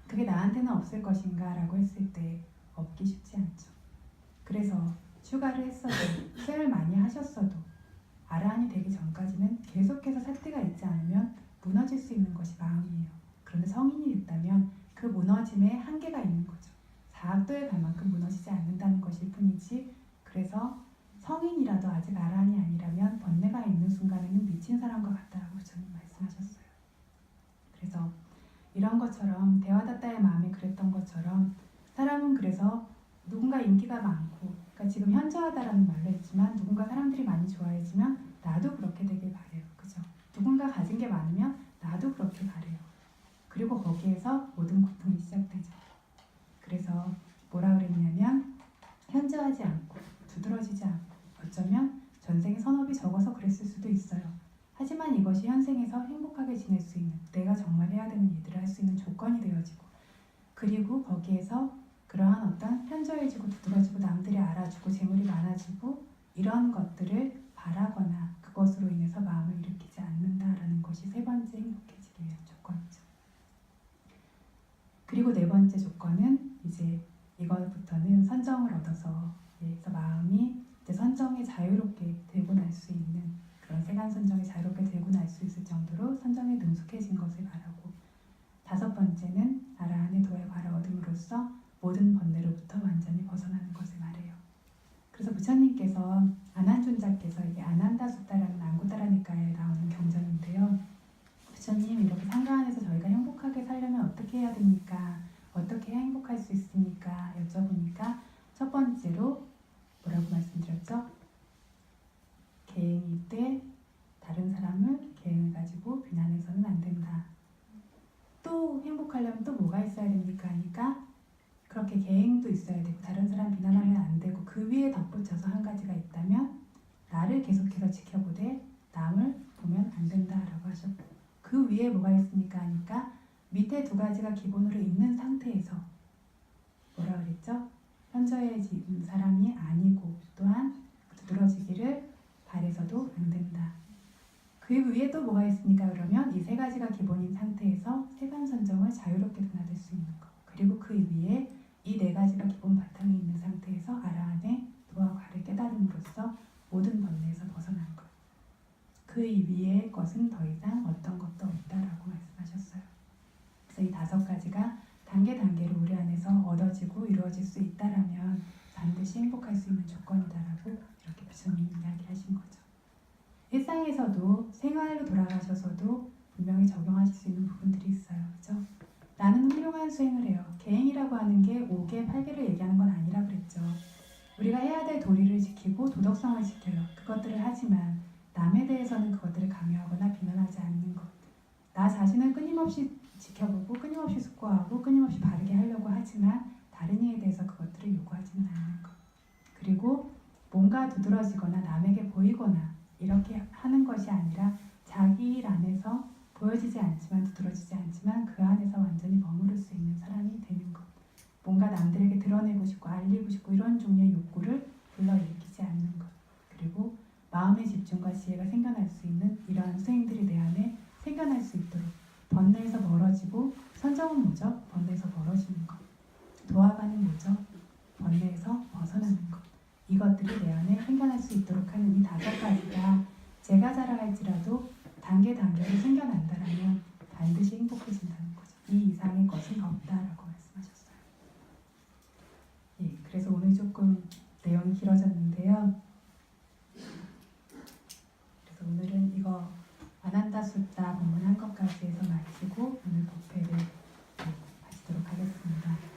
그게 나한테는 없을 것인가 라고 했을 때 없기 쉽지 않죠. 그래서 출가를 했어도, 수행을 많이 하셨어도 아라한이 되기 전까지는 계속해서 삿대가 있지 않으면 무너질 수 있는 것이 마음이에요. 그런데 성인이 됐다면 그 무너짐에 한계가 있는 거죠. 사학도에 갈 만큼 무너지지 않는다는 것일 뿐이지, 그래서 성인이라도 아직 아라한이 아니라면 번뇌가 있는 순간에는 미친 사람과 같다라고 부처님 말씀하셨어요. 그래서 이런 것처럼 대화닫다의 마음이 그랬던 것처럼, 사람은 그래서 누군가 인기가 많고, 그러니까 지금 현저하다라는 말로 했지만 누군가 사람들이 많이 좋아해지면 나도 그렇게 되길 바래요. 그죠? 누군가 가진 게 많으면 나도 그렇게 바래요. 그리고 거기에서 모든 고통이 시작되죠. 그래서 뭐라 그랬냐면, 현저하지 않고 두드러지지 않고, 어쩌면 전생에 선업이 적어서 그랬을 수도 있어요. 하지만 이것이 현생에서 행복하게 지낼 수 있는, 내가 정말 해야 되는 일들을 할 수 있는 조건이 되어지고, 그리고 거기에서 그러한 어떤 현저해지고 두드러지고 남들이 알아주고 재물이 많아지고 이런 것들을 바라거나 그것으로 인해서 마음을 일으키지 않는다라는 것이 세 번째 행복해지기 위한 조건이죠. 그리고 네 번째 조건은 이제 이것부터는 선정을 얻어서, 그래서 마음이 이제 선정에 자유롭게 들고 날 수 있는, 그런 세간 선정에 자유롭게 들고 날 수 있을 정도로 선정에 능숙해진 것을 바라고, 다섯 번째는 아라한의 도에 바라 얻음으로써 모든 번뇌로부터 완전히 벗어나는 것을 말해요. 그래서 부처님께서 아난존자께서 이게 아난다수타라는 안구따라니까에 나오는 경전인데요. 부처님, 이렇게 상가 안에서 저희가 행복하게 살려면 어떻게 해야 됩니까? 어떻게 행복할 수 있습니까? 여쭤보니까 첫 번째로 뭐라고 말씀드렸죠? 계행일 때 다른 사람을 계행을 가지고 비난해서는 안 된다. 또 행복하려면 또 뭐가 있어야 됩니까? 하니까 그렇게 계행도 있어야 되고 다른 사람 비난하면 안 되고 그 위에 덧붙여서 한 가지가 있다면 나를 계속해서 지켜보되 남을 보면 안 된다라고 하셨고 그 위에 뭐가 있습니까? 하니까 밑에 두 가지가 기본으로 있는 상태에서 뭐라 그랬죠? 현저해진 사람이 아니고 또한 두드러지기를 바래서도 안 된다. 그 위에 또 뭐가 있습니까? 그러면 이 세 가지가 기본인 상태에서 세간 선정을 자유롭게 드나들 수 있는 것. 그리고 그 위에 이 네 가지가 기본 바탕에 있는 상태에서 아라 안에 도와 과를 깨달음으로써 모든 번뇌에서 벗어난 것. 그 위의 것은 더 이상 어떤 것도 없다라고 말씀하셨어요. 그래서 이 다섯 가지가 단계로 우리 안에서 얻어지고 이루어질 수 있다라면 반드시 행복할 수 있는 조건이다라고 이렇게 부처님이 이야기하신 거죠. 일상에서도 생활로 돌아가셔서도 분명히 적용하실 수 있는 부분들이 있어요. 그죠? 나는 훌륭한 수행을 해요. 계행이라고 하는 게 5개, 8개를 얘기하는 건 아니라 그랬죠. 우리가 해야 될 도리를 지키고 도덕성을 지켜요. 그것들을 하지만 남에 대해서는 그것들을 강요하거나 비난하지 않는 것. 나 자신을 끊임없이 지켜보고 끊임없이 숙고하고 끊임없이 바르게 하려고 하지만 다른 이에 대해서 그것들을 요구하지는 않는 것. 그리고 뭔가 두드러지거나 남에게 보이거나 이렇게 하는 것이 아니라 자기 일 안에서 보여지지 않지만 두드러지지 않지만 그 안에서 완전히 머무를 수 있는 사람이 되는 것. 뭔가 남들에게 드러내고 싶고 알리고 싶고 이런 종류의 욕구를 불러일으키지 않는 것. 그리고 마음의 집중과 지혜가 생겨날 수 있는 이러한 수행들이 내 안에 생겨날 수 있도록 번뇌에서 멀어지고 선정은 뭐죠? 번뇌에서 멀어지는 것. 도화가는 뭐죠? 번뇌에서 벗어나는 것. 이것들이 내 안에 생겨날 수 있도록 하는 이 다섯 가지가 제가 자라 할지라도 단계로 생겨난다라면 반드시 행복해진다는 거죠. 이 이상의 것은 없다라고 말씀하셨어요. 예, 그래서 오늘 조금 내용이 길어졌는데요. 그래서 오늘은 이거 아난다 숫다 본문 한 것까지 해서 마치고 오늘 법회를 마치도록 하겠습니다.